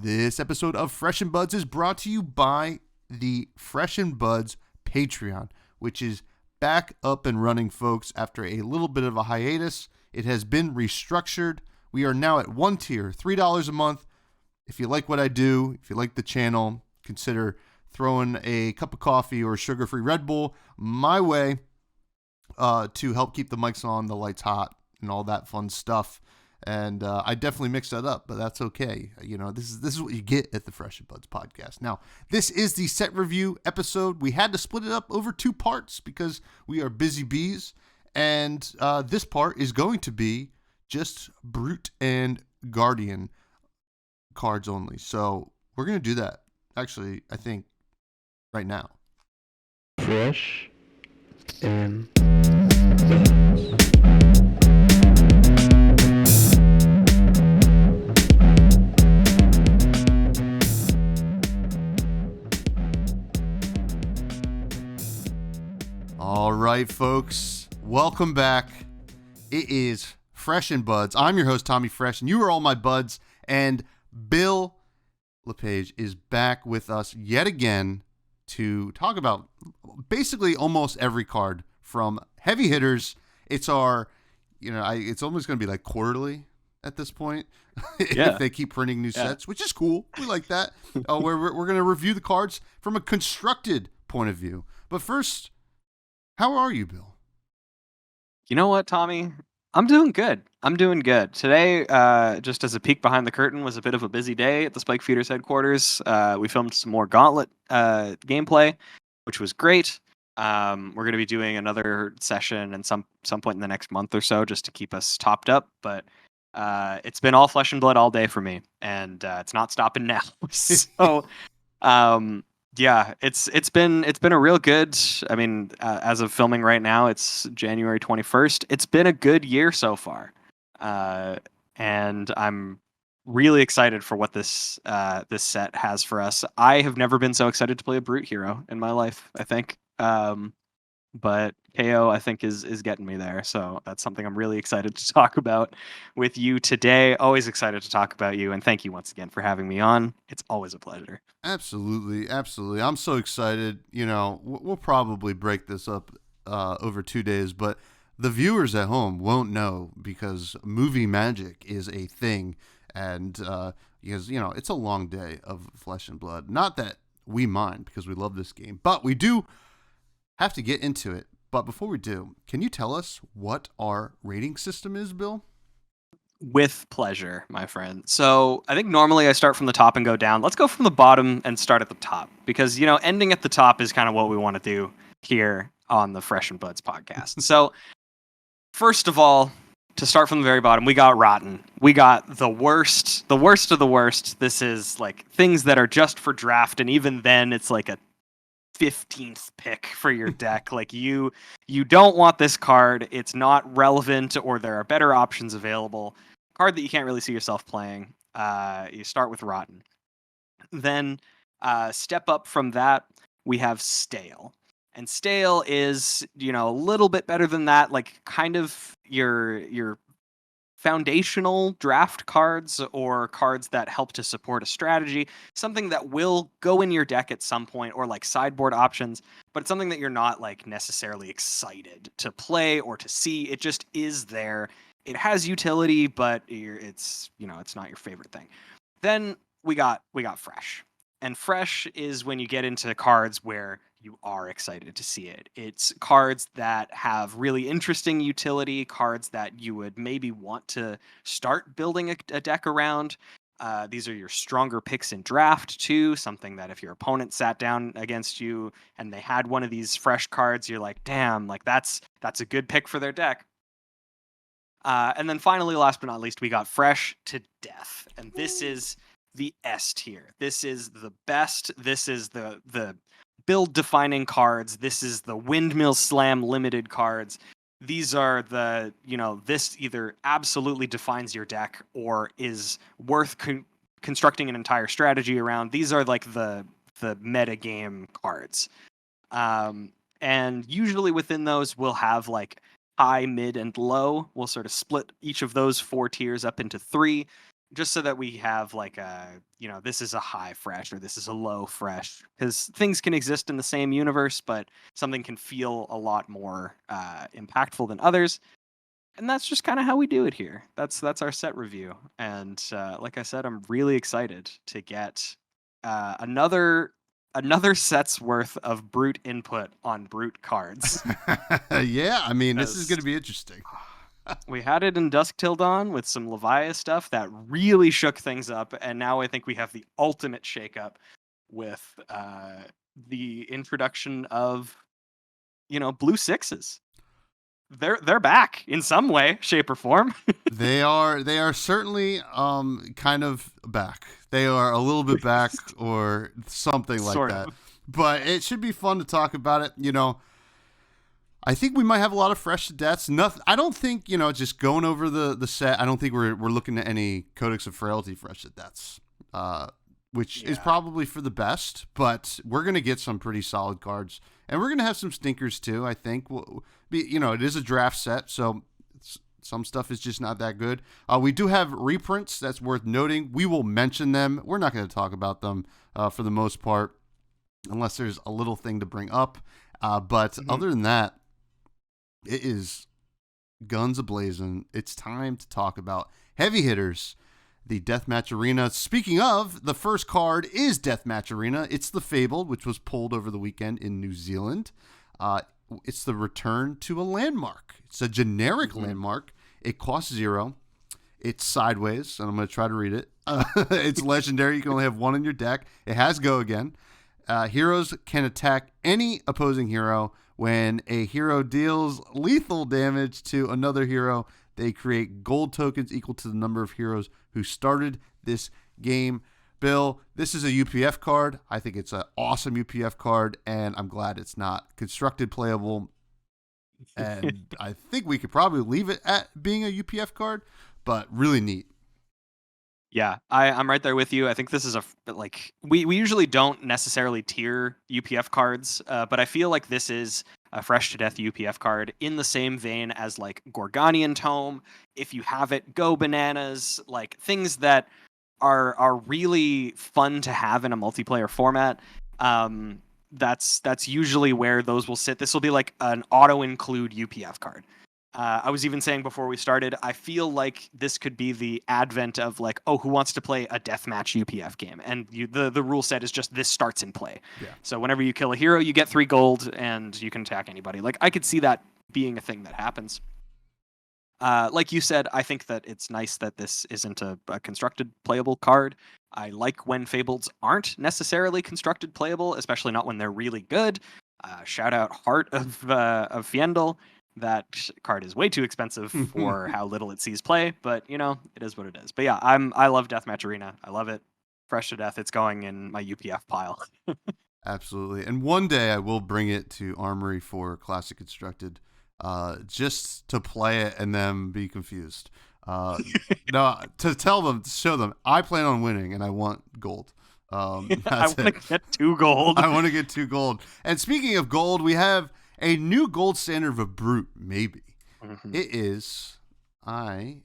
This episode of Fresh and Buds is brought to you by the Fresh and Buds Patreon, which is back up and running, folks. After a little bit of a hiatus, it has been restructured. We are now at one tier, $3 a month. If you like what I do, if you like the channel, consider throwing a cup of coffee or a sugar-free Red Bull my way to help keep the mics on, the lights hot, and all that fun stuff. And I definitely mixed that up, but that's okay. You know, this is what you get at the Fresh and Buds podcast. Now, this is the set review episode. We had to split it up over two parts because we are busy bees. And this part is going to be just Brute and Guardian cards only. So we're going to do that, actually, I think, right now. Fresh and All right, folks, welcome back. It is Fresh and Buds. I'm your host, Tommy Fresh, and you are all my buds. And Bill Lapage is back with us yet again to talk about basically almost every card from heavy hitters. It's our, it's almost going to be like quarterly at this point if they keep printing new sets, which is cool. We like that. We're going to review the cards from a constructed point of view. But first, how are you, Bill? You know what, Tommy? I'm doing good. Today, just as a peek behind the curtain, was a bit of a busy day at the Spike Feeders headquarters. We filmed some more Gauntlet gameplay, which was great. We're going to be doing another session at some point in the next month or so just to keep us topped up. But it's been all flesh and blood all day for me, and it's not stopping now. So, yeah, it's been a real good. I mean, as of filming right now, it's January 21st. It's been a good year so far, and I'm really excited for what this set has for us. I have never been so excited to play a Brute hero in my life, I think. But KO, I think, is getting me there. So that's something I'm really excited to talk about with you today. Always excited to talk about you, and thank you once again for having me on. It's always a pleasure. Absolutely. I'm so excited. We'll probably break this up over 2 days, but the viewers at home won't know because movie magic is a thing, and because it's a long day of flesh and blood. Not that we mind because we love this game, but we do have to get into it. But before we do, can you tell us what our rating system is, Bill? With pleasure, my friend. So I think normally I start from the top and go down. Let's go from the bottom and start at the top because, ending at the top is kind of what we want to do here on the Fresh and Buds podcast. So first of all, to start from the very bottom, we got Rotten. We got the worst of the worst. This is like things that are just for draft. And even then it's like a 15th pick for your deck. Like you don't want this card. It's not relevant, or there are better options available. Card that you can't really see yourself playing. You start with Rotten. Then step up from that, we have Stale. And Stale is, a little bit better than that, like kind of your foundational draft cards or cards that help to support a strategy, something that will go in your deck at some point, or like sideboard options, but it's something that you're not like necessarily excited to play or to see. It just is there. It has utility, but it's not your favorite thing. Then we got Fresh. And Fresh is when you get into cards where you are excited to see it. It's cards that have really interesting utility, cards that you would maybe want to start building a deck around. These are your stronger picks in draft, too. Something that if your opponent sat down against you and they had one of these Fresh cards, you're like, damn, like that's a good pick for their deck. And then finally, last but not least, we got Fresh to Death. And this is the S tier. This is the best. This is the build defining cards. This is the Windmill Slam limited cards. These are the, this either absolutely defines your deck or is worth constructing an entire strategy around. These are like the meta game cards. And usually within those, we'll have like high, mid, and low. We'll sort of split each of those 4 tiers up into 3. just so that we have like a, this is a high fresh or this is a low fresh, because things can exist in the same universe, but something can feel a lot more impactful than others. And that's just kind of how we do it here. That's our set review. And like I said, I'm really excited to get another set's worth of brute input on brute cards. Yeah, I mean, this is going Because to be interesting. we had it in Dusk Till Dawn with some Leviathan stuff that really shook things up, and now I think we have the ultimate shakeup with the introduction of blue sixes. They're back in some way, shape, or form. They are certainly kind of back. They are a little bit back or something like Sort that. of. But it should be fun to talk about it. I think we might have a lot of fresh deaths. Nothing. I don't think just going over the set. I don't think we're looking at any Codex of Frailty fresh deaths, which is probably for the best. But we're gonna get some pretty solid cards, and we're gonna have some stinkers too. I think. It is a draft set, so some stuff is just not that good. We do have reprints that's worth noting. We will mention them. We're not going to talk about them for the most part, unless there's a little thing to bring up. But other than that, it is guns a-blazing. It's time to talk about heavy hitters, the Deathmatch Arena. Speaking of, the first card is Deathmatch Arena. It's the Fabled, which was pulled over the weekend in New Zealand. It's the return to a landmark. It's a generic landmark. It costs 0. It's sideways, and I'm going to try to read it. It's legendary. You can only have 1 in your deck. It has Go Again. Heroes can attack any opposing hero. When a hero deals lethal damage to another hero, they create gold tokens equal to the number of heroes who started this game. Bill, this is a UPF card. I think it's an awesome UPF card, and I'm glad it's not constructed playable. And I think we could probably leave it at being a UPF card, but really neat. Yeah, I'm right there with you. I think this is we usually don't necessarily tier UPF cards, but I feel like this is a fresh to death UPF card in the same vein as like Gorganian Tome. If you have it, go bananas. Like things that are really fun to have in a multiplayer format. That's usually where those will sit. This will be like an auto include UPF card. I was even saying before we started, I feel like this could be the advent of like, oh, who wants to play a deathmatch UPF game? And the rule set is just this starts in play. Yeah. So whenever you kill a hero, you get 3 gold and you can attack anybody. Like I could see that being a thing that happens. Like you said, I think that it's nice that this isn't a constructed playable card. I like when Fableds aren't necessarily constructed playable, especially not when they're really good. Shout out Heart of Fiendel. That card is way too expensive for how little it sees play, but it is what it is. But yeah, I love Deathmatch Arena. I love it. Fresh to death. It's going in my UPF pile. Absolutely. And one day I will bring it to Armory for Classic Constructed, just to play it and then be confused. No, to show them, I plan on winning and I want gold. I want to get 2 gold. I want to get 2 gold. And speaking of gold, we have a new gold standard of a brute, maybe. It is, I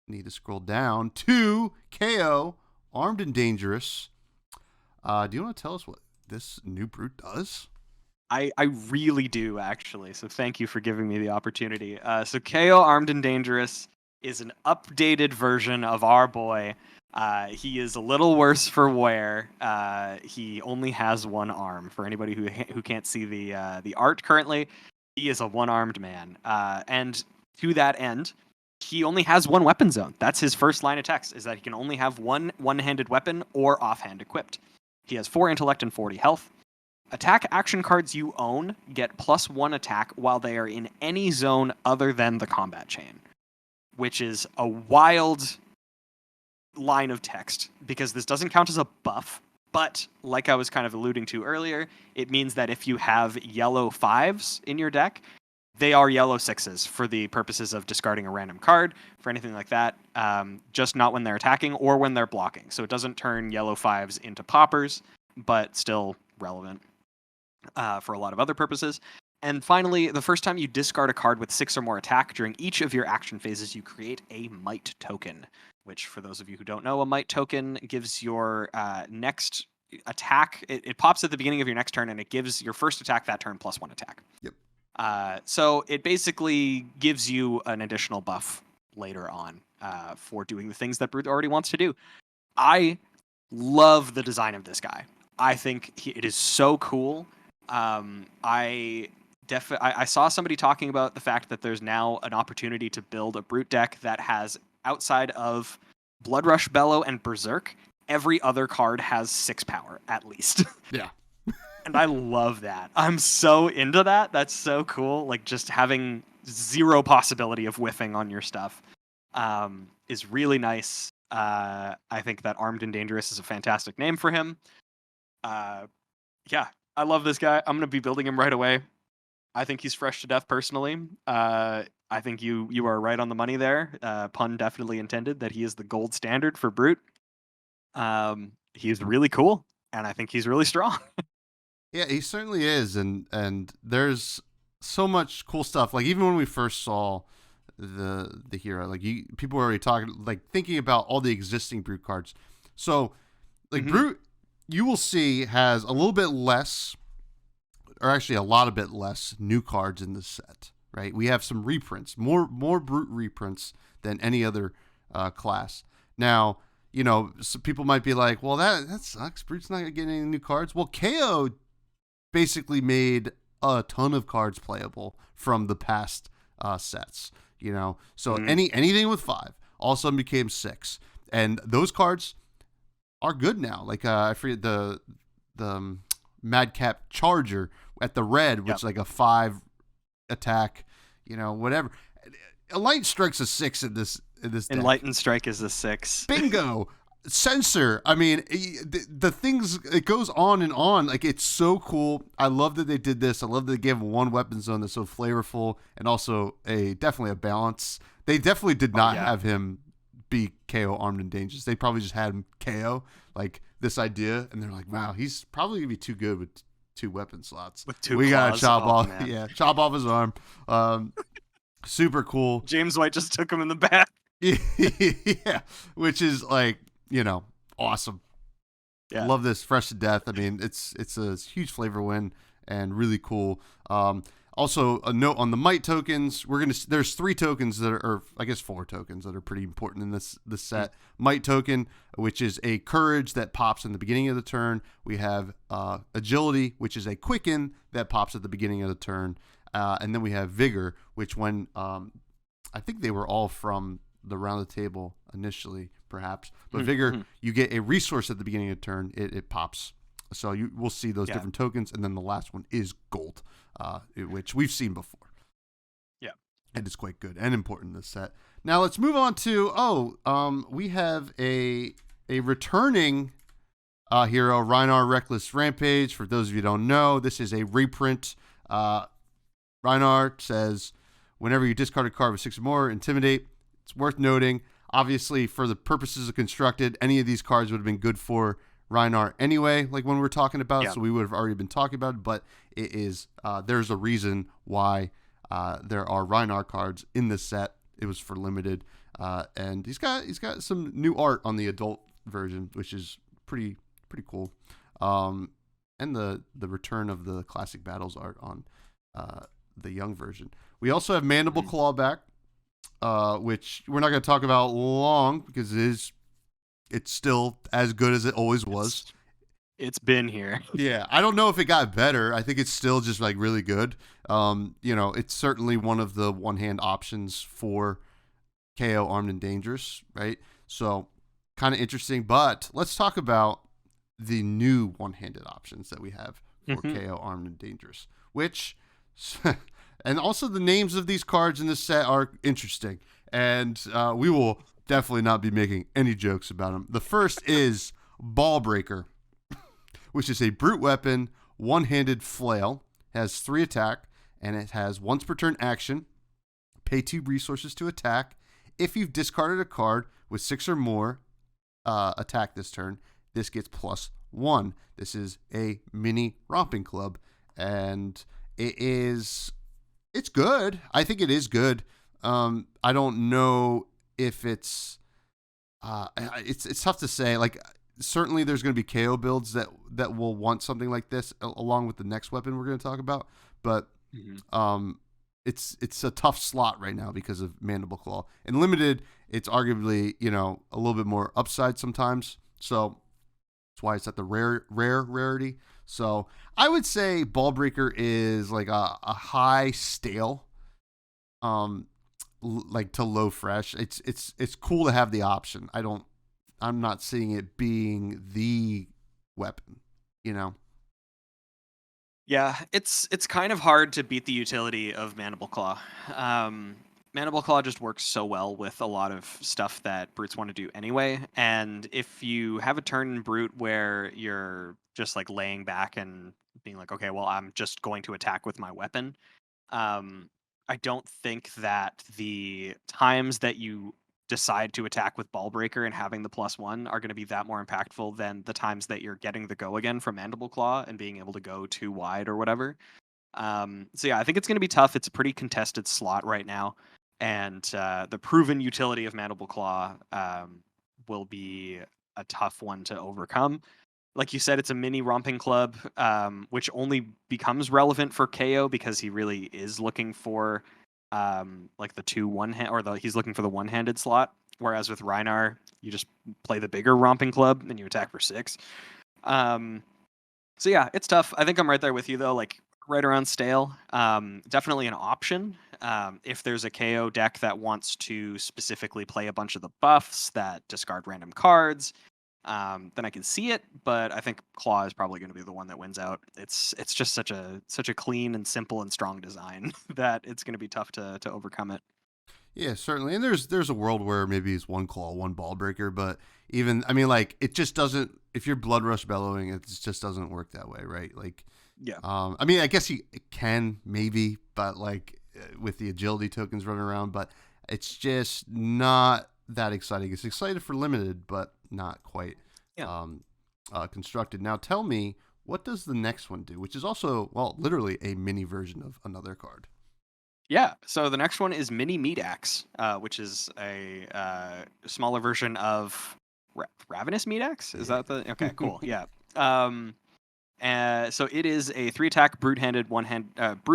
need to scroll down to KO, Armed and Dangerous. Do you want to tell us what this new brute does? I really do, actually. So thank you for giving me the opportunity. So KO Armed and Dangerous is an updated version of our boy. He is a little worse for wear. He only has 1 arm. For anybody who can't see the art currently, he is a 1-armed man. And to that end, he only has 1 weapon zone. That's his first line of text, is that he can only have one-handed weapon or offhand equipped. He has 4 intellect and 40 health. Attack action cards you own get +1 attack while they are in any zone other than the combat chain, which is a wild line of text because this doesn't count as a buff, but like I was kind of alluding to earlier, it means that if you have yellow 5s in your deck, they are yellow 6s for the purposes of discarding a random card, for anything like that, just not when they're attacking or when they're blocking. So it doesn't turn yellow 5s into poppers, but still relevant for a lot of other purposes. And finally, the first time you discard a card with 6 or more attack during each of your action phases, you create a might token, which for those of you who don't know, a might token gives your next attack. It pops at the beginning of your next turn, and it gives your first attack that turn +1 attack. Yep. So it basically gives you an additional buff later on for doing the things that Brute already wants to do. I love the design of this guy. I think it is so cool. I saw somebody talking about the fact that there's now an opportunity to build a Brute deck that has, outside of Bloodrush, Bellow, and Berserk, every other card has 6 power, at least. Yeah. And I love that. I'm so into that. That's so cool. Like, just having 0 possibility of whiffing on your stuff is really nice. I think that Armed and Dangerous is a fantastic name for him. Yeah, I love this guy. I'm going to be building him right away. I think he's fresh to death personally. I think you are right on the money there. Pun definitely intended that he is the gold standard for Brute. He's really cool, and I think he's really strong. Yeah, he certainly is, and there's so much cool stuff. Like, even when we first saw the hero, like, people were already talking, like, thinking about all the existing Brute cards. So, like, Brute, you will see, has a little bit less, or actually a lot of bit less new cards in this set, right? We have some reprints, more Brute reprints than any other class. Now, you know, some people might be like, well, that sucks. Brute's not getting any new cards. Well, KO basically made a ton of cards playable from the past sets, you know. So anything with 5 all of a sudden became 6, and those cards are good now. Like, I forget the Madcap Charger at the red, which is like a 5 attack, you know, whatever. Enlightened Strike's a 6 in this deck. Enlightened Strike is a 6. Bingo. Censor. I mean, the things, it goes on and on. Like, it's so cool. I love that they did this. I love that they gave him one weapon zone that's so flavorful, and also definitely a balance. They definitely did not have him be KO Armed and Dangerous. They probably just had him KO, like, this idea, and they're like, wow, he's probably gonna be too good with 2 weapon slots. With 2 we claws. Gotta chop off, Man. chop off his arm. Super cool. James White just took him in the back. Yeah, which is, like, you know, awesome. Yeah. Love this, fresh to death. I mean, it's a huge flavor win and really cool. Also, a note on the might tokens. There's 3 tokens that are, or I guess 4 tokens that are pretty important in this set. Might token, which is a courage that pops in the beginning of the turn. We have agility, which is a quicken that pops at the beginning of the turn. And then we have vigor, which when I think they were all from the round of the table initially, perhaps. But vigor, you get a resource at the beginning of the turn. It pops. So we'll see those different tokens. And then the last one is gold, which we've seen before. Yeah. And it's quite good and important in this set. Now let's move on to, we have a returning hero, Rhinar Reckless Rampage. For those of you who don't know, this is a reprint. Rhinar says, whenever you discard a card with 6 or more, intimidate. It's worth noting, obviously, for the purposes of constructed, any of these cards would have been good for Rhinar anyway, like when we were talking about it, so we would have already been talking about it, but it is, there's a reason why there are Rhinar cards in this set. It was for limited, and he's got some new art on the adult version, which is pretty cool, and the return of the classic battles art on the young version. We also have Mandible Claw back, which we're not going to talk about long because it's still as good as it always was. It's been here. Yeah, I don't know if it got better. I think it's still just, like, really good. You know, it's certainly one of the one-hand options for KO Armed and Dangerous, right? So, kind of interesting. But let's talk about the new one-handed options that we have for KO Armed and Dangerous, which... and also the names of these cards in this set are interesting. And we will definitely not be making any jokes about them. The first is Ball Breaker, which is a brute weapon, one-handed flail, has 3 attack, and it has once per turn action. Pay 2 resources to attack. If you've discarded a card with 6 or more attack this turn, this gets +1. This is a mini romping club, and it's good. I think it is good. I don't know if it's It's tough to say. Like, certainly there's going to be KO builds that will want something like this along with the next weapon we're going to talk about. But um, it's a tough slot right now because of Mandible Claw. In limited, it's arguably a little bit more upside sometimes. So that's why it's at the rarity. So I would say Ball Breaker is like a high stale, like to low fresh. It's cool to have the option. I'm not seeing it being the weapon, you know. Yeah, it's kind of hard to beat the utility of Mandible Claw. Mandible Claw just works so well with a lot of stuff that brutes want to do anyway. And if you have a turn in brute where you're just like laying back and being like, okay, well, I'm just going to attack with my weapon. I don't think that the times that you decide to attack with Ball Breaker and having the +1 are going to be that more impactful than the times that you're getting the go again from Mandible Claw and being able to go too wide or whatever. So yeah, I think it's going to be tough. It's a pretty contested slot right now, and the proven utility of Mandible Claw will be a tough one to overcome. Like you said, it's a mini romping club, which only becomes relevant for KO because he really is looking for like the he's looking for the one-handed slot. Whereas with Rhinar, you just play the bigger romping club and you attack for 6. So yeah, it's tough. I think I'm right there with you though, like right around stale. Definitely an option. If there's a KO deck that wants to specifically play a bunch of the buffs that discard random cards, then I can see it. But I think Claw is probably going to be the one that wins out. It's just such a clean and simple and strong design that it's going to be tough to overcome it. Yeah, certainly. And there's a world where maybe it's one claw, one Ball Breaker, but even I mean, like, it just doesn't. If you're Blood Rush bellowing, it just doesn't work that way, right? Like, Yeah. I mean, I guess you can maybe, but like with the agility tokens running around, but it's just not that exciting. It's excited for limited, but not quite Yeah. constructed. Now, tell me, what does the next one do? Which is also, well, literally a mini version of another card. Yeah. So the next one is Mini Meat Axe, which is a smaller version of Ravenous Meat Axe. Is that the okay? Cool. Yeah. So it is a 3-attack brute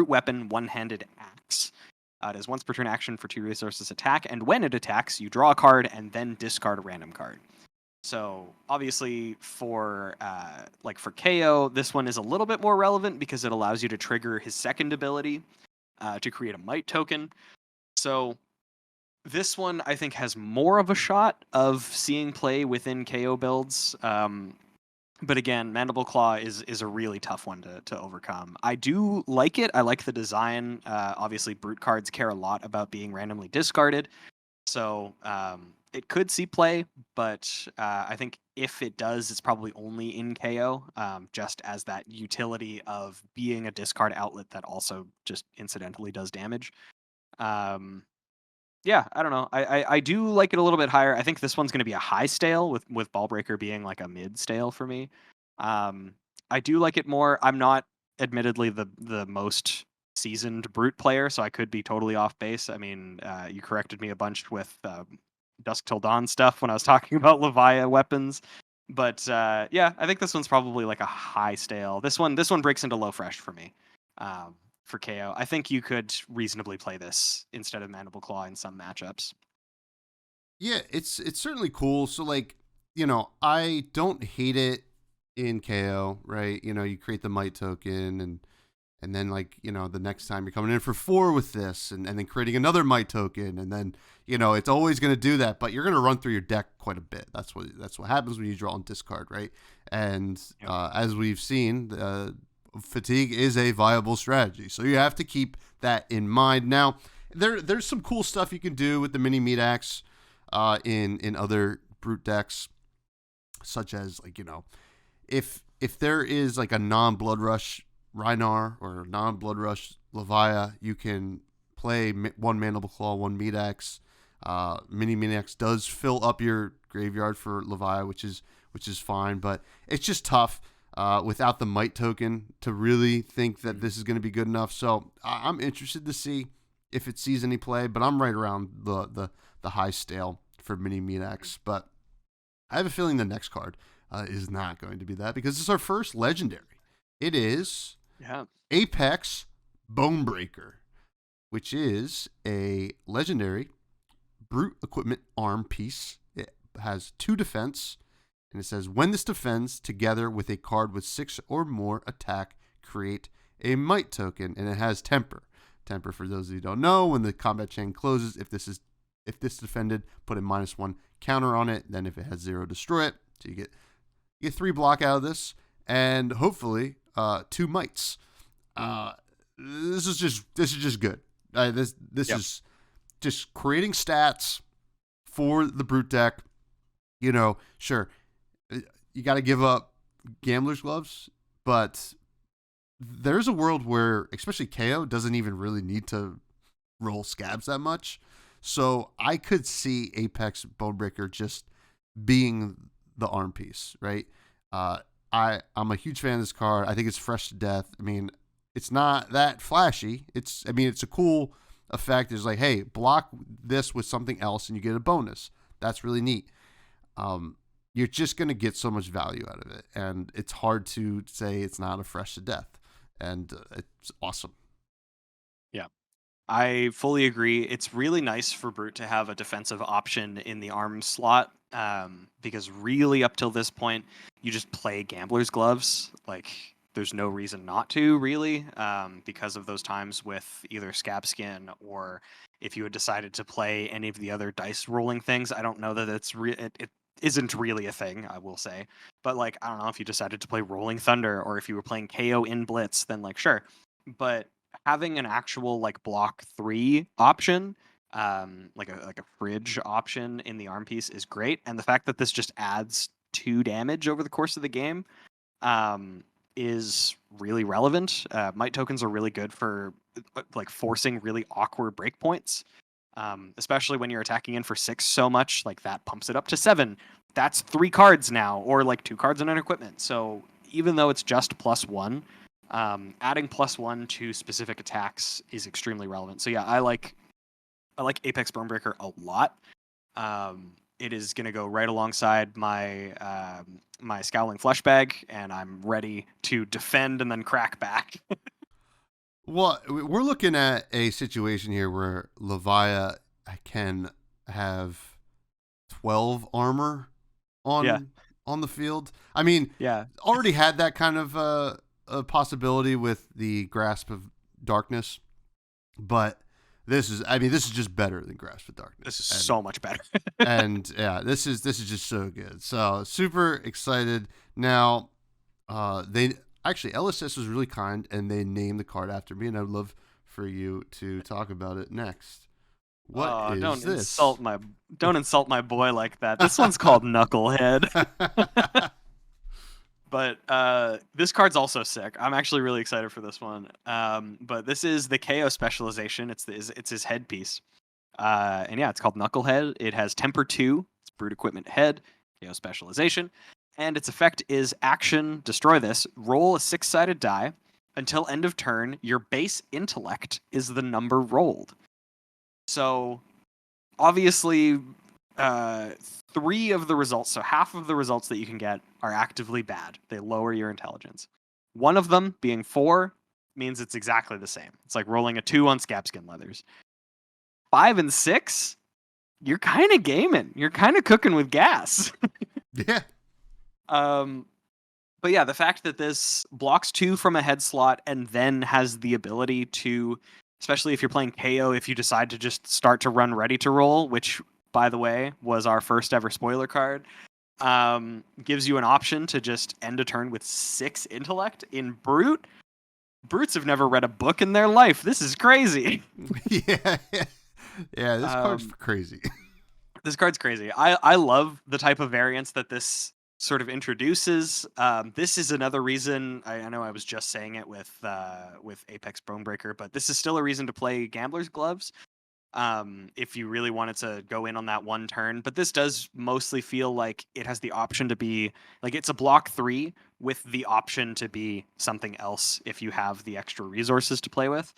weapon one-handed axe. It is once per turn action for 2 resources attack, and when it attacks, you draw a card and then discard a random card. So obviously for KO, this one is a little bit more relevant because it allows you to trigger his second ability to create a might token. So this one I think has more of a shot of seeing play within KO builds. But again, Mandible Claw is a really tough one to overcome. I do like it. I like the design. Obviously, brute cards care a lot about being randomly discarded. So it could see play, but I think if it does, it's probably only in KO, just as that utility of being a discard outlet that also just incidentally does damage. Yeah, I don't know. I do like it a little bit higher. I think this one's going to be a high stale with Ball Breaker being like a mid stale for me. I do like it more. I'm not admittedly the most seasoned brute player, so I could be totally off base. I mean, you corrected me a bunch with Dusk Till Dawn stuff when I was talking about Leviathan weapons. But yeah, I think this one's probably like a high stale. This one breaks into low fresh for me. For KO, I think you could reasonably play this instead of Mandible Claw in some matchups. Yeah, it's certainly cool. So like, I don't hate it in KO, right? You create the might token and then like, the next time you're coming in for 4 with this and then creating another might token and then, it's always going to do that, but you're going to run through your deck quite a bit. That's what happens when you draw and discard, right? And as we've seen, fatigue is a viable strategy. So you have to keep that in mind. Now, there's some cool stuff you can do with the mini meat axe in other brute decks, such as like, if there is like a non-blood rush Rhinar or non-blood rush Leviathan, you can play one Mandible Claw, one meat axe. Mini meat axe does fill up your graveyard for Leviathan, which is fine, but it's just tough without the might token to really think that this is going to be good enough. So I'm interested to see if it sees any play, but I'm right around the high stale for mini meat axe. But I have a feeling the next card is not going to be that because it's our first legendary. It is Apex Bonebreaker, which is a legendary brute equipment arm piece. It has 2 defense, and it says when this defends together with a card with 6 or more attack, create a might token, and it has temper. Temper, for those of you who don't know, when the combat chain closes, if this defended, put a -1 counter on it. Then if it has 0, destroy it. So you get 3 block out of this, and hopefully 2 mites. This is just good. This is just creating stats for the brute deck. Sure, you got to give up Gambler's Gloves, but there's a world where, especially KO, doesn't even really need to roll scabs that much. So I could see Apex Bonebreaker just being the arm piece, right? I'm a huge fan of this card. I think it's fresh to death. I mean, it's not that flashy. It's a cool effect. It's like, hey, block this with something else and you get a bonus. That's really neat. You're just going to get so much value out of it. And it's hard to say it's not a fresh to death. And it's awesome. Yeah, I fully agree. It's really nice for Brute to have a defensive option in the arm slot, because really up till this point, you just play Gambler's Gloves. Like, there's no reason not to, really, because of those times with either Scab Skin or if you had decided to play any of the other dice rolling things. I don't know that it isn't really a thing, I will say. But, like, I don't know, if you decided to play Rolling Thunder or if you were playing KO in Blitz, then, like, sure. But having an actual, like, block 3 option, like a fridge option in the arm piece is great. And the fact that this just adds 2 damage over the course of the game is really relevant. Might tokens are really good for, like, forcing really awkward breakpoints. Especially when you're attacking in for 6 so much, like that pumps it up to 7. That's 3 cards now, or like 2 cards in an equipment. So even though it's just +1, adding +1 to specific attacks is extremely relevant. So yeah, I like Apex Bonebreaker a lot. It is going to go right alongside my my Scowling Fleshbag, and I'm ready to defend and then crack back. Well, we're looking at a situation here where Levia can have 12 armor on the field. I mean, already had that kind of a possibility with the Grasp of Darkness, but this is just better than Grasp of Darkness. This is so much better. And yeah, this is just so good. So super excited. Now, Actually, LSS was really kind, and they named the card after me, and I'd love for you to talk about it next. What is this? Don't insult my boy like that. This one's called Knucklehead. But this card's also sick. I'm actually really excited for this one. But this is the KO specialization. It's his headpiece. And yeah, it's called Knucklehead. It has Temper 2. It's Brute Equipment Head. KO specialization. And its effect is action, destroy this, roll a 6-sided die. Until end of turn, your base intellect is the number rolled. So, obviously, 3 of the results, so half of the results that you can get, are actively bad. They lower your intelligence. One of them, being 4, means it's exactly the same. It's like rolling a 2 on Scabskin Leathers. 5 and 6, you're kind of gaming. You're kind of cooking with gas. Yeah. But yeah, the fact that this blocks 2 from a head slot and then has the ability to, especially if you're playing KO, if you decide to just start to run ready to roll, which, by the way, was our first ever spoiler card, gives you an option to just end a turn with 6 intellect in Brute. Brutes have never read a book in their life. This is crazy. Yeah, this card's crazy. This card's crazy. I love the type of variance that this sort of introduces. This is another reason. I know I was just saying it with Apex Bonebreaker, but this is still a reason to play Gambler's Gloves if you really wanted to go in on that one turn. But this does mostly feel like it has the option to be like it's a block 3 with the option to be something else if you have the extra resources to play with.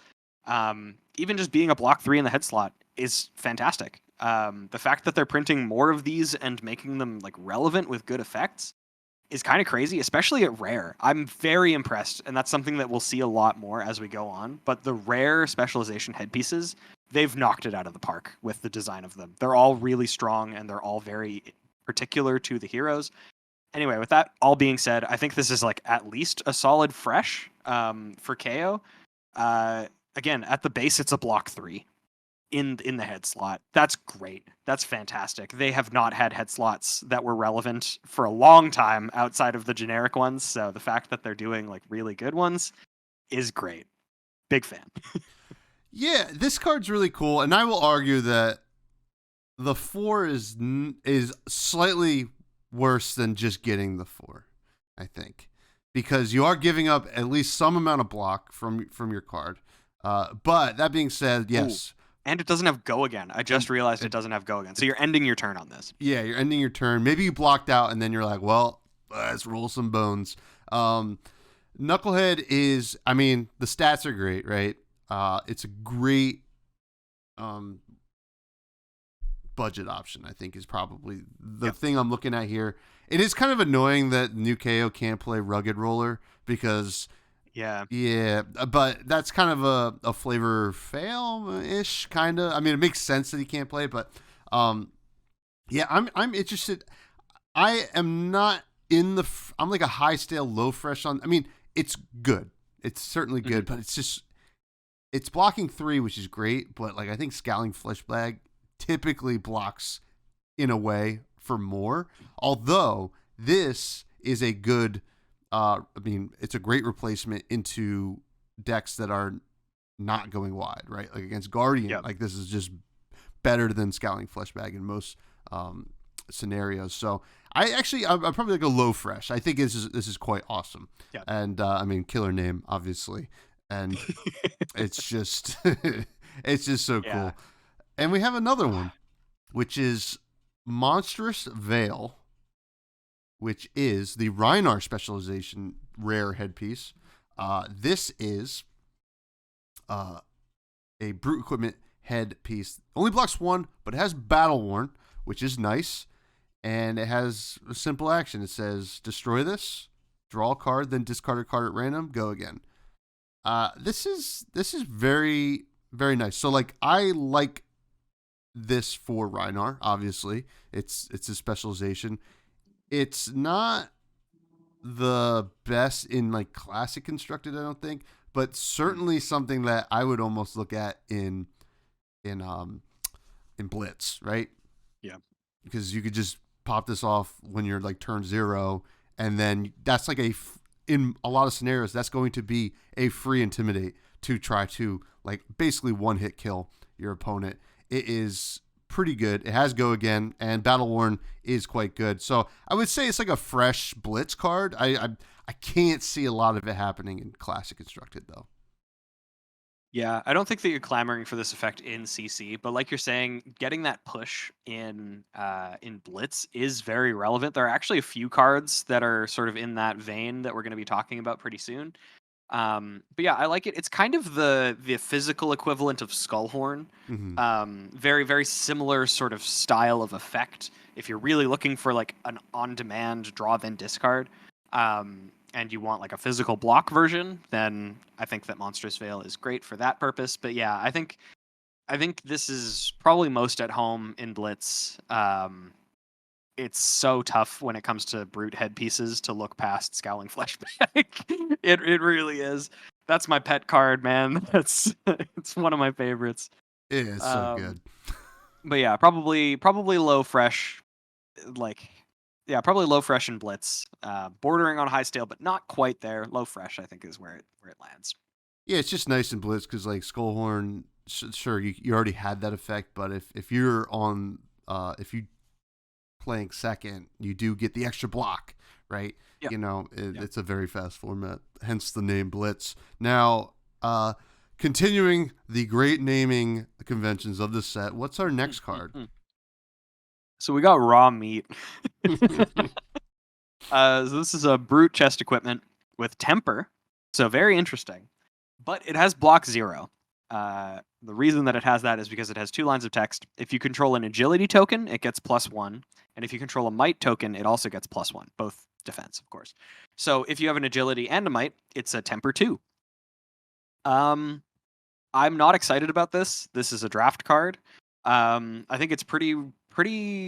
Even just being a block 3 in the head slot is fantastic. The fact that they're printing more of these and making them like relevant with good effects is kind of crazy, especially at rare. I'm very impressed, and that's something that we'll see a lot more as we go on. But the rare specialization headpieces, they've knocked it out of the park with the design of them. They're all really strong, and they're all very particular to the heroes. Anyway, with that all being said, I think this is like at least a solid fresh for KO. Again, at the base, it's a block 3 in the head slot. That's great. That's fantastic. They have not had head slots that were relevant for a long time outside of the generic ones. So the fact that they're doing like really good ones is great. Big fan. Yeah, this card's really cool, and I will argue that the 4 is slightly worse than just getting the 4, I think, because you are giving up at least some amount of block from your card. But that being said, yes. Ooh. And it doesn't have go again. I just realized it doesn't have go again. So you're ending your turn on this. Yeah, you're ending your turn. Maybe you blocked out, and then you're like, well, let's roll some bones. Knucklehead is, I mean, the stats are great, right? It's a great budget option, I think, is probably the thing I'm looking at here. It is kind of annoying that new KO can't play Rugged Roller because... Yeah, but that's kind of a flavor fail-ish, kind of. I mean, it makes sense that he can't play, but yeah, I'm interested. I am not in the. I'm like a high stale, low fresh on. I mean, it's good. It's certainly good, but it's blocking 3, which is great. But like, I think Scowling Fleshbag typically blocks in a way for more. Although this is a good. I mean, it's a great replacement into decks that are not going wide, right? Like against Guardian, like this is just better than Scowling Fleshbag in most scenarios. So I'm probably like a low fresh. I think this is quite awesome. Yeah. And I mean, killer name, obviously, and it's just it's just so cool. And we have another one, which is Monstrous Veil, which is the Rhinar specialization rare headpiece. This is a brute equipment headpiece. Only blocks 1, but it has Battle Worn, which is nice. And it has a simple action. It says, destroy this, draw a card, then discard a card at random, go again. This is very, very nice. So like I like this for Rhinar, obviously. It's a specialization. It's not the best in like classic constructed, I don't think, but certainly something that I would almost look at in Blitz, right? Yeah. Because you could just pop this off when you're like turn 0, and then that's like in a lot of scenarios, that's going to be a free intimidate to try to like basically one hit kill your opponent. It is pretty good. It has go again, and Battle Worn is quite good. So I would say it's like a fresh Blitz card. I can't see a lot of it happening in Classic Constructed though. Yeah, I don't think that you're clamoring for this effect in CC, but like you're saying, getting that push in Blitz is very relevant. There are actually a few cards that are sort of in that vein that we're going to be talking about pretty soon. But yeah, I like it. It's kind of the physical equivalent of Skullhorn. Very, very similar sort of style of effect. If you're really looking for like an on-demand draw then discard, and you want like a physical block version, then I think that Monstrous Veil is great for that purpose. But yeah, I think this is probably most at home in Blitz. It's so tough when it comes to brute headpieces to look past Scowling Fleshbag. It really is. That's my pet card, man. It's one of my favorites. It is so good. But yeah, probably low fresh, probably low fresh in Blitz. Bordering on high stale, but not quite there. Low fresh, I think, is where it lands. Yeah, it's just nice in Blitz because like Skullhorn, sure you already had that effect, but if you're on if you playing second, you do get the extra block, right? Yep. You know, it's a very fast format, hence the name Blitz. Now, continuing the great naming conventions of this set, what's our next card? So we got Raw Meat. So this is a brute chest equipment with temper, so very interesting. But it has block 0. The reason that it has that is because it has 2 lines of text. If you control an agility token, it gets +1, and if you control a might token, it also gets +1, both defense, of course. So if you have an agility and a might, it's a temper 2. I'm not excited about this. This is a draft card. I think it's pretty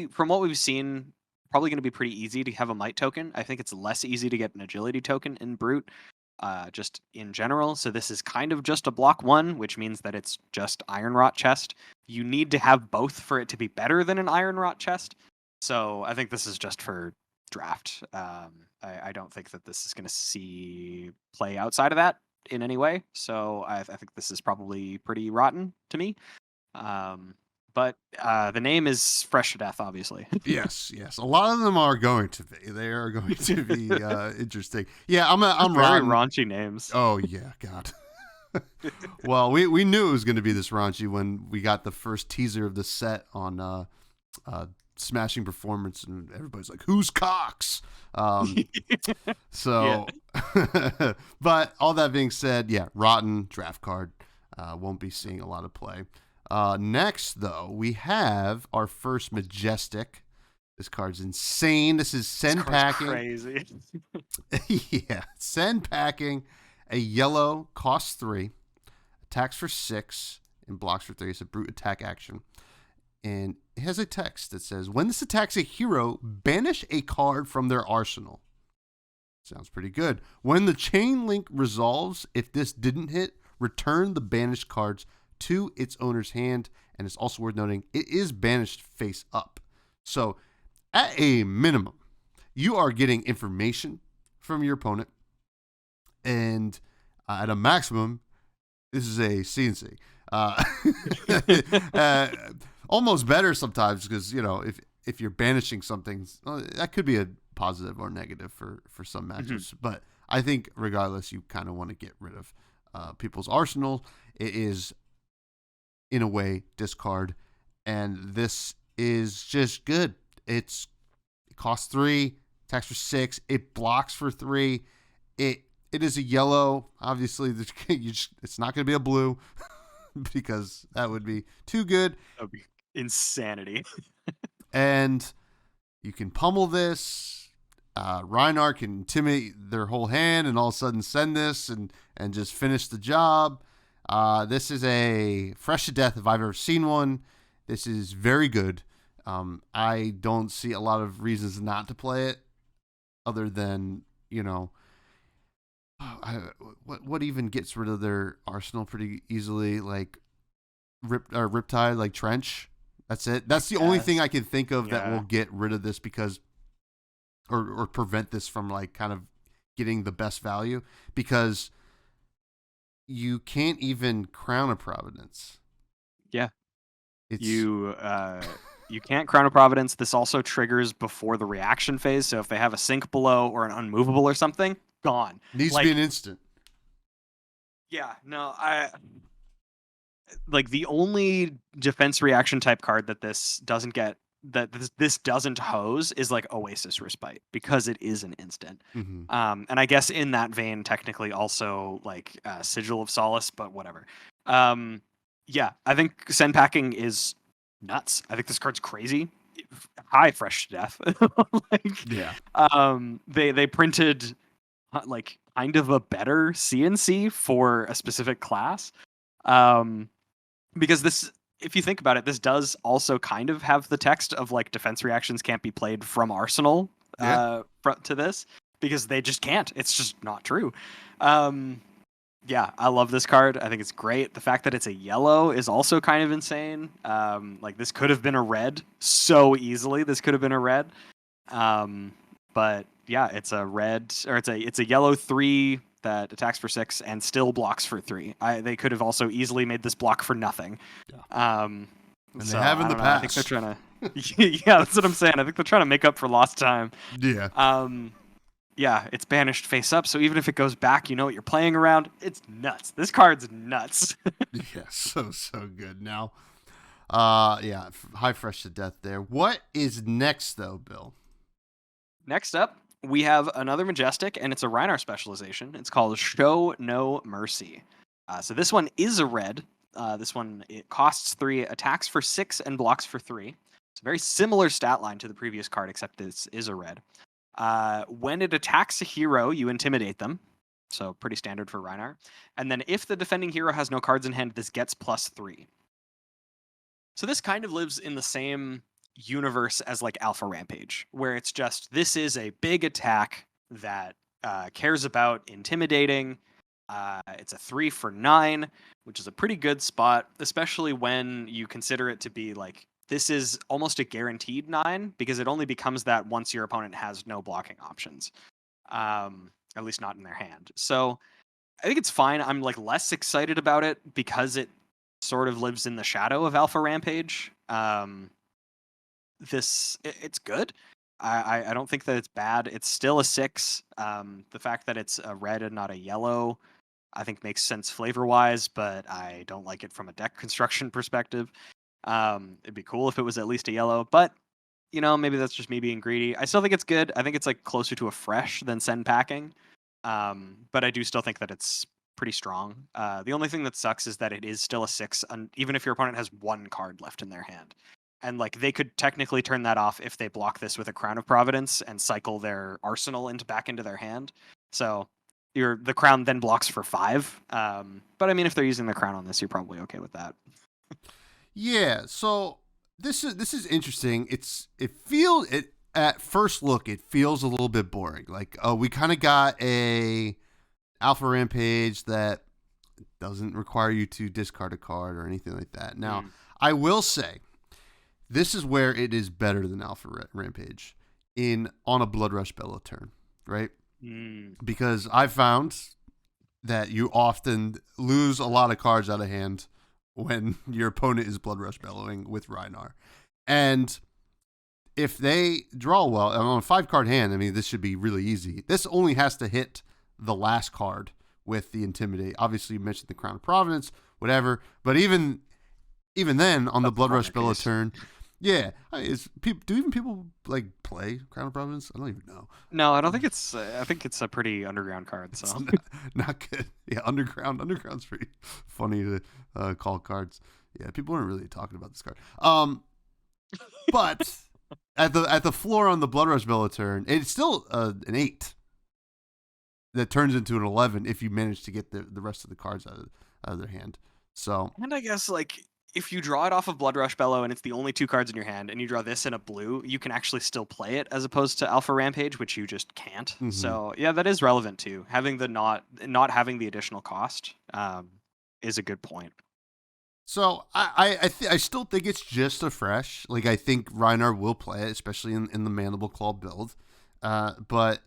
from what we've seen, probably going to be pretty easy to have a might token. I think it's less easy to get an agility token in brute, just in general. So this is kind of just a block 1, which means that it's just Iron Rot chest. You need to have both for it to be better than an Iron Rot chest. So I think this is just for draft. I don't think that this is going to see play outside of that in any way. So I think this is probably pretty rotten to me. But the name is Fresh to Death, obviously. Yes. A lot of them are going to be. They are going to be interesting. Yeah, I'm Very rotten. raunchy names. Oh yeah, God. Well, we knew it was going to be this raunchy when we got the first teaser of the set on Smashing Performance, and everybody's like, "Who's Cox?" So, but all that being said, yeah, rotten draft card. Won't be seeing a lot of play. Next, though, we have our first Majestic. This card's insane. This is Send Packing. Crazy. Yeah, Send Packing. A yellow, costs 3, attacks for 6, and blocks for 3. It's a brute attack action. And it has a text that says, when this attacks a hero, banish a card from their arsenal. Sounds pretty good. When the chain link resolves, if this didn't hit, return the banished cards to its owner's hand. And it's also worth noting, it is banished face up. So, at a minimum, you are getting information from your opponent. And at a maximum, this is a CNC. Almost better sometimes because, if you're banishing something, that could be a positive or negative for some matches. Mm-hmm. But I think regardless, you kind of want to get rid of people's arsenal. It is, in a way, discard. And this is just good. It costs 3, attacks for 6. It blocks for 3. It is a yellow. Obviously, it's not going to be a blue because that would be too good. That would be insanity. And you can pummel this. Reinhardt can intimidate their whole hand and all of a sudden send this and just finish the job. This is a Fresh to Death if I've ever seen one. This is very good. I don't see a lot of reasons not to play it other than, what even gets rid of their arsenal pretty easily? Like Riptide, like Trench. That's it. That's the only thing I can think of that will get rid of this because, or prevent this from like kind of getting the best value, because you can't even Crown of Providence. Yeah, you can't Crown of Providence. This also triggers before the reaction phase. So if they have a sink below or an unmovable or something, gone. Needs to be an instant. Yeah, no, the only defense reaction type card that this doesn't get, that this doesn't hose, is like Oasis Respite, because it is an instant. Mm-hmm. And I guess in that vein, technically also like Sigil of Solace, but whatever. Yeah, I think Send Packing is nuts. I think this card's crazy. High Fresh to Death. They printed like kind of a better CNC for a specific class. Because this, if you think about it, this does also kind of have the text of like defense reactions can't be played from Arsenal to this, because they just can't. It's just not true. Yeah, I love this card. I think it's great. The fact that it's a yellow is also kind of insane. Like this could have been a red so easily. This could have been a red. But yeah, it's a red, or it's a yellow 3 that attacks for 6 and still blocks for 3. They could have also easily made this block for nothing. Yeah. And so, they have in the past. I think they're trying to. Yeah, that's what I'm saying. I think they're trying to make up for lost time. Yeah. Yeah, it's banished face up, so even if it goes back, you know what you're playing around. It's nuts. This card's nuts. Yeah, so good. Now, yeah, High Fresh to Death there. What is next, though, Bill? Next up, we have another Majestic, and it's a Reinhardt specialization. It's called Show No Mercy. So this one is a red. This one, it costs 3, attacks for 6, and blocks for 3. It's a very similar stat line to the previous card, except this is a red. When it attacks a hero, you intimidate them. So pretty standard for Rhinar. And then if the defending hero has no cards in hand, this gets +3. So this kind of lives in the same universe as like Alpha Rampage, where it's just, this is a big attack that cares about intimidating. It's a 3 for 9, which is a pretty good spot, especially when you consider it to be like, this is almost a guaranteed 9 because it only becomes that once your opponent has no blocking options, at least not in their hand. So I think it's fine. I'm like less excited about it because it sort of lives in the shadow of Alpha Rampage. It's good. I don't think that it's bad. It's still a 6. The fact that it's a red and not a yellow, I think makes sense flavor-wise, but I don't like it from a deck construction perspective. It'd be cool if it was at least a yellow, but maybe that's just me being greedy. I still think it's good. I think it's like closer to a fresh than send packing. But I do still think that it's pretty strong. The only thing that sucks is that it is still a 6, even if your opponent has 1 card left in their hand. And like they could technically turn that off if they block this with a Crown of Providence and cycle their arsenal back into their hand. So the Crown then blocks for 5. But I mean, if they're using the Crown on this, you're probably okay with that. Yeah, so this is interesting. At first look, it feels a little bit boring. Like, we kind of got a Alpha Rampage that doesn't require you to discard a card or anything like that. Now, I will say, this is where it is better than Alpha Rampage on a Blood Rush Bellow turn, right? Because I've found that you often lose a lot of cards out of hand when your opponent is Blood Rush Bellowing with Rhinar. And if they draw well, on a 5-card hand, I mean, this should be really easy. This only has to hit the last card with the Intimidate. Obviously, you mentioned the Crown of Providence, whatever. But even then, on the Blood Rush Bellow turn, yeah, do people like play Crown of Providence? I don't even know. No, I don't think it's. I think it's a pretty underground card. So not good. Yeah, underground's pretty funny to call cards. Yeah, people aren't really talking about this card. But at the floor on the Blood Rush Bellow turn, it's still an 8 that turns into an 11 if you manage to get the rest of the cards out of their hand. So, and I guess like if you draw it off of Blood Rush Bellow and it's the only 2 cards in your hand, and you draw this in a blue, you can actually still play it as opposed to Alpha Rampage, which you just can't. Mm-hmm. So yeah, that is relevant too. Having the not having the additional cost is a good point. So I still think it's just a fresh. Like, I think Rhinar will play it, especially in the Mandible Claw build. But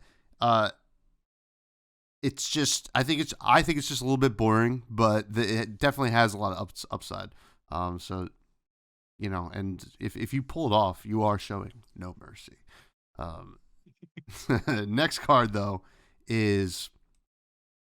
it's just I think it's just a little bit boring, but it definitely has a lot of upside. So, and if you pull it off, you are showing no mercy. Next card though is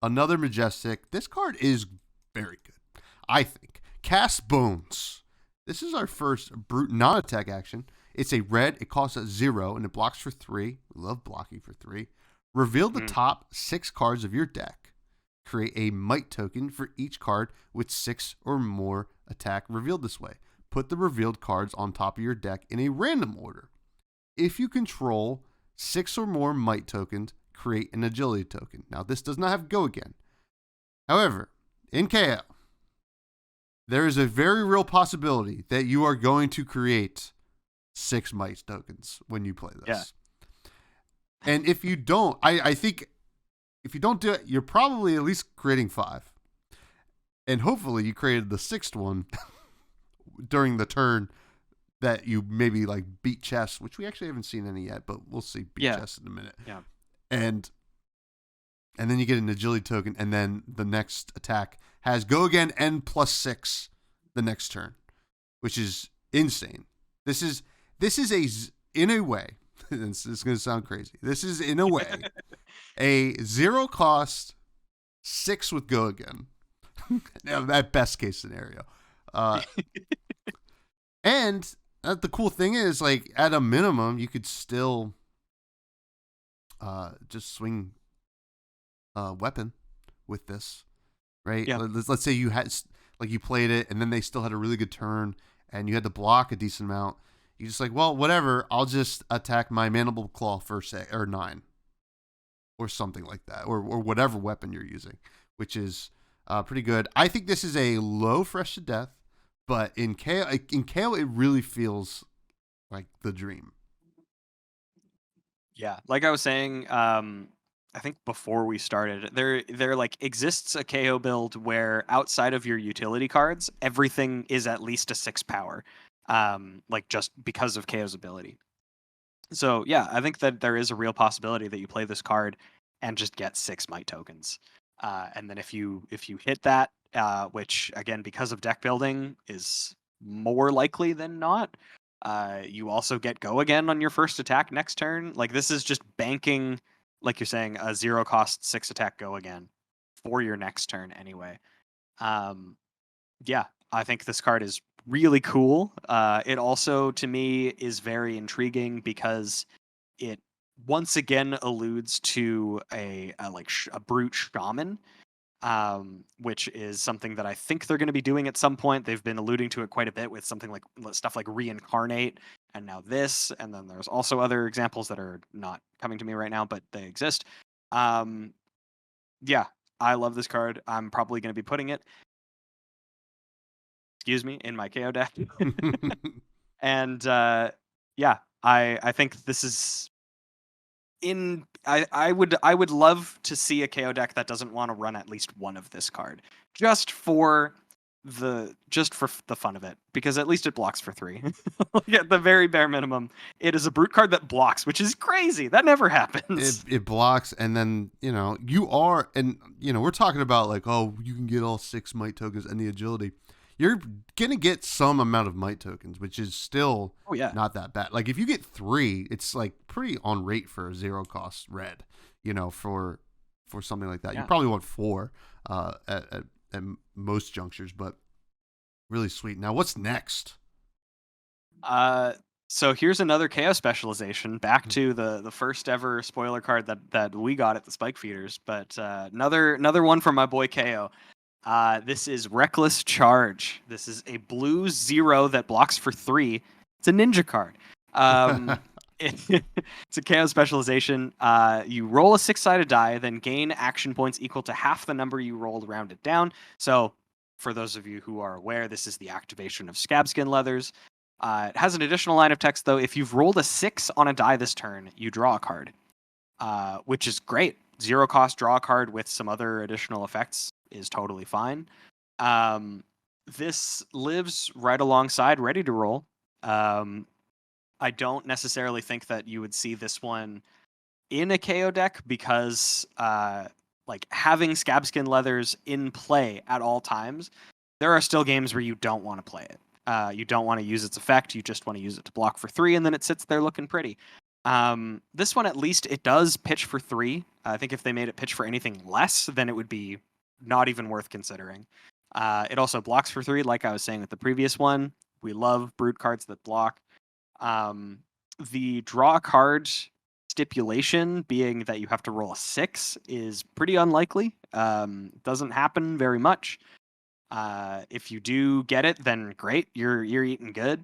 another Majestic. This card is very good, I think. Cast Bones. This is our first brute non-attack action. It's a red. It costs 0 and it blocks for 3. We love blocking for 3. Reveal the top 6 cards of your deck. Create a might token for each card with 6 or more attack revealed this way. Put the revealed cards on top of your deck in a random order. If you control 6 or more might tokens, create an agility token. Now, this does not have go again. However, in KO, there is a very real possibility that you are going to create 6 might tokens when you play this. Yeah. And if you don't, I think if you don't do it, you're probably at least creating 5. And hopefully you created the 6th one during the turn that you maybe like beat chess, which we actually haven't seen any yet, but we'll see chess in a minute. Yeah. And then you get an agility token, and then the next attack has go again and +6 the next turn, which is insane. This is in a way, this is going to sound crazy. This is in a way a 0 cost 6 with go again. At best case scenario. And the cool thing is, like, at a minimum, you could still just swing weapon with this, right? Yeah. Let's say you had, like you played it and then they still had a really good turn and you had to block a decent amount, you're just like, well, whatever. I'll just attack my Mandible Claw for 9 or something like that, or whatever weapon you're using, which is pretty good. I think this is a low fresh to death, but in KO it really feels like the dream. Yeah, like I was saying, I think before we started, there like exists a KO build where outside of your utility cards, everything is at least a 6 power, like just because of KO's ability. So yeah, I think that there is a real possibility that you play this card and just get 6 might tokens, and then if you hit that, which again because of deck building is more likely than not, you also get go again on your first attack next turn. Like this is just banking, like you're saying, a 0 cost 6 attack go again for your next turn anyway. Um, yeah, I think this card is really cool. It also, to me, is very intriguing because it once again alludes to a brute shaman, which is something that I think they're going to be doing at some point. They've been alluding to it quite a bit with something like stuff like reincarnate, and now this, and then there's also other examples that are not coming to me right now, but they exist. Yeah, I love this card. I'm probably going to be putting it, in my KO deck. And yeah, I think this is I would love to see a KO deck that doesn't want to run at least one of this card, just for the fun of it, because at least it blocks for 3. Like, at the very bare minimum, it is a brute card that blocks, which is crazy. That never happens. It blocks, and then we're talking about like, oh, you can get all 6 might tokens and the agility. You're gonna get some amount of might tokens, which is still not that bad. Like if you get 3, it's like pretty on rate for a 0 cost red. For something like that, you probably want 4 at most junctures, but really sweet. Now, what's next? So here's another KO specialization. Back to the first ever spoiler card that we got at the Spike Feeders, but another one from my boy KO. This is Reckless Charge. This is a blue 0 that blocks for 3. It's a ninja card. It's a KO specialization. You roll a 6-sided die, then gain action points equal to half the number you rolled rounded down. So, for those of you who are aware, this is the activation of Scabskin Leathers. It has an additional line of text, though. If you've rolled a 6 on a die this turn, you draw a card, which is great. 0 cost, draw a card with some other additional effects is totally fine. This lives right alongside Ready to Roll. I don't necessarily think that you would see this one in a KO deck because like having Scabskin Leathers in play at all times, there are still games where you don't want to play it. You don't want to use its effect. You just want to use it to block for 3, and then it sits there looking pretty. This one, at least, it does pitch for 3. I think if they made it pitch for anything less, then it would be not even worth considering. It also blocks for 3, like I was saying with the previous one. We love brute cards that block. The draw card stipulation being that you have to roll a 6 is pretty unlikely. Doesn't happen very much. If you do get it, then great, you're eating good.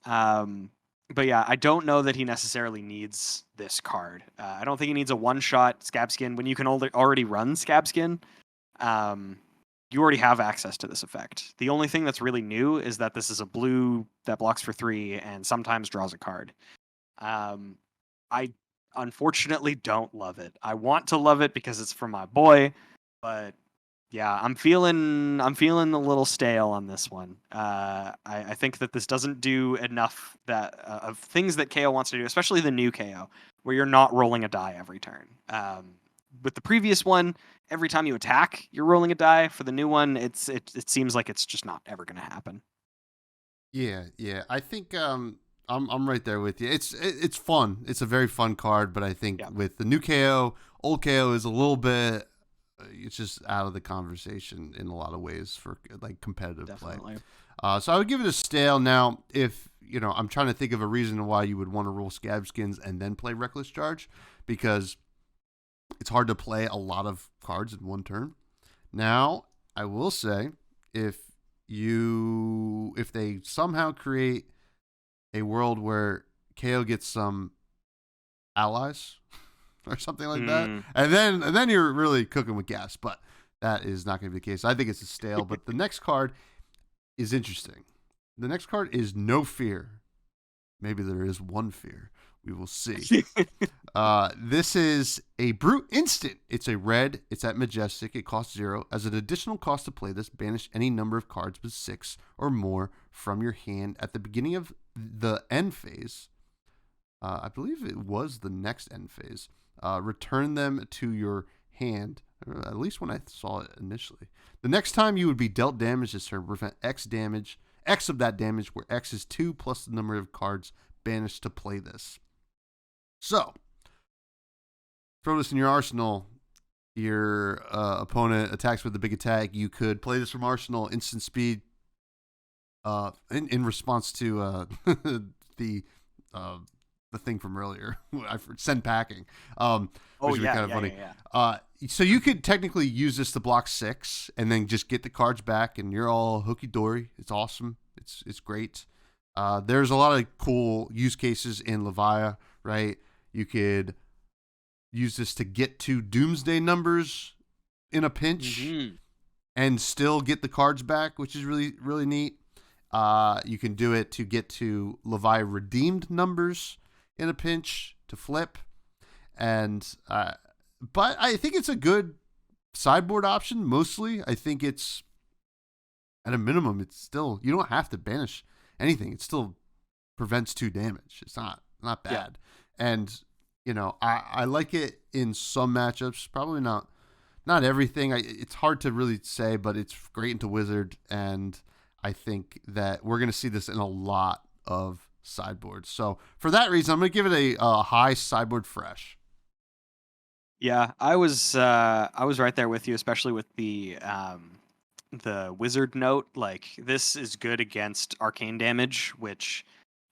But yeah, I don't know that he necessarily needs this card. I don't think he needs a one-shot Scabskin when you can already run Scabskin. You already have access to this effect. The only thing that's really new is that this is a blue that blocks for 3 and sometimes draws a card. I unfortunately don't love it. I want to love it because it's for my boy, but yeah, I'm feeling a little stale on this one. I think that this doesn't do enough of things that KO wants to do, especially the new KO, where you're not rolling a die every turn. With the previous one, every time you attack, you're rolling a die. For the new one, it seems like it's just not ever going to happen. Yeah. I think I'm right there with you. It's fun. It's a very fun card, but I think with the new KO, old KO is a little bit. It's just out of the conversation in a lot of ways for like competitive Definitely. play. So I would give it a stale. Now, if I'm trying to think of a reason why you would want to roll Scabskins and then play Reckless Charge, because it's hard to play a lot of cards in one turn. Now, I will say, if if they somehow create a world where KO gets some allies or something like that, and then you're really cooking with gas. But that is not going to be the case. I think it's a stale. But the next card is interesting. The next card is No Fear. Maybe there is one fear. We will see. This is a Brute Instant. It's a red. It's at Majestic. It costs 0. As an additional cost to play this, banish any number of cards with 6 or more from your hand at the beginning of the end phase. I believe it was the next end phase. Return them to your hand, at least when I saw it initially. The next time you would be dealt damage this turn, prevent X of that damage, where X is 2 plus the number of cards banished to play this. So, throw this in your arsenal. Your opponent attacks with a big attack. You could play this from arsenal, instant speed, in response to the thing from earlier. I send packing. Which would be kind of funny. So you could technically use this to block 6 and then just get the cards back, and you're all hooky dory. It's awesome. It's great. There's a lot of cool use cases in Levia, right? You could use this to get to Doomsday numbers in a pinch and still get the cards back, which is really, really neat. You can do it to get to Levia redeemed numbers in a pinch to flip. And but I think it's a good sideboard option, mostly. I think it's, at a minimum, it's still, you don't have to banish anything. It still prevents 2 damage. It's not bad. Yeah. And, I like it in some matchups. Probably not everything. It's hard to really say, but it's great into Wizard. And I think that we're going to see this in a lot of sideboards. So for that reason, I'm going to give it a high sideboard fresh. Yeah, I was right there with you, especially with the wizard note. Like, this is good against arcane damage, which,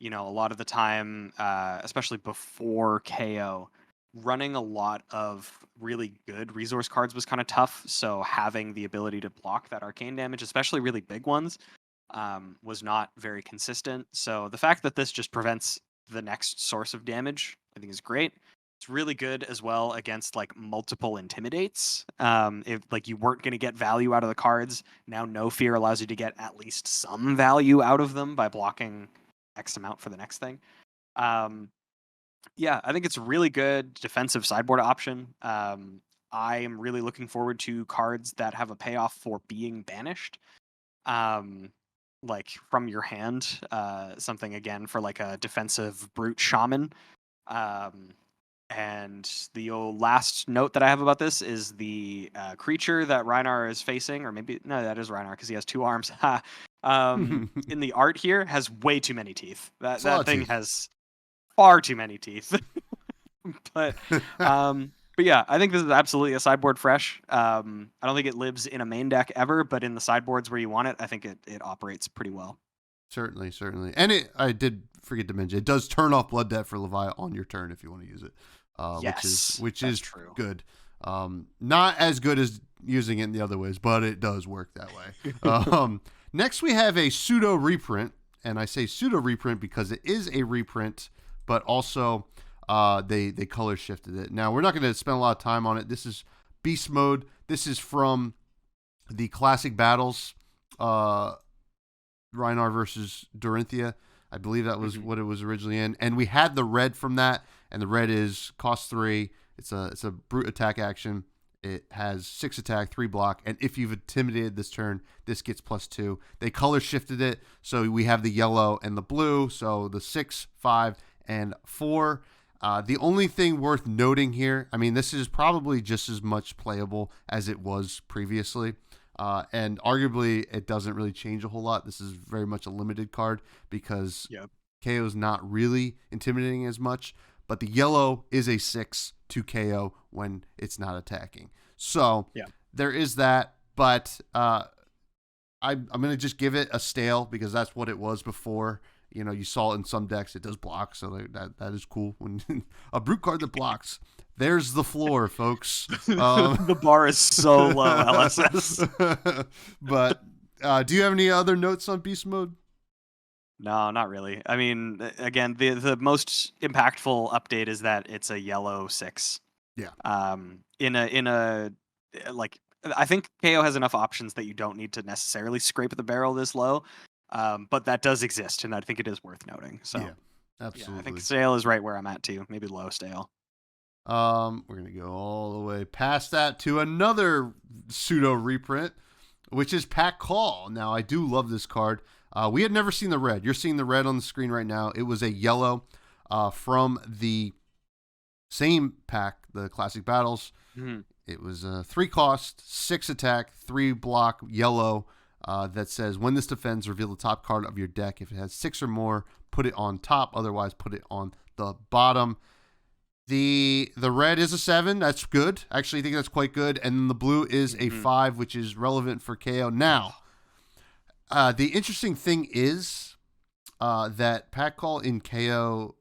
a lot of the time, especially before KO, running a lot of really good resource cards was kind of tough. So having the ability to block that arcane damage, especially really big ones, was not very consistent. So the fact that this just prevents the next source of damage, I think, is great. It's really good as well against like multiple intimidates. If like you weren't going to get value out of the cards, now No Fear allows you to get at least some value out of them by blocking X amount for the next thing. Yeah, I think it's a really good defensive sideboard option. I am really looking forward to cards that have a payoff for being banished. Like from your hand, something again for like a defensive brute shaman. And the last note that I have about this is the creature that Reinar is facing, or maybe, no, that is Reinar because he has 2 arms. In the art here, has way too many teeth. That thing has far too many teeth. But yeah, I think this is absolutely a sideboard fresh. I don't think it lives in a main deck ever, but in the sideboards where you want it, I think it operates pretty well. Certainly. And I did forget to mention, it does turn off Blood Debt for Levia on your turn if you want to use it. Which is true. Good. Not as good as using it in the other ways, but it does work that way. Next, we have a pseudo reprint, and I say pseudo reprint because it is a reprint, but also they color shifted it. Now, we're not going to spend a lot of time on it. This is Beast Mode. This is from the Classic Battles, Reinar versus Dorinthia. I believe that was what it was originally in. And we had the red from that, and the red is cost 3. It's a brute attack action. It has 6 attack, 3 block, and if you've intimidated this turn, this gets +2. They color shifted it, so we have the yellow and the blue, so the 6, 5, and 4. The only thing worth noting here, I mean, this is probably just as much playable as it was previously. And arguably, it doesn't really change a whole lot. This is very much a limited card because KO is not really intimidating as much. But the yellow is a 6 to KO when it's not attacking. So there is that. But I'm going to just give it a stale because that's what it was before. You saw it in some decks. It does block, so that is cool. When a brute card that blocks, there's the floor, folks. The bar is so low, LSS. But Do you have any other notes on beast mode? No, not really. I mean, again, the most impactful update is that it's a yellow 6. Yeah. In a like, I think KO has enough options that you don't need to necessarily scrape the barrel this low. But that does exist, and I think it is worth noting. So Yeah, yeah, I think absolutely. stale is right where I'm at too. Maybe low stale. We're gonna go all the way past that to another pseudo reprint, which is Pack Call. Now, I do love this card. We had never seen the red. You're seeing the red on the screen right now. It was a yellow from the same pack, the Classic Battles. Mhm. It was a 3 cost, 6 attack, 3 block, yellow that says when this defends, reveal the top card of your deck. If it has 6 or more, put it on top. Otherwise, put it on the bottom. The red is a 7. That's good. Actually, I think that's quite good. And then the blue is a 5, which is relevant for KO. Now, the interesting thing is that Pack Call in KO,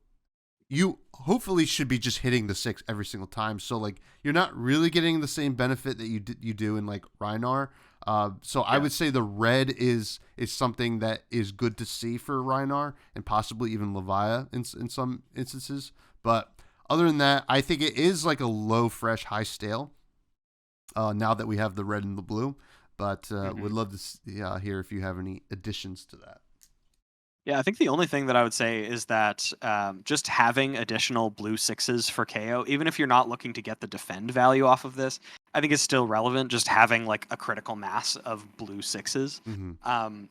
you hopefully should be just hitting the 6 every single time. So, like, you're not really getting the same benefit that you do in, like, Rhinar. So I would say the red is something that is good to see for Rhinar and possibly even Levia in some instances. But other than that, I think it is like a low fresh, high stale. Now that we have the red and the blue, but would love to hear if you have any additions to that. Yeah, I think the only thing that I would say is that just having additional blue 6s for KO, even if you're not looking to get the defend value off of this, I think is still relevant. Just having like a critical mass of blue 6s.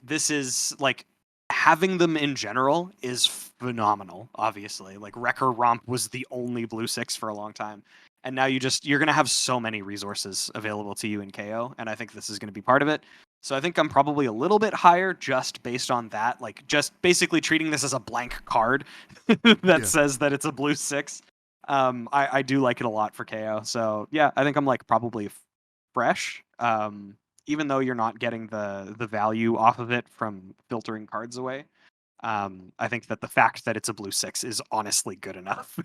This is like, having them in general is phenomenal. Obviously, like Wrecker Romp was the only blue 6 for a long time, and now you're gonna have so many resources available to you in KO, and I think this is gonna be part of it. So I think I'm probably a little bit higher just based on that, like just basically treating this as a blank card that says that it's a blue 6. I do like it a lot for KO. So yeah, I think I'm like probably fresh. Even though you're not getting the value off of it from filtering cards away. I think that the fact that it's a blue 6 is honestly good enough.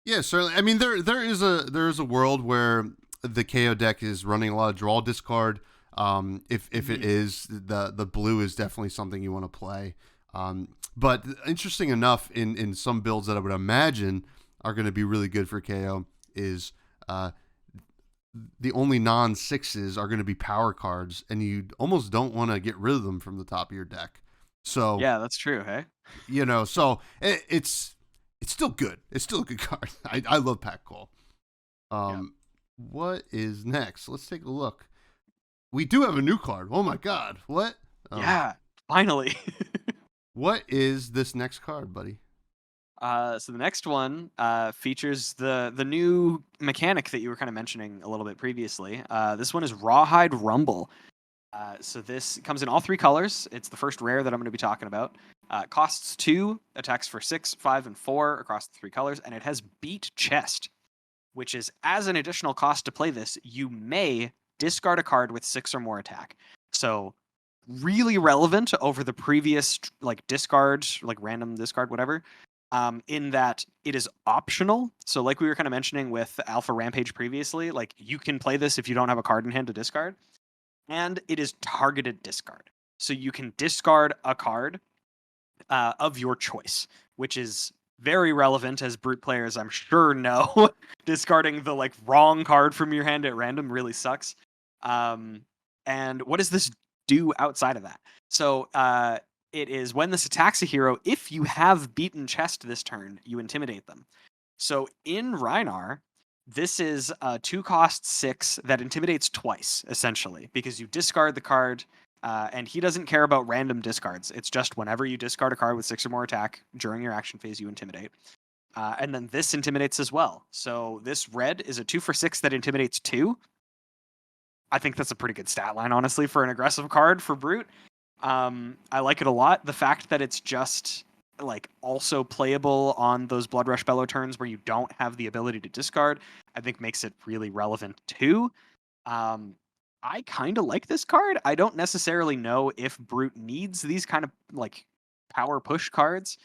Yeah, certainly. I mean, there is a world where the KO deck is running a lot of draw discard. If it is, the blue is definitely something you want to play. But interesting enough, in some builds that I would imagine are going to be really good for KO is the only non-6s are going to be power cards, and you almost don't want to get rid of them from the top of your deck. So yeah, that's true. Hey, so it's still good. It's still a good card. I love Pack Call. What is next? Let's take a look. We do have a new card. Oh my god. What? Yeah, finally. What is this next card, buddy? So the next one features the new mechanic that you were kind of mentioning a little bit previously. This one is Rawhide Rumble. So this comes in all 3 colors. It's the first rare that I'm going to be talking about. It costs 2, attacks for 6, 5, and 4 across the 3 colors, and it has Beat Chest, which is, as an additional cost to play this, you may discard a card with 6 or more attack. So really relevant over the previous like discard, like random discard, whatever. In that it is optional. So like we were kind of mentioning with Alpha Rampage previously, like you can play this if you don't have a card in hand to discard. And it is targeted discard. So you can discard a card of your choice, which is very relevant, as brute players I'm sure know. Discarding the like wrong card from your hand at random really sucks. And what does this do outside of that? So it is when this attacks a hero, if you have beaten chest this turn, you intimidate them. So in Rhinar, this is a 2 cost 6 that intimidates twice, essentially, because you discard the card, and he doesn't care about random discards. It's just whenever you discard a card with 6 or more attack during your action phase, you intimidate. And then this intimidates as well. So this red is a 2 for 6 that intimidates 2. I think that's a pretty good stat line, honestly, for an aggressive card for Brute. I like it a lot. The fact that it's just like also playable on those Blood Rush Bellow turns where you don't have the ability to discard, I think makes it really relevant too. I kind of like this card. I don't necessarily know if Brute needs these kind of like power push cards.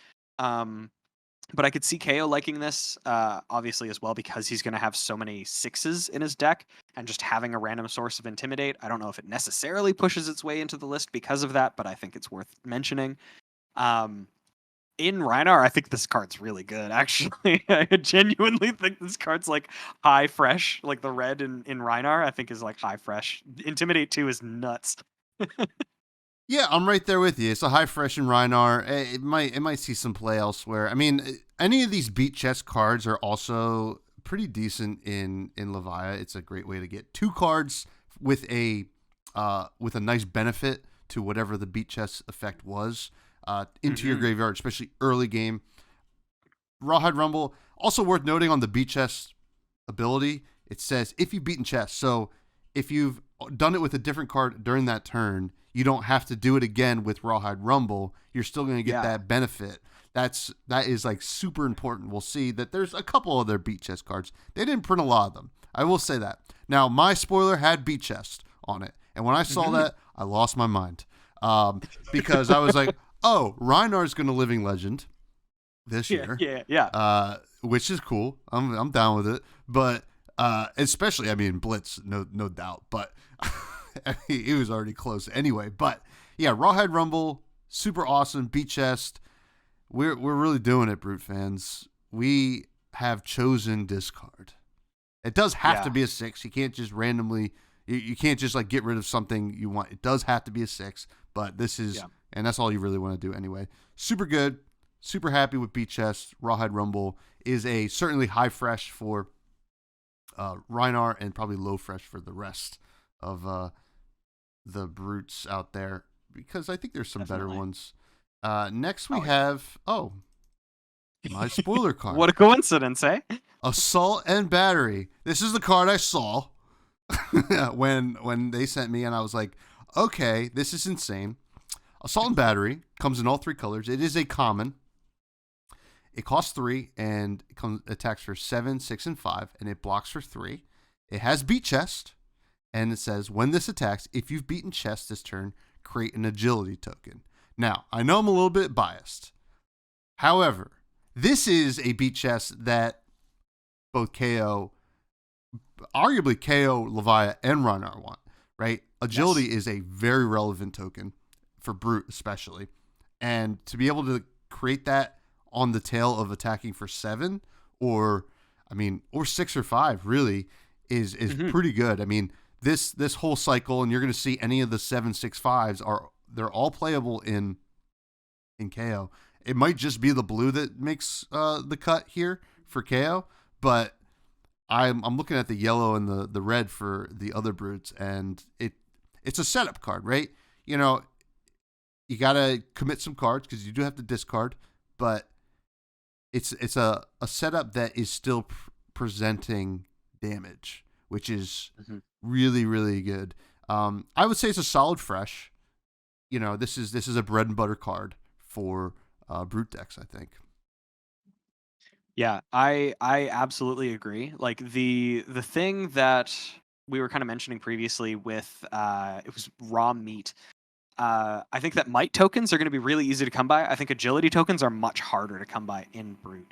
But I could see KO liking this, obviously, as well, because he's going to have so many sixes in his deck, and just having a random source of Intimidate. I don't know if it necessarily pushes its way into the list because of that, but I think it's worth mentioning. Um, in Rhinar, I think this card's really good, actually. I genuinely think this card's like high fresh, like the red in Rhinar, I think is like high fresh. Intimidate 2 is nuts. Yeah, I'm right there with you. It's a high fresh in Rhinar. It might see some play elsewhere. I mean, any of these beat chest cards are also pretty decent in Levia. It's a great way to get 2 cards with a nice benefit to whatever the beat chest effect was into your graveyard, especially early game. Rawhide Rumble, also worth noting on the beat chest ability, it says if you've beaten chest. So if you've done it with a different card during that turn, you don't have to do it again with Rawhide Rumble. You're still going to get that benefit. That is like super important. We'll see that there's a couple of their beat chest cards. They didn't print a lot of them. I will say that. Now, my spoiler had beat chest on it. And when I saw that, I lost my mind. Because I was like, oh, Reinar's going to Living Legend this year. Yeah. Which is cool. I'm down with it. But especially, I mean, Blitz, no doubt. But he was already close anyway. But yeah, Rawhide Rumble, super awesome. Beat chest. We're really doing it, Brute fans. We have chosen discard. It does have to be a 6. You can't just randomly. You can't just like get rid of something you want. It does have to be a 6. But this is, and that's all you really want to do anyway. Super good. Super happy with Beat Chest. Rawhide Rumble is a certainly high fresh for Rhinar and probably low fresh for the rest of the brutes out there, because I think there's some better ones. Next we have my spoiler card. What a coincidence, eh? Assault and Battery. This is the card I saw when they sent me, and I was like, okay, this is insane. Assault and Battery comes in all 3 colors. It is a common. It costs 3 and it attacks for 7, 6, and 5, and it blocks for 3. It has Beat Chest, and it says when this attacks, if you've beaten Chest this turn, create an agility token. Now, I know I'm a little bit biased. However, this is a Beat Chest that both KO, arguably KO, Levia, and Rhinar want, right? Agility is a very relevant token for Brute especially. And to be able to create that on the tail of attacking for 7 or 6 or 5 really is pretty good. I mean, this whole cycle, and you're going to see any of the 7/6/5s they're all playable in KO. It might just be the blue that makes the cut here for KO, but I'm looking at the yellow and the red for the other brutes, and it's a setup card, right? You know, you got to commit some cards because you do have to discard, but it's a setup that is still presenting damage, which is really, really good. I would say it's a solid fresh. You know, this is a bread and butter card for brute decks, I think. Yeah, I absolutely agree. Like the thing that we were kind of mentioning previously with it was raw meat. I think that might tokens are going to be really easy to come by. I think agility tokens are much harder to come by in brute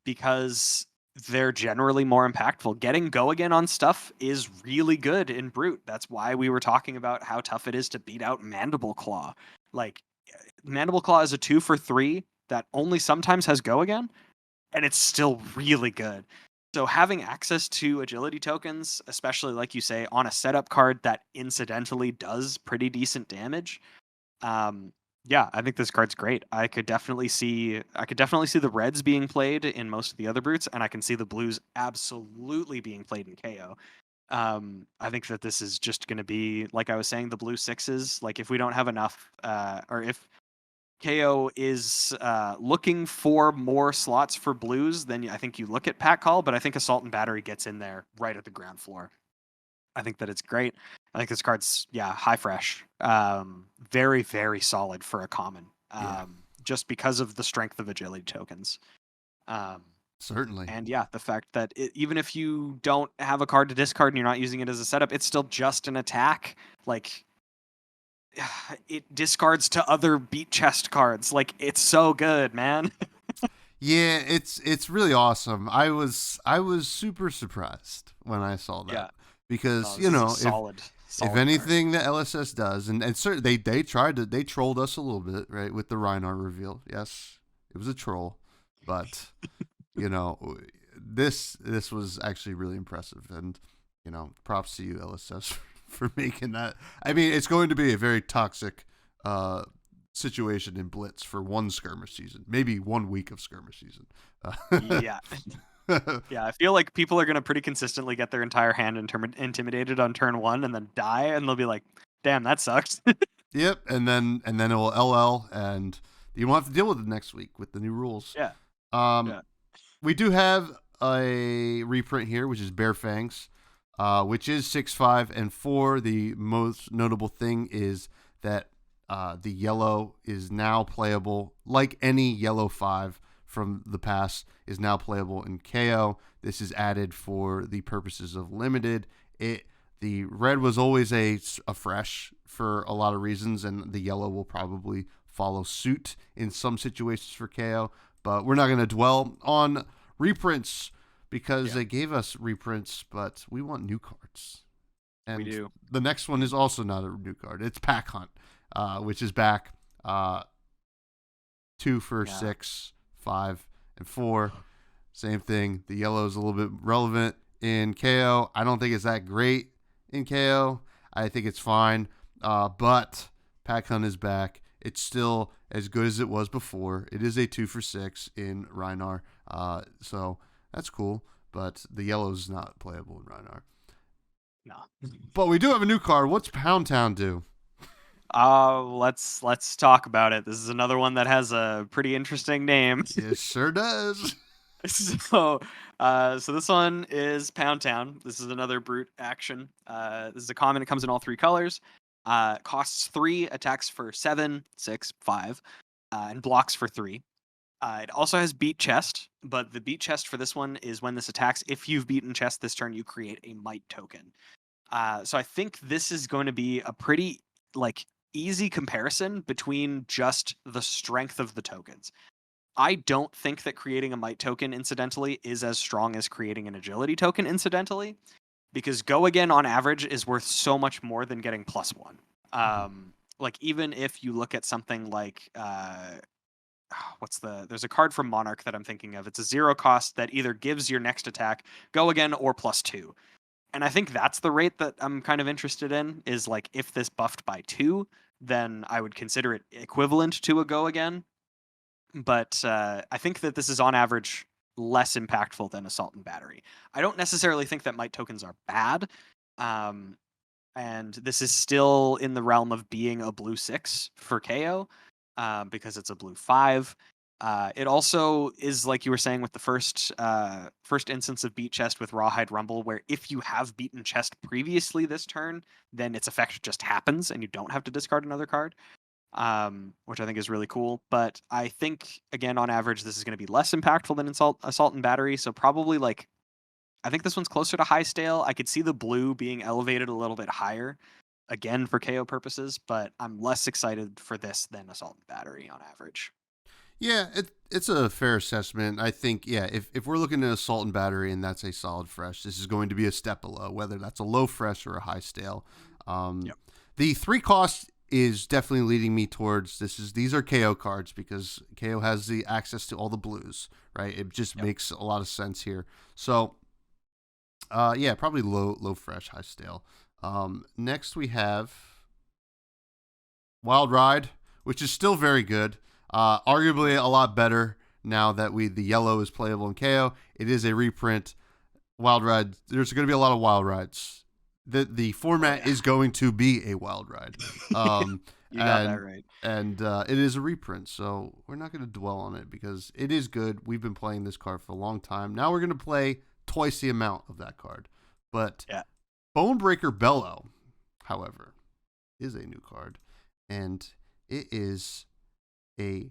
because they're generally more impactful. Getting go again on stuff is really good in brute. That's why we were talking about how tough it is to beat out Mandible Claw. Like Mandible Claw is a 2 for 3 that only sometimes has go again, and it's still really good. So having access to agility tokens, especially like you say, on a setup card that incidentally does pretty decent damage, I think this card's great. I could definitely see the reds being played in most of the other brutes, and I can see the blues absolutely being played in KO. I think that this is just going to be, like I was saying, the blue 6s. Like if we don't have enough, or if KO is looking for more slots for blues, then I think you look at Pack Call, but I think Assault and Battery gets in there right at the ground floor. I think that it's great. I think this card's, high fresh. Very, very solid for a common, just because of the strength of agility tokens. Certainly. And the fact that even if you don't have a card to discard and you're not using it as a setup, it's still just an attack. Like, it discards to other beat chest cards. Like, it's so good, man. Yeah, it's really awesome. I was super surprised when I saw Yeah. that because No, this is a if solid card. anything that LSS does, and certainly they trolled us a little bit, right, with the Reinhardt reveal. Yes, it was a troll, but you know this was actually really impressive, and props to you LSS for making that. I mean, it's going to be a very toxic uh, situation in Blitz for one skirmish season, maybe 1 week of skirmish season. Yeah. Yeah, I feel like people are going to pretty consistently get their entire hand intimidated on turn 1 and then die, and they'll be like, damn, that sucks. Yep, and then it will LL, and you won't have to deal with it next week with the new rules. Yeah. Um, Yeah. we do have a reprint here, which is Bare Fangs, which is 6/5 and 4. The most notable thing is that the yellow is now playable, like any yellow 5 from the past is now playable in KO. This is added for the purposes of limited. The red was always a fresh for a lot of reasons, and the yellow will probably follow suit in some situations for KO. But we're not going to dwell on reprints because they gave us reprints, but we want new cards. And We do. the next one is also not a new card. It's Pack Hunt, which is back 2 for 6, 5, and 4. Same thing. The yellow is a little bit relevant in KO. I don't think it's that great in KO. I think it's fine. But Pack Hunt is back. It's still as good as it was before. It is a 2 for 6 in Rhinar. So that's cool. But the yellow is not playable in Rhinar. No. But we do have a new card. What's Pound Town do? Let's talk about it. This is another one that has a pretty interesting name. It sure does. So, so this one is Pound Town. This is another brute action. This is a common. It comes in all 3 colors. Costs 3, attacks for 7, 6, 5, and blocks for 3. It also has beat chest, but the beat chest for this one is when this attacks. If you've beaten chest this turn, you create a might token. So I think this is going to be a pretty easy comparison between just the strength of the tokens. I don't think that creating a might token incidentally is as strong as creating an agility token incidentally, because go again on average is worth so much more than getting +1. Even if you look at something like there's a card from Monarch that I'm thinking of. It's a 0 cost that either gives your next attack go again or +2. And I think that's the rate that I'm kind of interested in, is if this buffed by 2, then I would consider it equivalent to a go again. But I think that this is on average less impactful than Assault and Battery. I don't necessarily think that might tokens are bad. And this is still in the realm of being a blue 6 for KO, because it's a blue 5. It also is, like you were saying, with the first instance of beat chest with Rawhide Rumble, where if you have beaten chest previously this turn, then its effect just happens and you don't have to discard another card, which I think is really cool. But I think, again, on average, this is going to be less impactful than Assault and Battery. So probably I think this one's closer to High Stale. I could see the blue being elevated a little bit higher, again, for KO purposes, but I'm less excited for this than Assault and Battery on average. Yeah, it's a fair assessment. I think, if we're looking at Assault and Battery and that's a solid fresh, this is going to be a step below, whether that's a low fresh or a high stale. The 3 cost is definitely leading me towards these are KO cards because KO has the access to all the blues, right? It just makes a lot of sense here. So, probably low fresh, high stale. Next we have Wild Ride, which is still very good. Arguably a lot better now that the yellow is playable in KO. It is a reprint. Wild Ride. There's going to be a lot of Wild Rides. The format is going to be a Wild Ride. You got that right. And it is a reprint, so we're not going to dwell on it because it is good. We've been playing this card for a long time. Now we're going to play twice the amount of that card. But Bonebreaker Bellow, however, is a new card, and it is a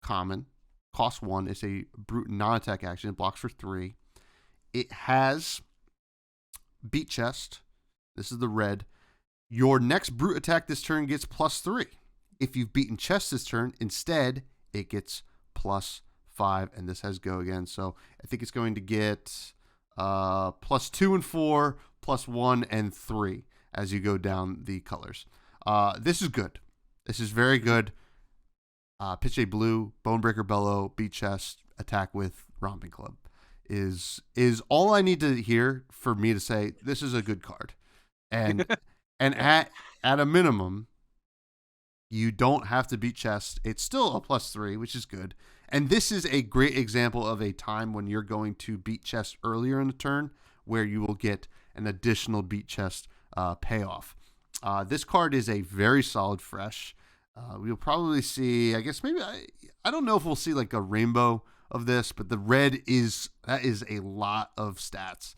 common, cost 1. It's a brute non-attack action. It blocks for 3. It has beat chest. This is the red. Your next brute attack this turn gets +3. If you've beaten chest this turn, instead, it gets +5. 5, and this has go again. So I think it's going to get +2 and 4, +1 and 3 as you go down the colors. This is good. This is very good. Pitch a blue, Bonebreaker Bellow, beat chest, attack with Romping Club is all I need to hear for me to say this is a good card. And at a minimum, you don't have to beat chest. It's still a +3, which is good. And this is a great example of a time when you're going to beat chest earlier in the turn, where you will get an additional beat chest payoff. This card is a very solid fresh. We'll probably see, I guess maybe, I don't know if we'll see like a rainbow of this, but the red is a lot of stats.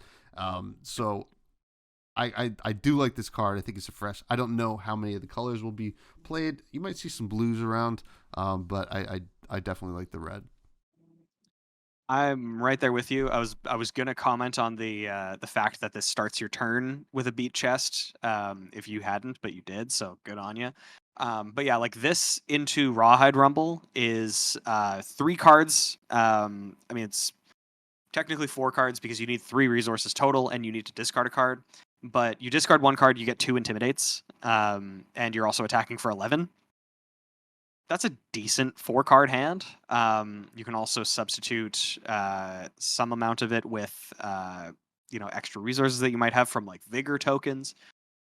So I do like this card. I think it's a fresh. I don't know how many of the colors will be played. You might see some blues around, but I definitely like the red. I'm right there with you. I was gonna comment on the fact that this starts your turn with a beat chest. If you hadn't, but you did, so good on you. But yeah, like this into Rawhide Rumble is 3 cards. I mean, it's technically 4 cards because you need 3 resources total, and you need to discard a card. But you discard 1 card, you get 2 intimidates, and you're also attacking for 11. That's a decent 4-card hand. You can also substitute some amount of it with extra resources that you might have from like vigor tokens.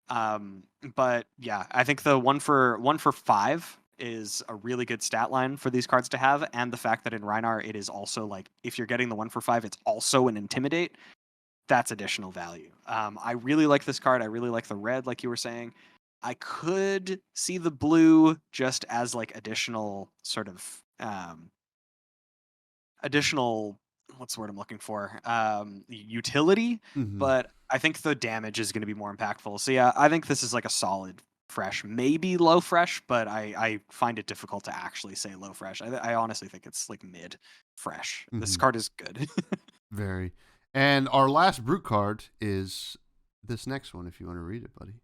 But yeah, I think the 1 for 5 is a really good stat line for these cards to have, and the fact that in Rhinar it is also like if you're getting the 1 for 5, it's also an intimidate. That's additional value. I really like this card. I really like the red, like you were saying. I could see the blue just as like additional sort of additional, what's the word I'm looking for? Utility, Mm-hmm. but I think the damage is going to be more impactful. So yeah, I think this is like a solid fresh, maybe low fresh, but I find it difficult to actually say low fresh. I honestly think it's like mid fresh. This Mm-hmm. card is good. Very. And our last brute card is this next one, if you want to read it, buddy.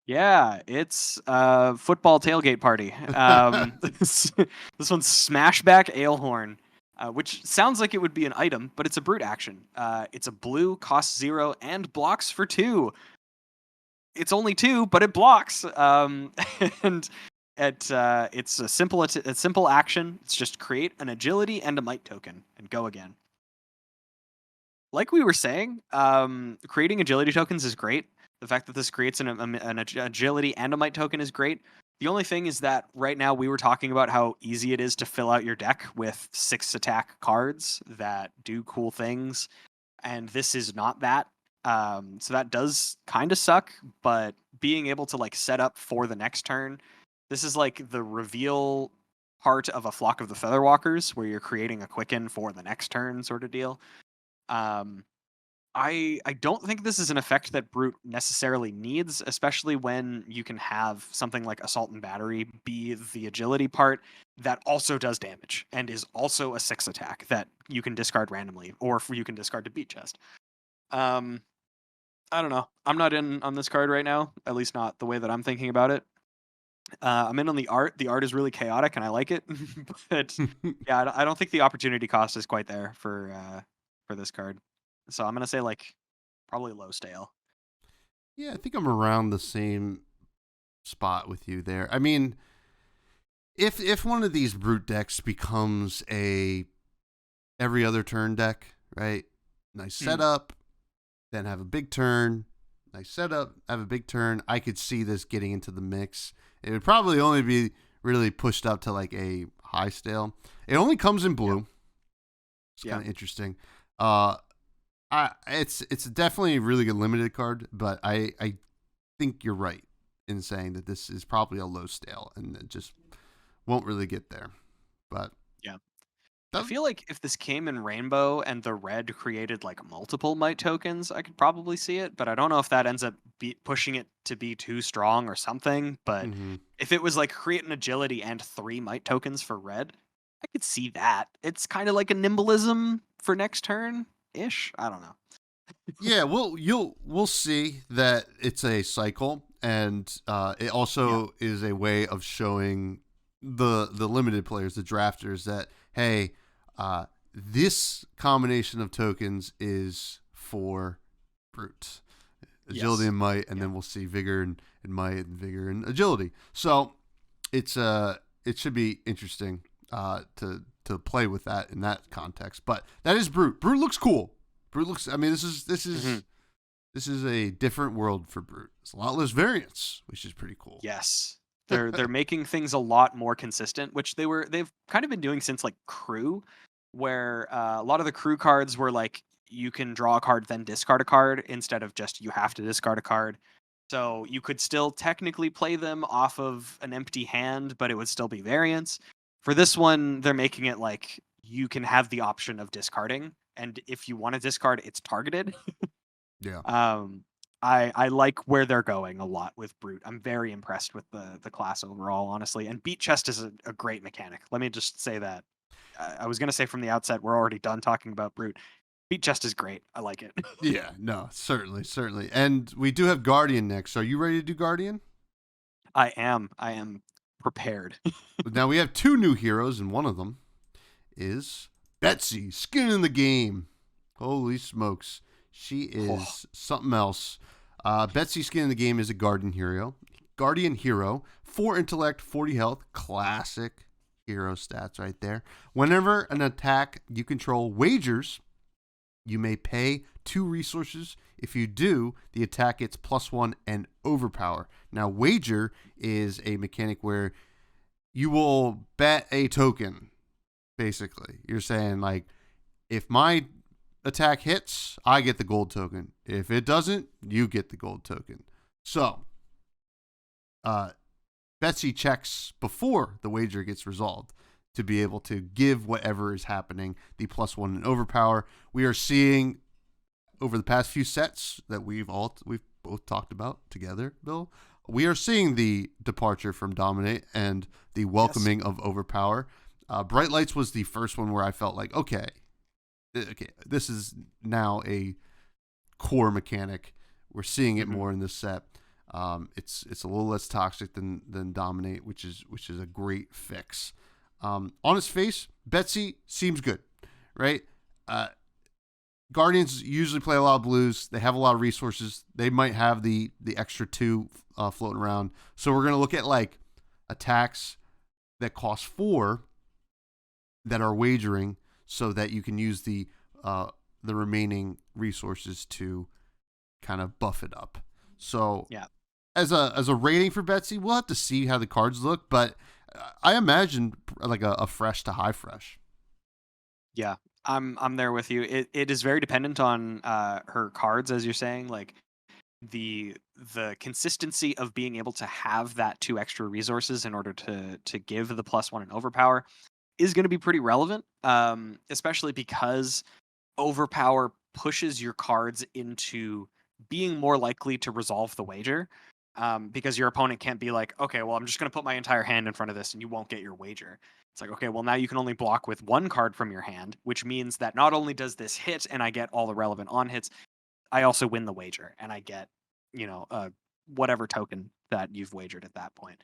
Yeah, it's football tailgate party. This one's Smashback Alehorn, which sounds like it would be an item, but it's a brute action. It's a blue, costs 0, and blocks for 2. It's only 2, but it blocks. And it's a simple action. It's just create an agility and a might token and go again. Like we were saying, creating agility tokens is great. The fact that this creates an agility and a might token is great. The only thing is that right now we were talking about how easy it is to fill out your deck with 6 attack cards that do cool things, and this is not that. So that does kind of suck, but being able to like set up for the next turn, this is like the reveal part of a Flock of the Featherwalkers where you're creating a quicken for the next turn sort of deal. I don't think this is an effect that Brute necessarily needs, especially when you can have something like Assault and Battery be the agility part that also does damage and is also a 6 attack that you can discard randomly, or you can discard to beat chest. I don't know. I'm not in on this card right now, at least not the way that I'm thinking about it. I'm in on the art. The art is really chaotic, and I like it. But yeah, I don't think the opportunity cost is quite there for this card. So I'm gonna say like probably low stale. Yeah, I think I'm around the same spot with you there. I mean, if one of these brute decks becomes a every other turn deck, right? Nice setup, then have a big turn. Nice setup, have a big turn. I could see this getting into the mix. It would probably only be really pushed up to like a high stale. It only comes in blue. It's kind of interesting. It's definitely a really good limited card, but I think you're right in saying that this is probably a low stale and it just won't really get there. But yeah, I feel like if this came in rainbow and the red created like multiple might tokens, I could probably see it, but I don't know if that ends up pushing it to be too strong or something. But if it was like create an agility and 3 might tokens for red, I could see that. It's kind of like a nimbleism for next turn ish. I don't know. Yeah, we'll see that it's a cycle, and it also is a way of showing the limited players, the drafters, that hey, this combination of tokens is for Brute. Agility and might, and then we'll see vigor and might and vigor and agility. So it should be interesting to play with that in that context. But that is Brute. Brute looks cool. Brute looks. I mean, this is a different world for Brute. It's a lot less variance, which is pretty cool. Yes. They're making things a lot more consistent, which they've kind of been doing since like Crew, where a lot of the Crew cards were like you can draw a card then discard a card instead of just you have to discard a card. So you could still technically play them off of an empty hand, but it would still be variance. For this one, they're making it like you can have the option of discarding, and if you want to discard, it's targeted. Yeah. I like where they're going a lot with Brute. I'm very impressed with the class overall, honestly. And Beat Chest is a great mechanic. Let me just say that. I was gonna say from the outset, we're already done talking about Brute. Beat Chest is great. I like it. Yeah, no, certainly. And we do have Guardian next. Are you ready to do Guardian? I am prepared. Now we have 2 new heroes, and one of them is Betsy, skin in the game. Holy smokes. She is something else. Betsy, skin in the game, is a Guardian hero. 4 intellect, 40 health, classic hero stats right there. Whenever an attack you control wagers, you may pay 2 resources. If you do, the attack gets +1 and overpower. Now, wager is a mechanic where you will bet a token, basically. You're saying, like, if my attack hits, I get the gold token. If it doesn't, you get the gold token. So, Betsy checks before the wager gets resolved to be able to give whatever is happening the +1 and overpower. We are seeing over the past few sets that we've both talked about together, Bill. We are seeing the departure from Dominate and the welcoming of overpower. Bright Lights was the first one where I felt like, okay, this is now a core mechanic. We're seeing it more in this set. It's a little less toxic than Dominate, which is a great fix. On its face, Betsy seems good, right? Guardians usually play a lot of blues. They have a lot of resources. They might have the extra 2 floating around. So we're going to look at like attacks that cost 4 that are wagering, so that you can use the remaining resources to kind of buff it up. So yeah, as a rating for Betsy, we'll have to see how the cards look, but I imagine like a fresh to high fresh. Yeah, I'm there with you. It is very dependent on her cards, as you're saying. Like the consistency of being able to have that 2 extra resources in order to give the +1 and overpower is going to be pretty relevant, especially because overpower pushes your cards into being more likely to resolve the wager, because your opponent can't be like, okay, well, I'm just going to put my entire hand in front of this and you won't get your wager. It's like, okay, well, now you can only block with 1 card from your hand, which means that not only does this hit and I get all the relevant on hits, I also win the wager and I get, whatever token that you've wagered at that point.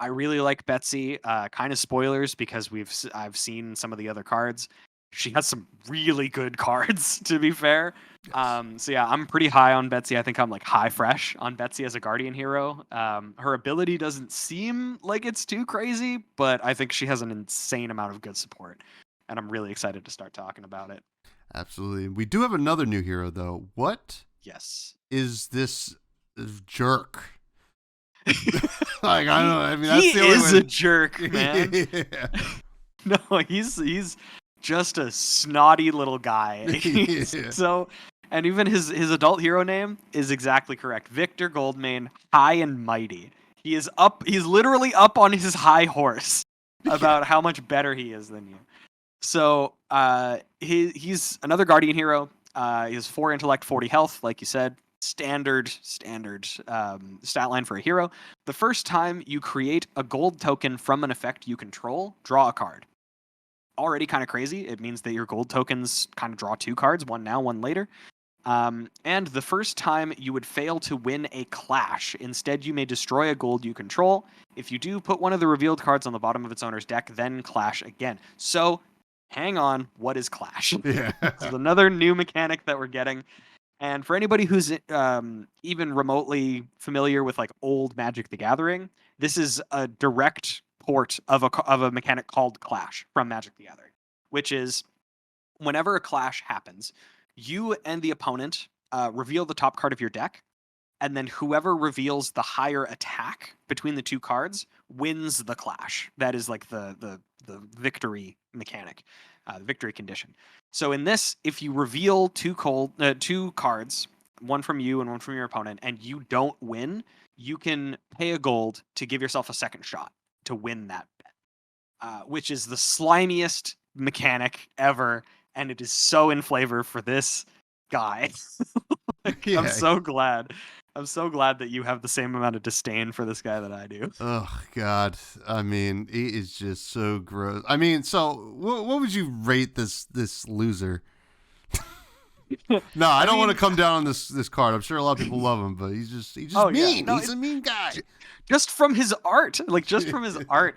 I really like Betsy. Kind of spoilers because I've seen some of the other cards. She has some really good cards, to be fair. Yes. So yeah, I'm pretty high on Betsy. I think I'm like high fresh on Betsy as a Guardian hero. Her ability doesn't seem like it's too crazy, but I think she has an insane amount of good support, and I'm really excited to start talking about it. Absolutely. We do have another new hero, though. What Yes. is this jerk? Like, I don't know. I mean, that's he the only is way a jerk, man. Yeah. No, he's just a snotty little guy. Yeah. So, and even his adult hero name is exactly correct. Victor Goldmane, high and mighty. He's literally up on his high horse about how much better he is than you. So, he's another Guardian hero. He has 4 intellect, 40 health, like you said. Standard stat line for a hero. The first time you create a gold token from an effect you control, draw a card. Already kind of crazy. It means that your gold tokens kind of draw 2 cards, one now, one later. And the first time you would fail to win a clash. Instead, you may destroy a gold you control. If you do, put one of the revealed cards on the bottom of its owner's deck, then clash again. So hang on, what is Clash? Yeah. This is another new mechanic that we're getting. And for anybody who's even remotely familiar with like old Magic the Gathering, this is a direct port of a mechanic called Clash from Magic the Gathering, which is whenever a clash happens, you and the opponent reveal the top card of your deck, and then whoever reveals the higher attack between the two cards wins the clash. That is like the victory mechanic, the victory condition. So in this, if you reveal two cards, one from you and one from your opponent, and you don't win, you can pay a gold to give yourself a second shot to win that bet, which is the slimiest mechanic ever, and it is so in flavor for this guy. Like, I'm Yeah. so glad. I'm so glad that you have the same amount of disdain for this guy that I do. Oh God. I mean, it is just so gross. I mean, so what would you rate this loser? No, I don't want to come down on this card. I'm sure a lot of people love him, but he's just Oh, yeah. mean. No, He's a mean guy. Just from his art,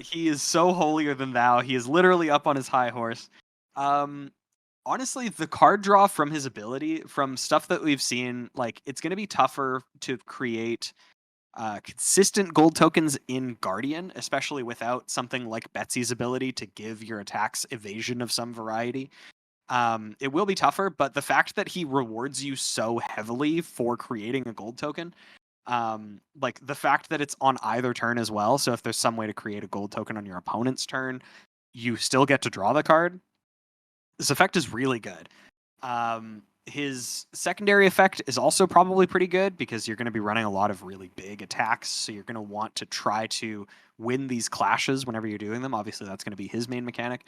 he is so holier than thou. He is literally up on his high horse. Honestly, the card draw from his ability, from stuff that we've seen, like it's going to be tougher to create consistent gold tokens in Guardian, especially without something like Betsy's ability to give your attacks evasion of some variety. It will be tougher, but the fact that he rewards you so heavily for creating a gold token, like the fact that it's on either turn as well. So if there's some way to create a gold token on your opponent's turn, you still get to draw the card. This effect is really good. His secondary effect is also probably pretty good because you're going to be running a lot of really big attacks. So you're going to want to try to win these clashes whenever you're doing them. Obviously, that's going to be his main mechanic.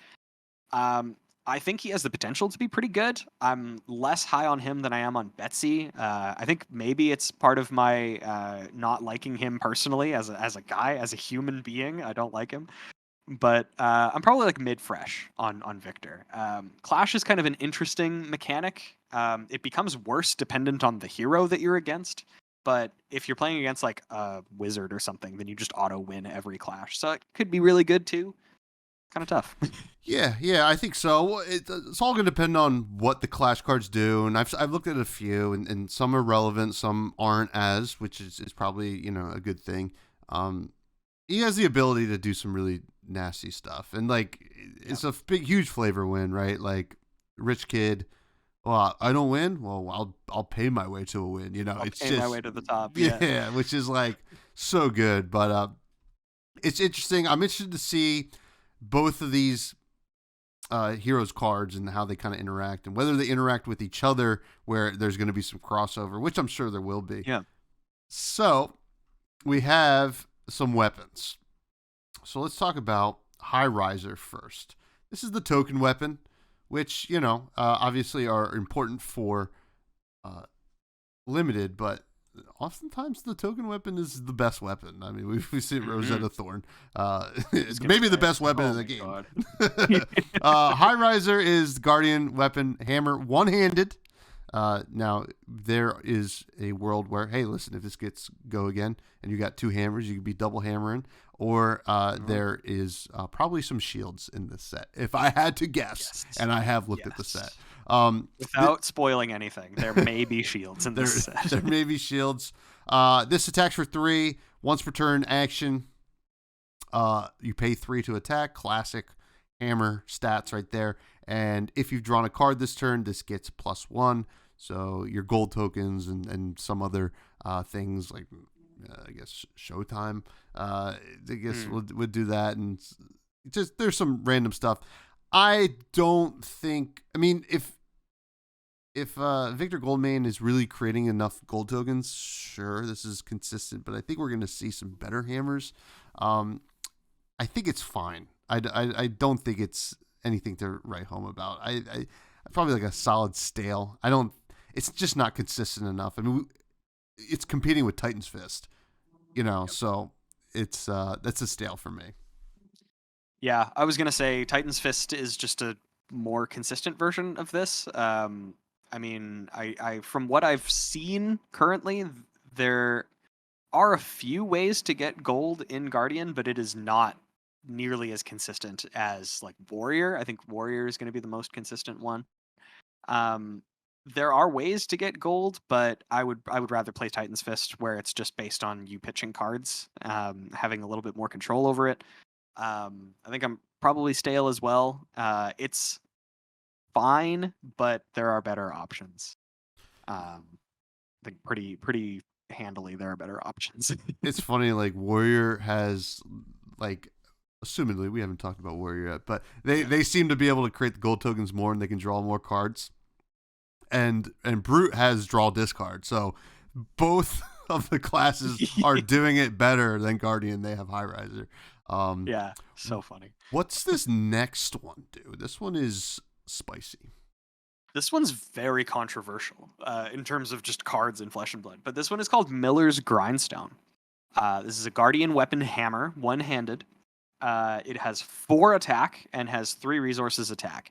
I think he has the potential to be pretty good. I'm less high on him than I am on Betsy. I think maybe it's part of my not liking him personally as a guy, as a human being. I don't like him. But I'm probably like mid-fresh on Victor. Clash is kind of an interesting mechanic. It becomes worse dependent on the hero that you're against. But if you're playing against like a wizard or something, then you just auto win every clash. So it could be really good too. Kind of tough. Yeah, I think so. Well, it's all going to depend on what the Clash cards do, and I've looked at a few, and some are relevant, some aren't as, which is probably a good thing. He has the ability to do some really nasty stuff, and like it's a huge flavor win, right? Like rich kid. Well, I don't win. Well, I'll pay my way to a win. I'll It's pay just my way to the top. yeah, which is like so good. But it's interesting. I'm interested to see both of these heroes cards and how they kind of interact, and whether they interact with each other, where there's going to be some crossover, which I'm sure there will be. Yeah. So we have some weapons. So let's talk about High Riser first. This is the token weapon, which, obviously are important for limited, but oftentimes the token weapon is the best weapon. I mean, we've seen Rosetta Thorn. It's maybe the best weapon in the game. High Riser is the Guardian weapon hammer, one-handed. Now, there is a world where, hey, listen, if this gets go again and you got two hammers, you could be double hammering. Or there is probably some shields in this set, if I had to guess. Yes. And I have looked at the set. Without spoiling anything, there may be shields in this set. There may be shields. This attacks for 3, once per turn action. You pay 3 to attack. Classic hammer stats right there. And if you've drawn a card this turn, this gets +1. So your gold tokens and some other things like, I guess, Showtime, I guess would do that. And just there's some random stuff. I don't think, I mean, if Victor Goldmane is really creating enough gold tokens, sure, this is consistent, but I think we're going to see some better hammers. I think it's fine. I don't think it's anything to write home about. I probably like a solid stale. It's just not consistent enough. I mean, it's competing with Titan's Fist, so it's that's a stale for me. Yeah, I was gonna say Titan's Fist is just a more consistent version of this. I mean, I from what I've seen currently, there are a few ways to get gold in Guardian, but it is not nearly as consistent as like Warrior. I think Warrior is going to be the most consistent one. There are ways to get gold, but I would rather play Titan's Fist, where it's just based on you pitching cards, having a little bit more control over it. I think I'm probably stale as well. It's fine, but there are better options. I think pretty handily there are better options. It's funny, like Warrior has, like, assumedly we haven't talked about Warrior yet, but they seem to be able to create the gold tokens more, and they can draw more cards. And Brute has draw discard, so both of the classes are doing it better than Guardian. They have High Riser. Yeah, so funny. What's this next one do? This one is spicy. This one's very controversial in terms of just cards in Flesh and Blood, but this one is called Miller's Grindstone. This is a Guardian weapon hammer, one-handed. It has 4 attack and has 3 resources attack.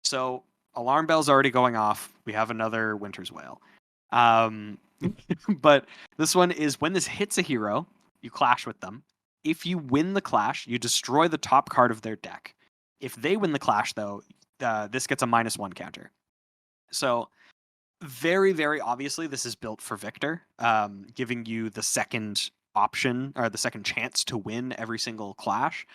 So alarm bell's already going off. We have another Winter's Wail. But this one is when this hits a hero, you clash with them. If you win the clash, you destroy the top card of their deck. If they win the clash, though, this gets a -1 counter. So very, very obviously, this is built for Victor, giving you the second option or the second chance to win every single clash.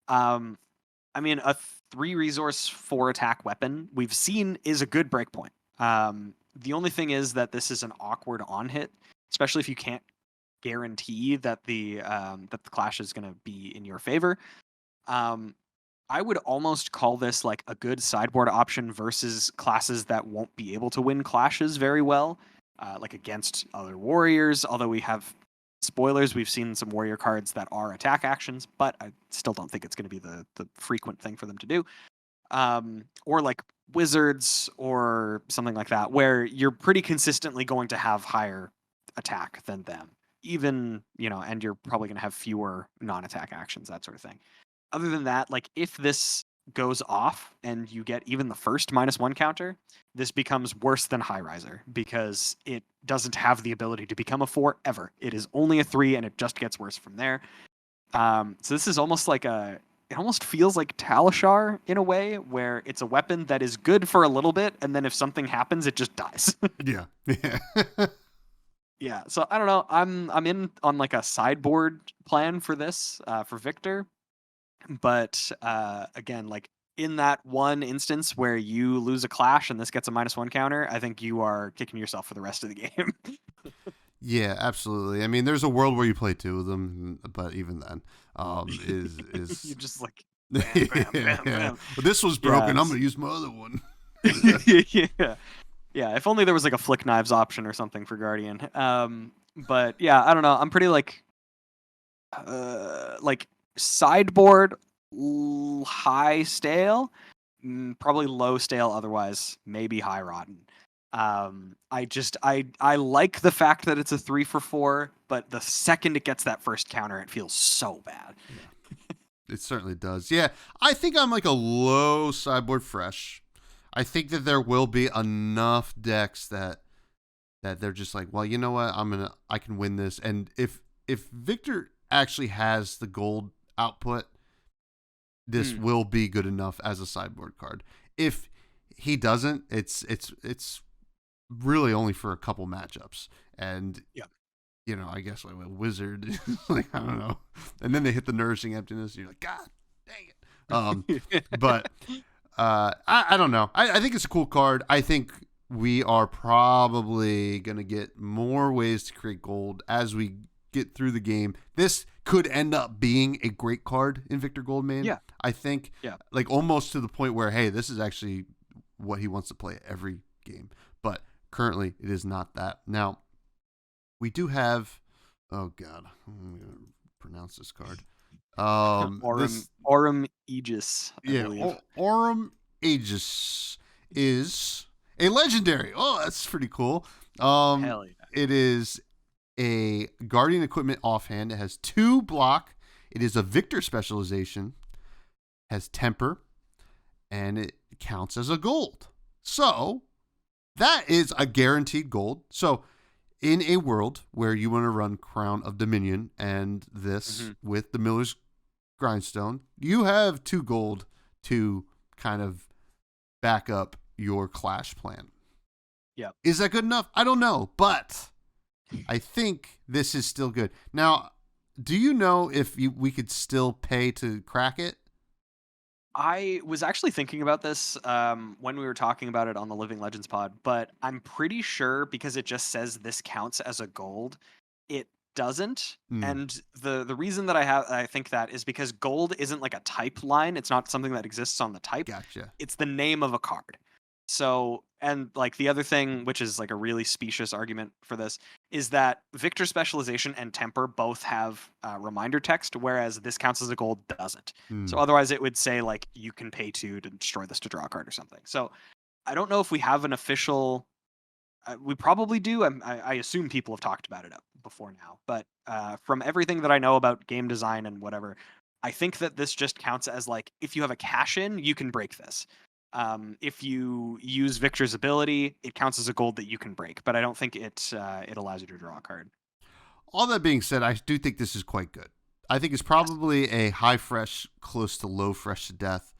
I mean, a 3 resource 4 attack weapon we've seen is a good breakpoint. The only thing is that this is an awkward on hit, especially if you can't guarantee that the clash is going to be in your favor. I would almost call this like a good sideboard option versus classes that won't be able to win clashes very well, like against other warriors. Although we have spoilers, we've seen some warrior cards that are attack actions, but I still don't think it's going to be the frequent thing for them to do. Or like wizards or something like that, where you're pretty consistently going to have higher attack than them. Even, and you're probably going to have fewer non-attack actions, that sort of thing. Other than that, like if this goes off and you get even the first -1 counter, this becomes worse than High Riser because it doesn't have the ability to become a 4 ever. It is only a 3 and it just gets worse from there. So this is almost like it almost feels like Talishar in a way, where it's a weapon that is good for a little bit, and then if something happens, it just dies. Yeah. Yeah. So I don't know. I'm in on like a sideboard plan for this, for Victor. But again, like in that one instance where you lose a clash and this gets a -1 counter, I think you are kicking yourself for the rest of the game. Yeah, absolutely. I mean, there's a world where you play 2 of them, but even then, is you just like bam, bam, bam, bam. Well, this was broken. Yeah, I'm gonna use my other one. Yeah. If only there was like a flick knives option or something for Guardian. But yeah, I don't know. I'm pretty like sideboard high stale, probably low stale otherwise, maybe high rotten. I like the fact that it's a 3 for 4, but the second it gets that first counter, it feels so bad. Yeah. It certainly does. Yeah, I think I'm like a low sideboard fresh. I think that there will be enough decks that they're just like, well, you know what, I can win this. And if Victor actually has the gold output, this will be good enough as a sideboard card. If he doesn't, it's really only for a couple matchups. And I guess like a wizard, like I don't know. And then they hit the nourishing emptiness. And you're like, God dang it. But I don't know. I think it's a cool card. I think we are probably gonna get more ways to create gold as we get through the game. This could end up being a great card in Victor Goldmain. Yeah. I think like almost to the point where, hey, this is actually what he wants to play every game. But currently it is not that. Now, we do have, oh God, I'm going to pronounce this card. Aurum Aegis. Aurum Aegis is a legendary. Oh, that's pretty cool. Hell yeah. It is a Guardian equipment offhand. It has 2 block. It is a Victor specialization. Has temper, and it counts as a gold. So that is a guaranteed gold. So in a world where you want to run Crown of Dominion and this with the Miller's Grindstone. You have 2 gold to kind of back up your Clash plan. Yeah. Is that good enough? I don't know, but I think this is still good. Now, do you know if we could still pay to crack it? I was actually thinking about this when we were talking about it on the Living Legends pod, but I'm pretty sure because it just says this counts as a gold, it doesn't. And the reason that I think that is because gold isn't like a type line. It's not something that exists on the type. Gotcha. It's the name of a card. So, and like the other thing, which is like a really specious argument for this, is that Victor Specialization and Temper both have reminder text, whereas this counts as a gold doesn't. So otherwise it would say like you can pay 2 to destroy this to draw a card or something. So I don't know if we have an official. We probably do. I assume people have talked about it before now, but from everything that I know about game design and whatever, I think that this just counts as like if you have a cash in, you can break this. If you use Victor's ability, it counts as a gold that you can break, but I don't think it allows you to draw a card. All that being said, I do think this is quite good. I think it's probably a high fresh, close to low fresh to death.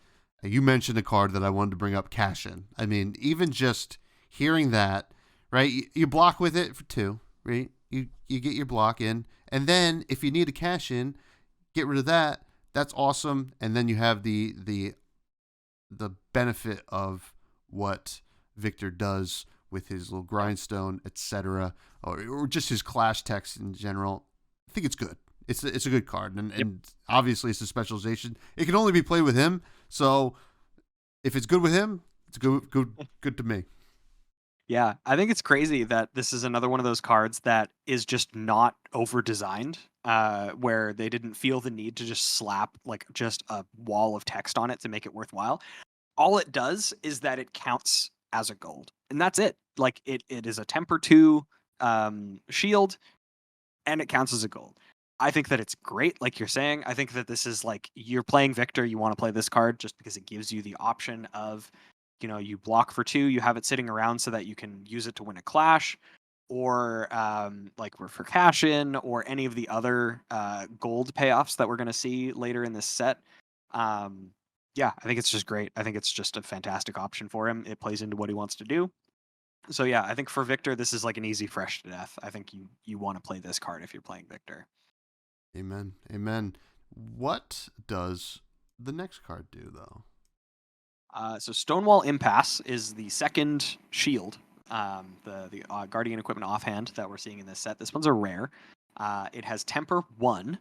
You mentioned a card that I wanted to bring up, Cash In. I mean, even just hearing that, right? You block with it for 2, right? You get your block in, and then if you need a cash in, get rid of that. That's awesome, and then you have the benefit of what Victor does with his little grindstone, etc., or just his Clash text in general. I think it's good. It's a good card, and obviously it's a specialization. It can only be played with him, so if it's good with him, it's good to me. Yeah, I think it's crazy that this is another one of those cards that is just not over designed, where they didn't feel the need to just slap like just a wall of text on it to make it worthwhile. All it does is that it counts as a gold, and that's it. Like it is a temper 2 shield, and it counts as a gold. I think that it's great, like you're saying. I think that this is like you're playing Victor, you want to play this card just because it gives you the option of, you block for 2, you have it sitting around so that you can use it to win a clash, or like we're for cash in, or any of the other gold payoffs that we're going to see later in this set. Yeah, I think it's just great. I think it's just a fantastic option for him. It plays into what he wants to do. So yeah, I think for Victor, this is like an easy fresh to death. I think you want to play this card if you're playing Victor. Amen. Amen. What does the next card do, though? So Stonewall Impasse is the second shield, the Guardian Equipment offhand that we're seeing in this set. This one's a rare. It has Temper 1,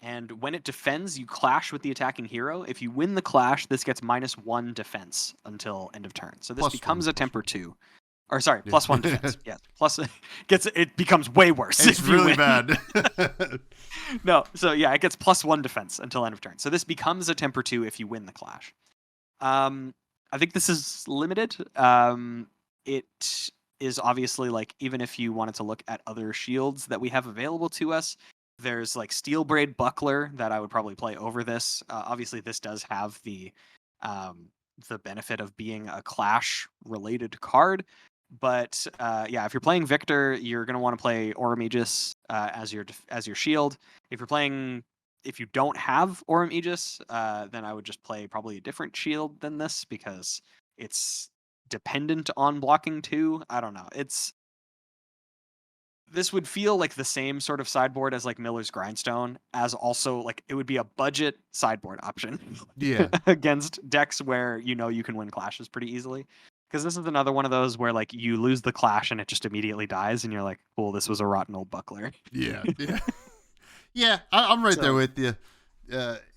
and when it defends, you clash with the attacking hero. If you win the clash, this gets -1 defense until end of turn. So this becomes a Temper 2. Or sorry, +1 defense. Yes, it becomes way worse. It's really bad. No, so yeah, it gets +1 defense until end of turn. So this becomes a Temper 2 if you win the clash. I think this is limited. It is obviously like, even if you wanted to look at other shields that we have available to us, there's like Steel Braid Buckler that I would probably play over this. Obviously, this does have the benefit of being a clash related card. But yeah, if you're playing Victor, you're going to want to play Aurum Aegis as your shield. If you don't have Aurum Aegis, then I would just play probably a different shield than this, because it's dependent on blocking 2. I don't know. This would feel like the same sort of sideboard as like Miller's Grindstone, as also like it would be a budget sideboard option. Yeah. Against decks where you can win clashes pretty easily. Because this is another one of those where like you lose the clash and it just immediately dies, and you're like, cool, this was a rotten old buckler. Yeah. Yeah, I'm right there with you.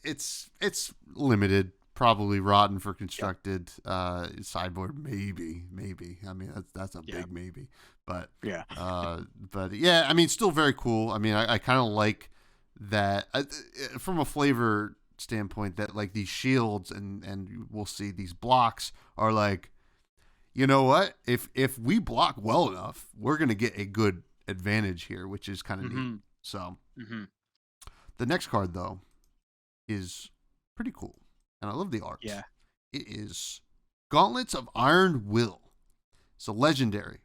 It's limited, probably rotten for constructed. Sideboard, maybe. I mean, that's a big maybe. But yeah, I mean, still very cool. I mean, I kind of like that from a flavor standpoint, that like these shields and we'll see these blocks are like, you know what? If we block well enough, we're gonna get a good advantage here, which is kind of neat. So. The next card, though, is pretty cool, and I love the art. Yeah. It is Gauntlets of Iron Will. It's a legendary.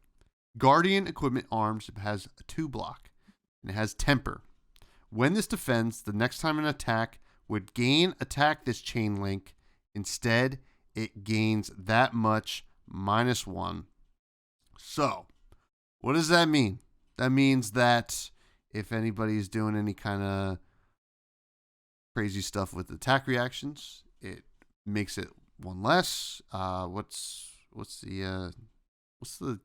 Guardian Equipment Arms. It has a 2 block, and it has Temper. When this defends, the next time an attack would gain attack this chain link. Instead, it gains that much -1. So, what does that mean? That means that if anybody is doing any kind of crazy stuff with attack reactions, it makes it one less. What's the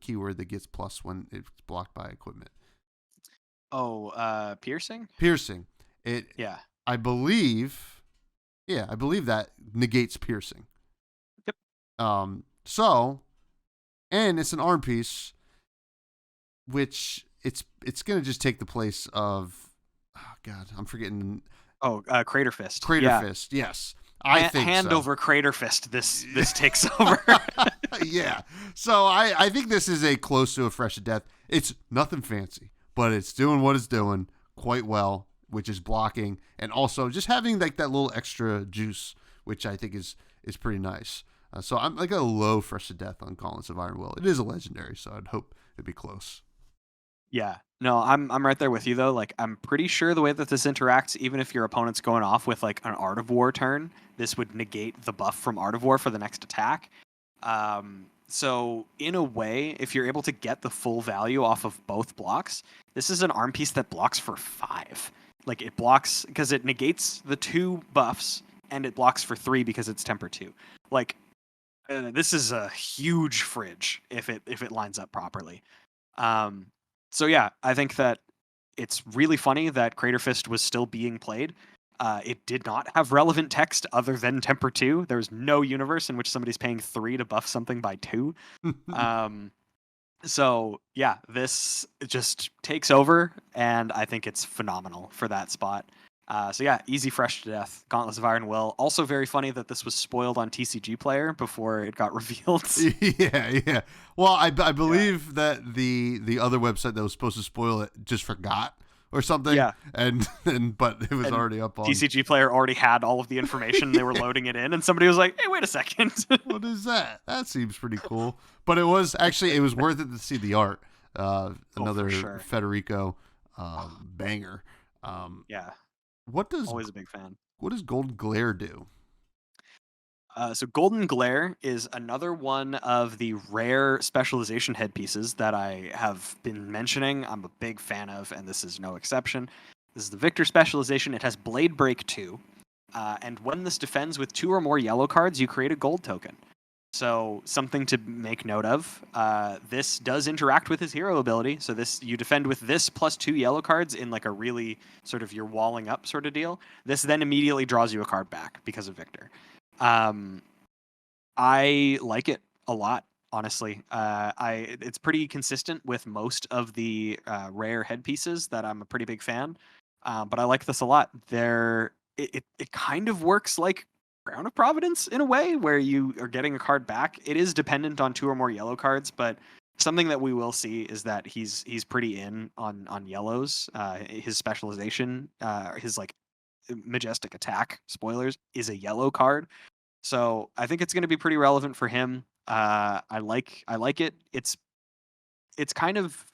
keyword that gets plus when it's blocked by equipment? Piercing? Piercing. Yeah. I believe that negates piercing. Yep. So, and it's an arm piece, which it's going to just take the place of, oh God, I'm forgetting. Crater Fist. Crater Fist, yes. I think hand so. over Crater Fist, this takes over. Yeah. So I think this is a close to a Fresh to Death. It's nothing fancy, but it's doing what it's doing quite well, which is blocking and also just having like that little extra juice, which I think is pretty nice. So I'm like a low Fresh to Death on Gauntlets of Iron Will. It is a legendary, so I'd hope it'd be close. Yeah. No, I'm right there with you though. Like I'm pretty sure the way that this interacts, even if your opponent's going off with like an Art of War turn, this would negate the buff from Art of War for the next attack. So in a way, if you're able to get the full value off of both blocks, this is an arm piece that blocks for 5. Like it blocks because it negates the 2 buffs and it blocks for 3 because it's temper 2. Like this is a huge fridge if it lines up properly. So yeah, I think that it's really funny that Crater Fist was still being played. It did not have relevant text other than temper 2. There was no universe in which somebody's paying 3 to buff something by 2. So yeah, this just takes over, and I think it's phenomenal for that spot. So yeah, easy Fresh to Death, Gauntlets of Iron Will. Also very funny that this was spoiled on TCG Player before it got revealed. Yeah. Well, I believe that the other website that was supposed to spoil it just forgot or something. Yeah. But it was already up on TCG Player already had all of the information. They were loading it in, and somebody was like, "Hey, wait a second. What is that? That seems pretty cool." But it was worth it to see the art. Another sure. Federico banger. Yeah. Always a big fan. What does Golden Glare do? So Golden Glare is another one of the rare specialization headpieces that I have been mentioning. I'm a big fan of, and this is no exception. This is the Victor specialization. It has Blade Break 2. And when this defends with 2 or more yellow cards, you create a gold token. So something to make note of. This does interact with his hero ability. So you defend with this plus 2 yellow cards in like a really sort of you're walling up sort of deal. This then immediately draws you a card back because of Victor. I like it a lot, honestly. It's pretty consistent with most of the rare headpieces that I'm a pretty big fan. But I like this a lot. It kind of works like Crown of Providence in a way where you are getting a card back. It is dependent on 2 or more yellow cards, but something that we will see is that he's pretty in on yellows. His specialization, his like majestic attack, spoilers, is a yellow card. So I think it's going to be pretty relevant for him. I like it. It's kind of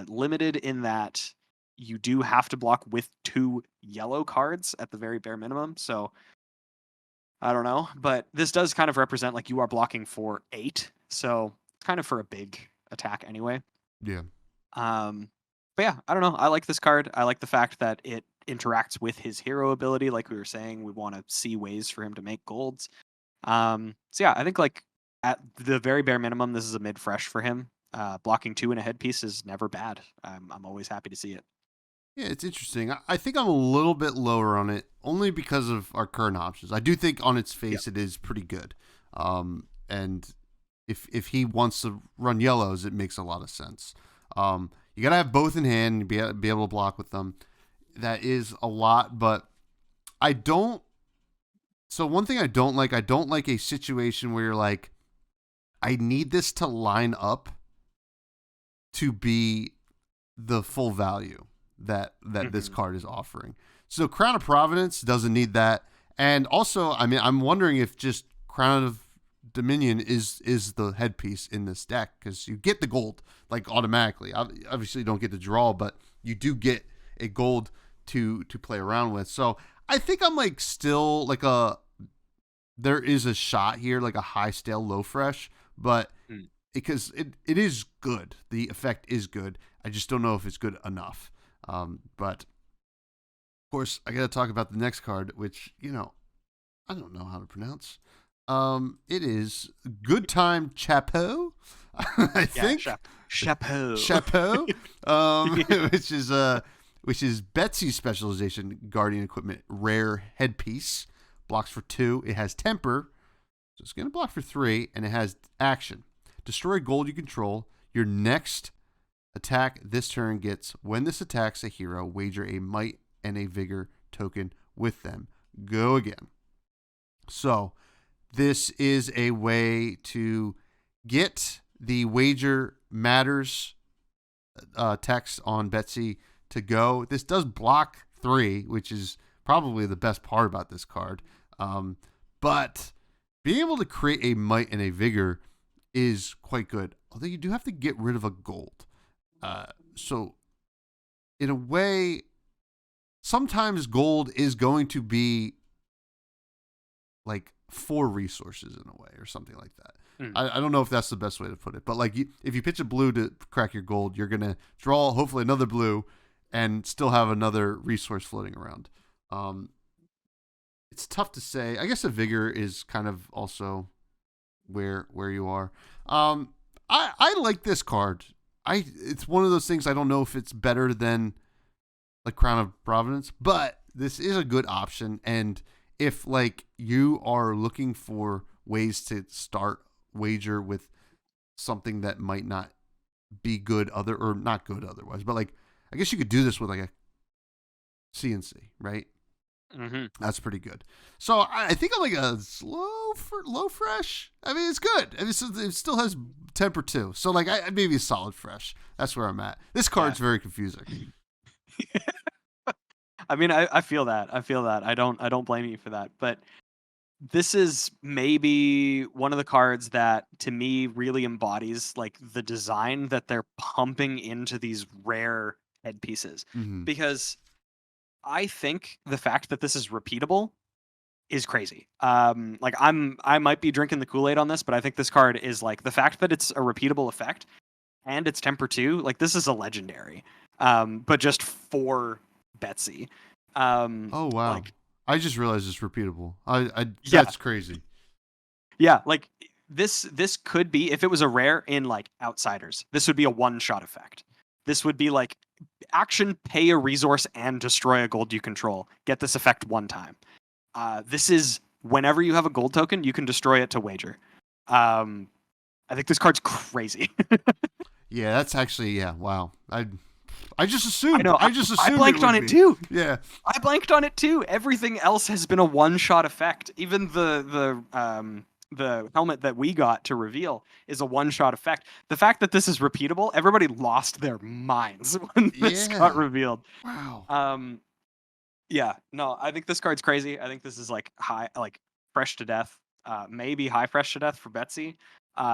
limited in that you do have to block with 2 yellow cards at the very bare minimum. So I don't know, but this does kind of represent like you are blocking for 8. So it's kind of for a big attack anyway. Yeah. But yeah, I don't know. I like this card. I like the fact that it interacts with his hero ability. Like we were saying, we want to see ways for him to make golds. So yeah, I think like at the very bare minimum, this is a mid fresh for him. Blocking 2 in a headpiece is never bad. I'm always happy to see it. Yeah, it's interesting. I think I'm a little bit lower on it, only because of our current options. I do think on its face it is pretty good. And if he wants to run yellows, it makes a lot of sense. You got to have both in hand and be able to block with them. That is a lot, but I don't. So one thing I don't like a situation where you're like, I need this to line up to be the full value that this card is offering. So Crown of Providence doesn't need that. And also, I mean, I'm wondering if just Crown of Dominion is the headpiece in this deck, because you get the gold like automatically. Obviously you don't get the draw, but you do get a gold to play around with. So I think I'm like still like there is a shot here, like a high stale, low fresh, but Mm. because it is good. The effect is good. I just don't know if it's good enough. But of course, I got to talk about the next card, which I don't know how to pronounce. It is Good Time Chapeau, I think. Chapeau. Chapeau, which is Betsy's specialization, Guardian Equipment Rare Headpiece. Blocks for 2. It has Temper, so it's going to block for 3, and it has Action. Destroy gold you control. Your next attack this turn gets, when this attacks a hero, wager a Might and a Vigor token with them. Go again. So this is a way to get the Wager Matters text on Betsy to go. This does block 3, which is probably the best part about this card. But being able to create a Might and a Vigor is quite good. Although you do have to get rid of a gold. So in a way, sometimes gold is going to be like 4 resources in a way or something like that. I don't know if that's the best way to put it, but like if you pitch a blue to crack your gold, you're going to draw hopefully another blue and still have another resource floating around. It's tough to say. I guess a Vigor is kind of also where you are. I like this card. It's one of those things I don't know if it's better than like Crown of Providence, but this is a good option. And if like you are looking for ways to start wager with something that might not be good or not good otherwise, but like I guess you could do this with like a CNC, right? Mm-hmm. That's pretty good. So I think I'm like a low fresh. I mean, it's good. I mean, it still has Temper too. So like maybe a solid fresh. That's where I'm at. This card's very confusing. I mean, I feel that. I don't blame you for that. But this is maybe one of the cards that to me really embodies like the design that they're pumping into these rare headpieces. Mm-hmm. Because I think the fact that this is repeatable is crazy. Like I might be drinking the Kool-Aid on this, but I think this card is like the fact that it's a repeatable effect and it's Temper 2, like this is a legendary. But just for Betsy. Oh wow. Like, I just realized it's repeatable. That's Yeah. crazy. Yeah, like this could be, if it was a rare in like Outsiders, this would be a one-shot effect. This would be like action, pay a resource, and destroy a gold you control. Get this effect one time. This is whenever you have a gold token, you can destroy it to wager. I think this card's crazy. Yeah, that's actually wow. I just assumed. I know. I just assumed. I blanked on it be. too. Yeah. I blanked on it too. Everything else has been a one-shot effect. Even the helmet that we got to reveal is a one-shot effect. The fact that this is repeatable, everybody lost their minds when this got revealed. Wow. Yeah. No, I think this card's crazy. I think this is like fresh to death. Maybe high fresh to death for Betsy.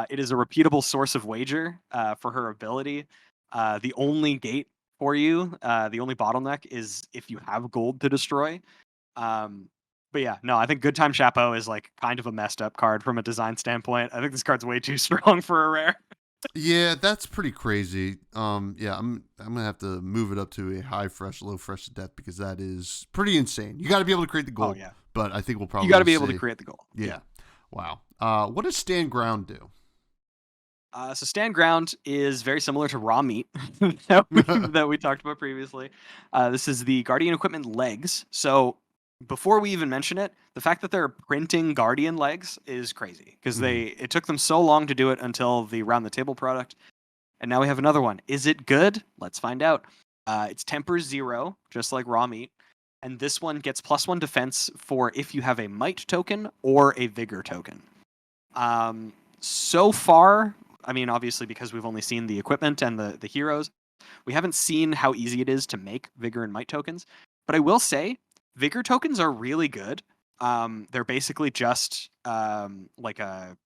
It is a repeatable source of wager for her ability. The only gate for you, the only bottleneck is if you have gold to destroy. But yeah, no, I think Good Time Chapeau is like kind of a messed up card from a design standpoint. I think this card's way too strong for a rare. Yeah, that's pretty crazy. Yeah, I'm gonna have to move it up to a high fresh, low fresh to death because that is pretty insane. You got to be able to create the gold. Oh yeah, but I think we'll probably you got to be able to create the goal. Yeah. Wow. What does Stand Ground do? So Stand Ground is very similar to Raw Meat that we talked about previously. This is the Guardian Equipment legs. So before we even mention it, the fact that they're printing Guardian legs is crazy because it took them so long to do it until the Round the Table product. And now we have another one. Is it good? Let's find out. It's Temper 0, just like Raw Meat. And this one gets +1 defense for if you have a Might token or a Vigor token. So far, I mean, obviously, because we've only seen the equipment and the heroes, we haven't seen how easy it is to make Vigor and Might tokens. But I will say, Vigor tokens are really good. They're basically just like a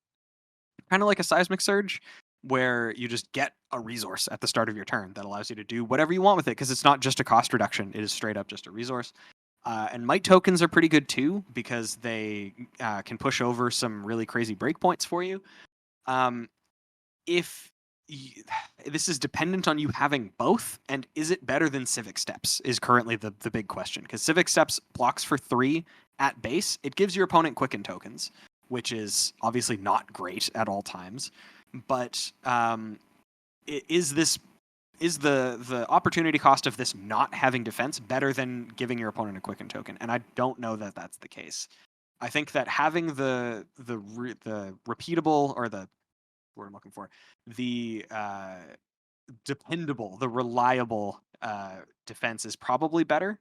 kind of like a Seismic Surge, where you just get a resource at the start of your turn that allows you to do whatever you want with it, because it's not just a cost reduction; it is straight up just a resource. And might tokens are pretty good too because they can push over some really crazy breakpoints for you. If this is dependent on you having both, and is it better than Civic Steps is currently the big question, because Civic Steps blocks for 3 at base. It gives your opponent quicken tokens, which is obviously not great at all times, but is the opportunity cost of this not having defense better than giving your opponent a quicken token? And I don't know that that's the case. I think that having the repeatable, or the word I'm looking for, the dependable, the reliable defense is probably better.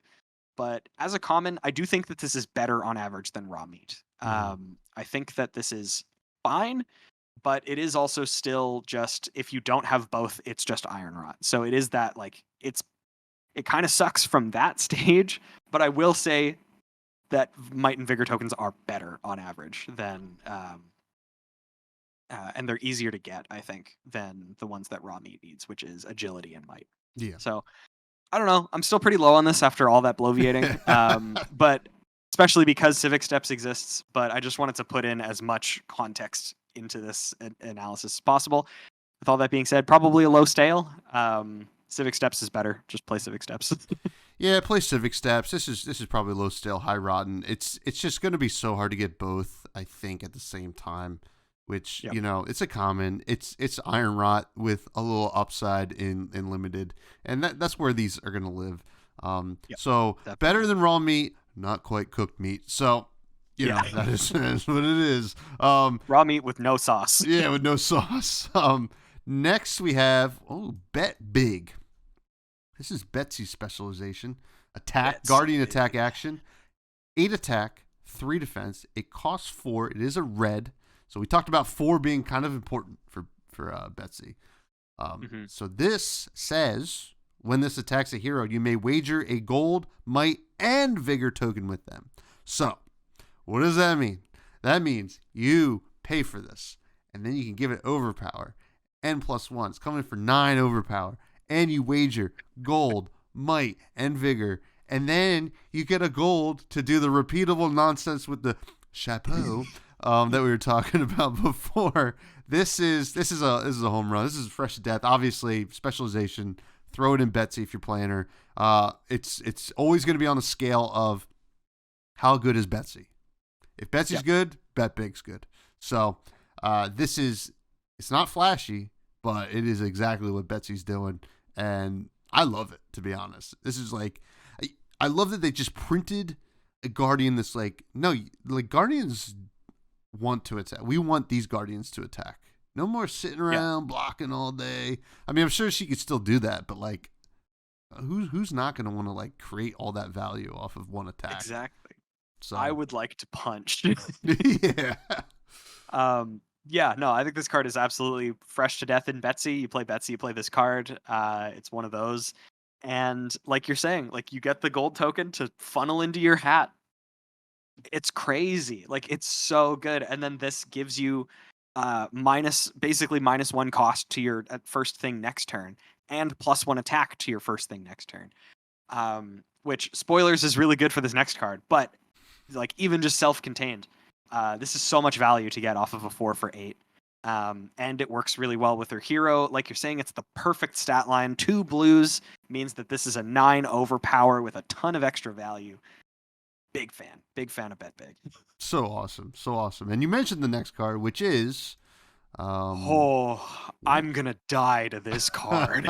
But as a common, I do think that this is better on average than raw meat. I think that this is fine, but it is also still just, if you don't have both, it's just iron rot. So it is that, like, it kind of sucks from that stage. But I will say that might and vigor tokens are better on average than and they're easier to get, I think, than the ones that raw meat needs, which is agility and might. Yeah. So I don't know. I'm still pretty low on this after all that bloviating, but especially because Civic Steps exists. But I just wanted to put in as much context into this analysis as possible. With all that being said, probably a low stale. Civic Steps is better. Just play Civic Steps. Yeah, play Civic Steps. This is probably low stale, high rotten. It's just going to be so hard to get both, I think, at the same time. Which, Yep. you know, it's a common. It's iron rot with a little upside in limited, and that's where these are going to live. Yep, So definitely. better than raw meat, not quite cooked meat. So you know that is what it is. Raw meat with no sauce. Yeah, with no sauce. Next we have Bet Big. This is Betsy's specialization. Attack, Betsy. Guardian attack action. 8 attack, 3 defense. It costs 4. It is a red. So we talked about 4 being kind of important for Betsy. So this says, when this attacks a hero, you may wager a gold, might, and vigor token with them. So what does that mean? That means you pay for this, and then you can give it overpower. N+1. It's coming for 9 overpower. And you wager gold, might, and vigor. And then you get a gold to do the repeatable nonsense with the chapeau that we were talking about before. This is a home run. This is fresh to death. Obviously, specialization. Throw it in Betsy if you're playing her. It's always going to be on the scale of how good is Betsy. If Betsy's good, Bet Big's good. So it's not flashy, but it is exactly what Betsy's doing, and I love it, to be honest. This is like, I love that they just printed a Guardian that's like, no, like Guardians want to attack. We want these Guardians to attack. No more sitting around blocking all day. I mean, I'm sure she could still do that, but like, who's not going to want to like create all that value off of one attack? Exactly. So I would like to punch. yeah. Yeah, no, I think this card is absolutely fresh to death in Betsy. You play Betsy, you play this card. It's one of those. And like you're saying, like you get the gold token to funnel into your hat. It's crazy. Like it's so good. And then this gives you basically -1 cost to your first thing next turn and +1 attack to your first thing next turn. Which, spoilers, is really good for this next card, but like even just self-contained, this is so much value to get off of a 4 for 8. And it works really well with her hero. Like you're saying, it's the perfect stat line. 2 blues means that this is a 9 overpower with a ton of extra value. Big fan of Bet Big. So awesome. And you mentioned the next card, which is I'm gonna die to this card.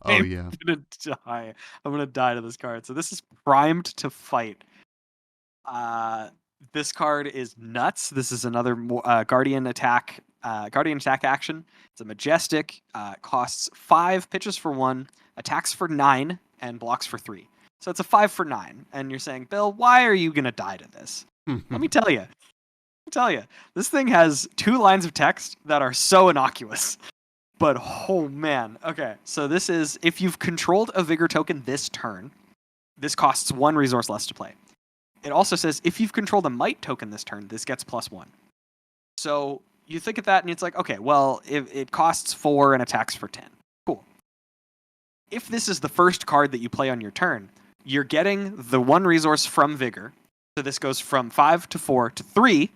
oh yeah. I'm gonna die to this card. So this is primed to fight. This card is nuts. This is another Guardian attack action. It's a majestic. Costs 5, pitches for 1, attacks for 9, and blocks for 3. So it's a 5 for 9. And you're saying, Bill, why are you gonna die to this? Let me tell you. This thing has 2 lines of text that are so innocuous. But oh man. Okay, so this is, if you've controlled a vigor token this turn, this costs 1 resource less to play. It also says, if you've controlled a might token this turn, this gets +1. So you think of that and it's like, okay, well, if it costs 4 and attacks for 10. Cool. If this is the first card that you play on your turn, you're getting the 1 resource from Vigor. So this goes from 5 to 4 to 3.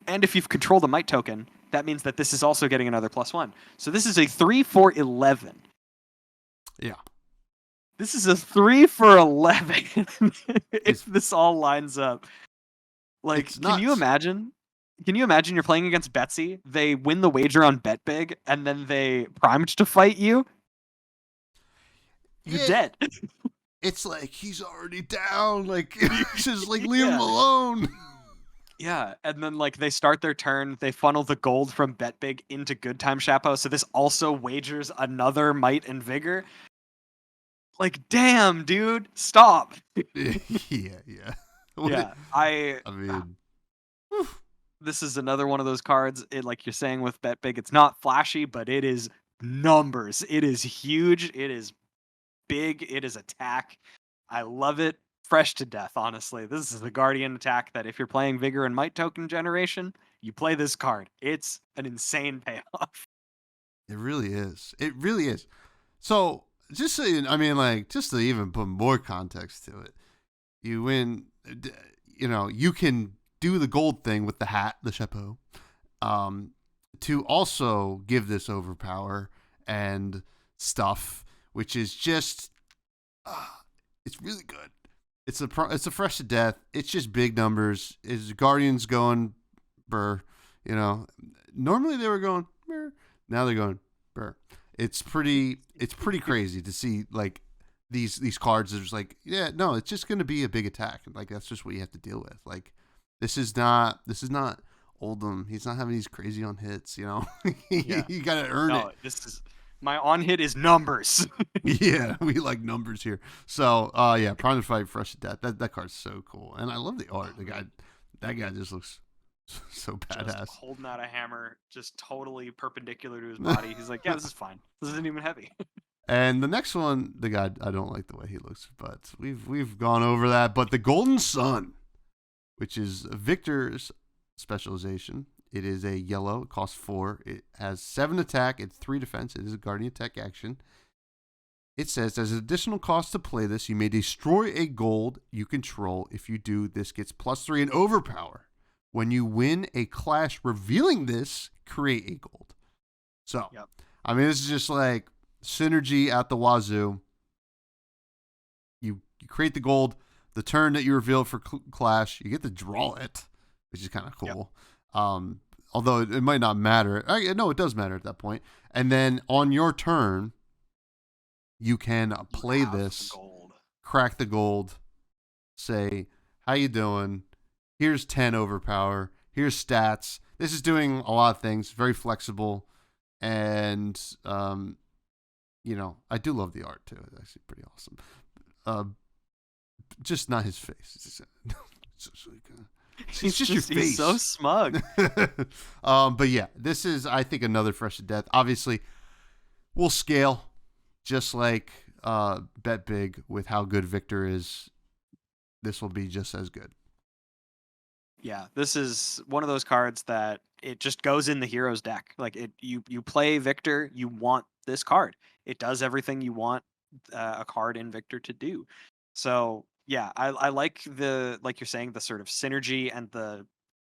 And if you've controlled a Might token, that means that this is also getting another +1. So this is a 3 for 11. Yeah. This is a 3 for 11 if this all lines up. Like, It's can you nuts. imagine? Can you imagine you're playing against Betsy, they win the wager on Bet Big, and then they primed to fight you? You're Yeah. dead. It's like he's already down. Like, just like leave him Yeah. alone. Yeah, and then like they start their turn, they funnel the gold from Bet Big into Good Time Chapo, so this also wagers another Might and Vigor. Like, damn, dude, stop. Yeah. Yeah, I mean, this is another one of those cards. It, like you're saying with Bet Big, it's not flashy, but it is numbers. It is huge. It is big. It is attack. I love it. Fresh to death, honestly. This is the Guardian attack that if you're playing Vigor and Might token generation, you play this card. It's an insane payoff. it really is. It really is. So, just so I mean, like, just to even put more context to it, you win. You can do the gold thing with the hat, the chapeau, to also give this overpower and stuff, which is just, it's really good. It's a fresh to death. It's just big numbers. Is Guardians going burr? Normally they were going burr. Now they're going burr. It's pretty crazy to see like these cards are just like, yeah, no, it's just gonna be a big attack. Like that's just what you have to deal with. Like this is not Oldham. He's not having these crazy on hits, Yeah. You gotta earn it. This is my on hit is numbers. Yeah, we like numbers here. So yeah, Prime to Fight, Fresh to Death. That card's so cool. And I love the art. That guy just looks so badass. Just holding out a hammer, just totally perpendicular to his body. He's like, yeah, this is fine. This isn't even heavy. And the next one, the guy, I don't like the way he looks, but we've gone over that. But the Golden Sun, which is Victor's specialization, it is a yellow. It costs 4. It has 7 attack. It's 3 defense. It is a Guardian attack action. It says, as an additional cost to play this, you may destroy a gold you control. If you do, this gets +3 in overpower. When you win a clash revealing this, create a gold. So, Yep. I mean, this is just like synergy at the wazoo. You create the gold. The turn that you reveal for clash, you get to draw it, which is kind of cool. Yep. Although it might not matter. No, it does matter at that point. And then on your turn, you can play this, crack the gold, say, how you doing? Here's 10 overpower. Here's stats. This is doing a lot of things. Very flexible. And, I do love the art, too. It's actually pretty awesome. Just not his face. It's just your face. He's so smug. But yeah, this is, I think, another Fresh to Death. Obviously, we'll scale just like Bet Big with how good Victor is. This will be just as good. Yeah, this is one of those cards that it just goes in the hero's deck. Like you play Victor, you want this card. It does everything you want a card in Victor to do. So yeah, I like like you're saying, the sort of synergy and the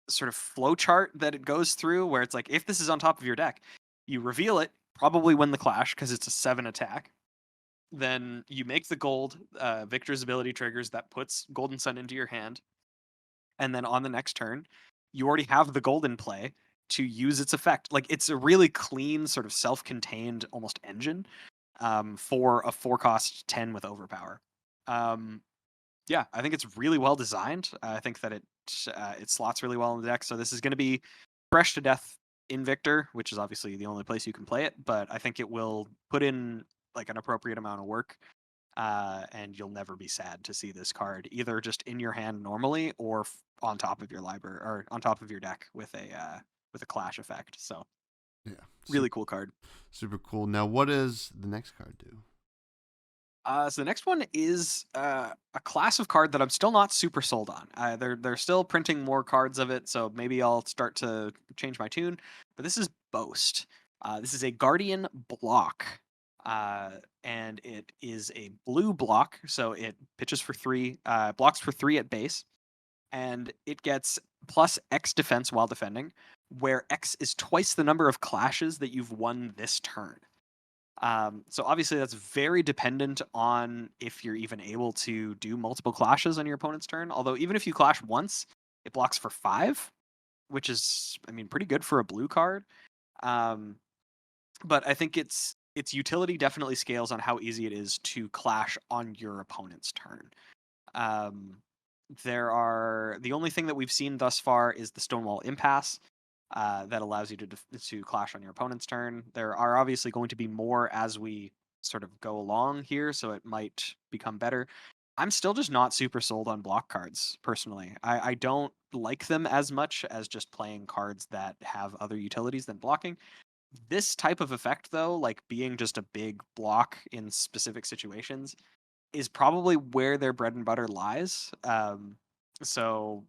sort of flow chart that it goes through, where it's like if this is on top of your deck, you reveal it, probably win the clash because it's a 7 attack. Then you make the gold. Victor's ability triggers that puts Golden Sun into your hand. And then on the next turn, you already have the gold in play to use its effect. Like it's a really clean, sort of self-contained almost engine for a 4-cost 10 with overpower. Yeah, I think it's really well designed. I think that it slots really well in the deck. So this is going to be Fresh to Death in Victor, which is obviously the only place you can play it. But I think it will put in like an appropriate amount of work. And you'll never be sad to see this card either just in your hand normally or on top of your library or on top of your deck with a clash effect. So yeah, really cool card. Super cool. Now, what does the next card do? So the next one is a class of card that I'm still not super sold on. They're still printing more cards of it, so maybe I'll start to change my tune. But this is Boast. This is a Guardian block. and it is a blue block, so it pitches for 3, blocks for 3 at base, and it gets plus X defense while defending, where X is twice the number of clashes that you've won this turn. So obviously that's very dependent on if you're even able to do multiple clashes on your opponent's turn. Although even if you clash once, it blocks for 5, which is, I mean, pretty good for a blue card. But I think its utility definitely scales on how easy it is to clash on your opponent's turn. The only thing that we've seen thus far is the Stonewall Impasse. That allows you to clash on your opponent's turn. There are obviously going to be more as we sort of go along here, so it might become better. I'm still just not super sold on block cards, personally. I don't like them as much as just playing cards that have other utilities than blocking. This type of effect, though, like being just a big block in specific situations, is probably where their bread and butter lies. So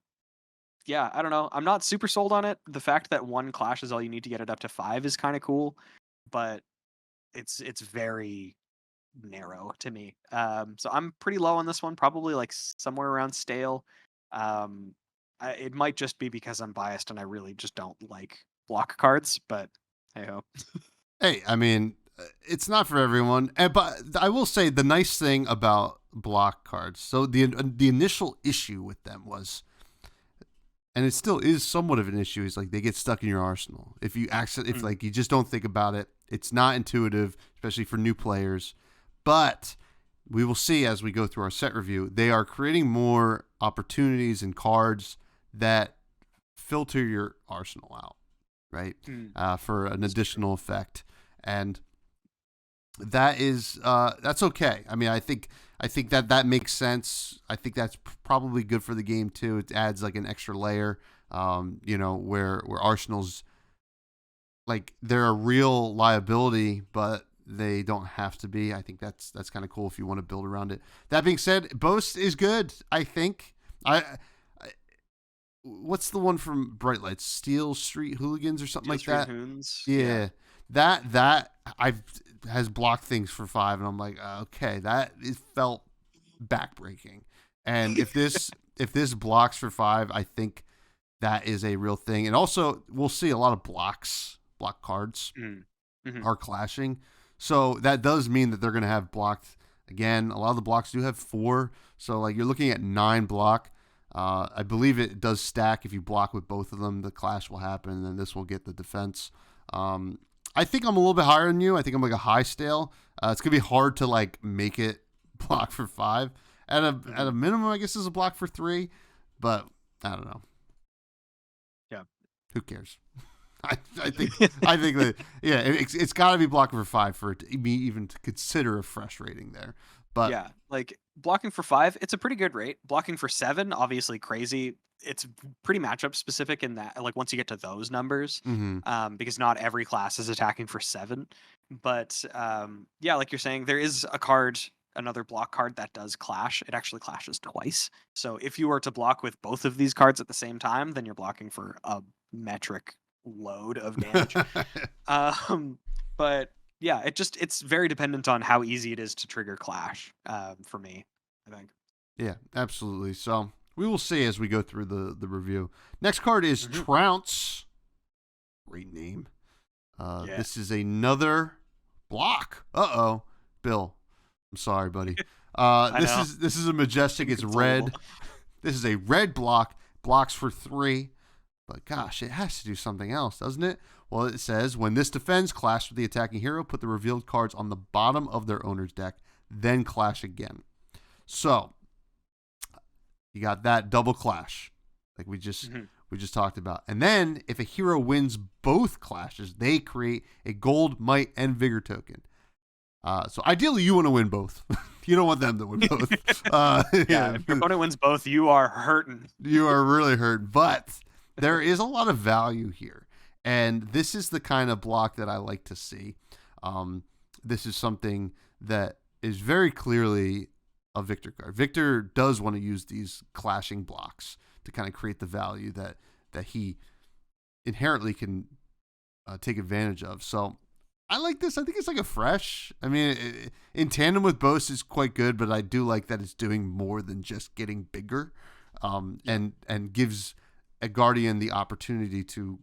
yeah, I don't know. I'm not super sold on it. The fact that 1 clash is all you need to get it up to 5 is kind of cool, but it's very narrow to me. So I'm pretty low on this one, probably like somewhere around stale. It might just be because I'm biased and I really just don't like block cards, but hey ho. Hey, I mean, it's not for everyone. But I will say the nice thing about block cards. So the initial issue with them was, and it still is somewhat of an issue, is like they get stuck in your arsenal. If you if like you just don't think about it, it's not intuitive, especially for new players. But we will see as we go through our set review, they are creating more opportunities and cards that filter your arsenal out, right? For an additional effect. And that's okay. I mean, I think that makes sense. I think that's probably good for the game too. It adds like an extra layer, where arsenals, like, they're a real liability, but they don't have to be. I think that's kind of cool if you want to build around it. That being said, Boast is good. I think what's the one from Bright Lights? Steel Street Hooligans or something Steel like Street that. Hoons. Yeah. That I've has blocked things for 5, and I'm like, okay, that felt backbreaking. And if this blocks for 5, I think that is a real thing. And also, we'll see a lot of block cards are clashing, so that does mean that they're going to have blocked again. A lot of the blocks do have 4, so like you're looking at 9 block. I believe it does stack. If you block with both of them, the clash will happen, and then this will get the defense. I think I'm a little bit higher than you. I think I'm like a high stale. It's gonna be hard to like make it block for 5. At a minimum, I guess is a block for 3, but I don't know. Yeah, who cares? I think that it's got to be blocking for 5 for it to be even to consider a fresh rating there. But yeah, like blocking for 5, it's a pretty good rate. Blocking for 7, obviously crazy. It's pretty matchup specific in that, like, once you get to those numbers, because not every class is attacking for 7. But yeah, like you're saying, there is another block card that does clash. It actually clashes twice. So if you were to block with both of these cards at the same time, then you're blocking for a metric load of damage. But yeah, it's very dependent on how easy it is to trigger clash, for me, I think. Yeah, absolutely. So we will see as we go through the review. Next card is Trounce. Great name. This is another block. Bill, I'm sorry, buddy. This is a majestic. It's red. This is a red block. Blocks for 3. But gosh, it has to do something else, doesn't it? Well, it says, when this defends, clash with the attacking hero, put the revealed cards on the bottom of their owner's deck, then clash again. So you got that double clash, like we just talked about. And then if a hero wins both clashes, they create a gold, might, and vigor token. So ideally, you want to win both. You don't want them to win both. Yeah, if your opponent wins both, you are hurting. You are really hurt. But there is a lot of value here. And this is the kind of block that I like to see. This is something that is very clearly a Victor card. Victor does want to use these clashing blocks to kind of create the value that he inherently can take advantage of. So I like this. I think it's like a fresh. I mean, in tandem with Boast is quite good, but I do like that it's doing more than just getting bigger, and gives a Guardian the opportunity to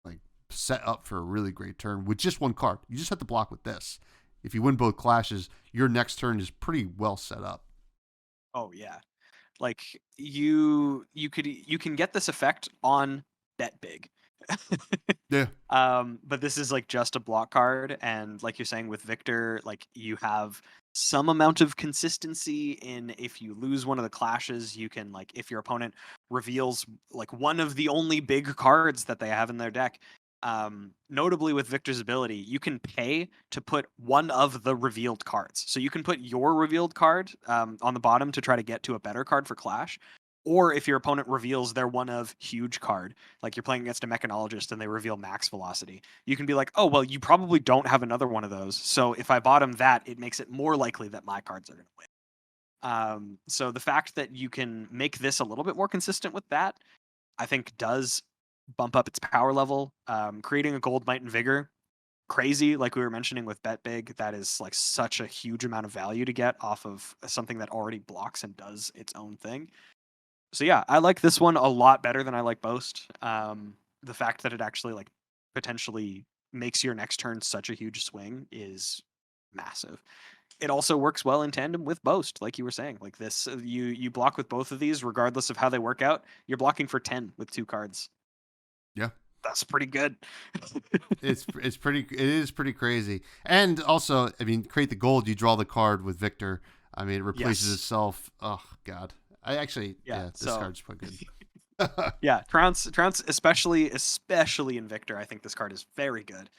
like set up for a really great turn with just one card. You just have to block with this. If you win both clashes, your next turn is pretty well set up. Oh yeah. Like you can get this effect on bet big. Yeah. But this is like just a block card, and like you're saying with Victor, like you have some amount of consistency in if you lose one of the clashes, you can like if your opponent reveals like one of the only big cards that they have in their deck. Notably with Victor's ability, you can pay to put one of the revealed cards. So you can put your revealed card on the bottom to try to get to a better card for Clash. Or if your opponent reveals their one of huge card, like you're playing against a mechanologist and they reveal max velocity, you can be like, oh, well, you probably don't have another one of those. So if I bottom that, it makes it more likely that my cards are going to win. So the fact that you can make this a little bit more consistent with that, I think does bump up its power level. Creating a gold, might, and vigor, crazy. Like we were mentioning with Bet Big, that is like such a huge amount of value to get off of something that already blocks and does its own thing. So yeah, I like this one a lot better than I like Boast. The fact that it actually like potentially makes your next turn such a huge swing is massive. It also works well in tandem with Boast, like you were saying. Like this, you block with both of these, regardless of how they work out. You're blocking for 10 with 2 cards. Yeah. That's pretty good. It is pretty crazy. And also, I mean, create the gold, you draw the card with Victor. I mean, it replaces Yes. itself. Oh god. I actually Yeah. this So card's quite good. yeah, Trounce, especially in Victor, I think this card is very good.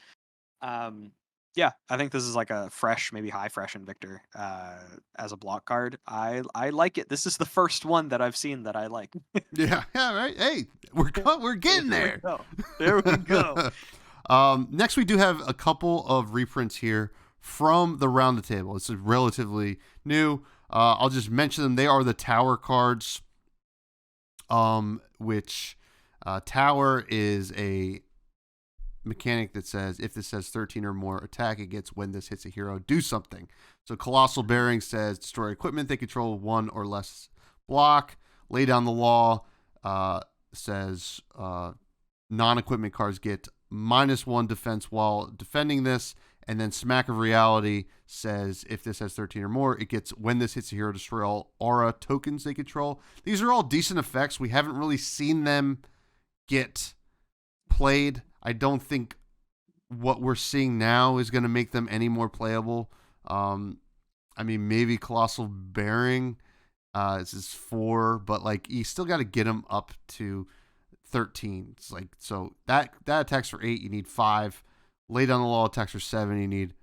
Um, yeah, I think this is like a fresh, maybe high fresh in Victor as a block card. I like it. This is the first one that I've seen that I like. Yeah, yeah, right. Hey, we're getting There we there. go. There we go. Next, we do have a couple of reprints here from the round the table. It's relatively new. I'll just mention them. They are the Tower cards, which Tower is a mechanic that says if this says 13 or more attack, it gets when this hits a hero, do something. So Colossal Bearing says destroy equipment they control 1 or less block. Lay Down the Law says non-equipment cards get -1 defense while defending this. And then Smack of Reality says if this has 13 or more, it gets when this hits a hero, destroy all aura tokens they control. These are all decent effects. We haven't really seen them get played. I don't think what we're seeing now is going to make them any more playable. I mean, maybe Colossal Bearing. This is 4, but like you still got to get them up to 13. It's like so that attacks for 8. You need 5. Lay Down the Law attacks for 7. You need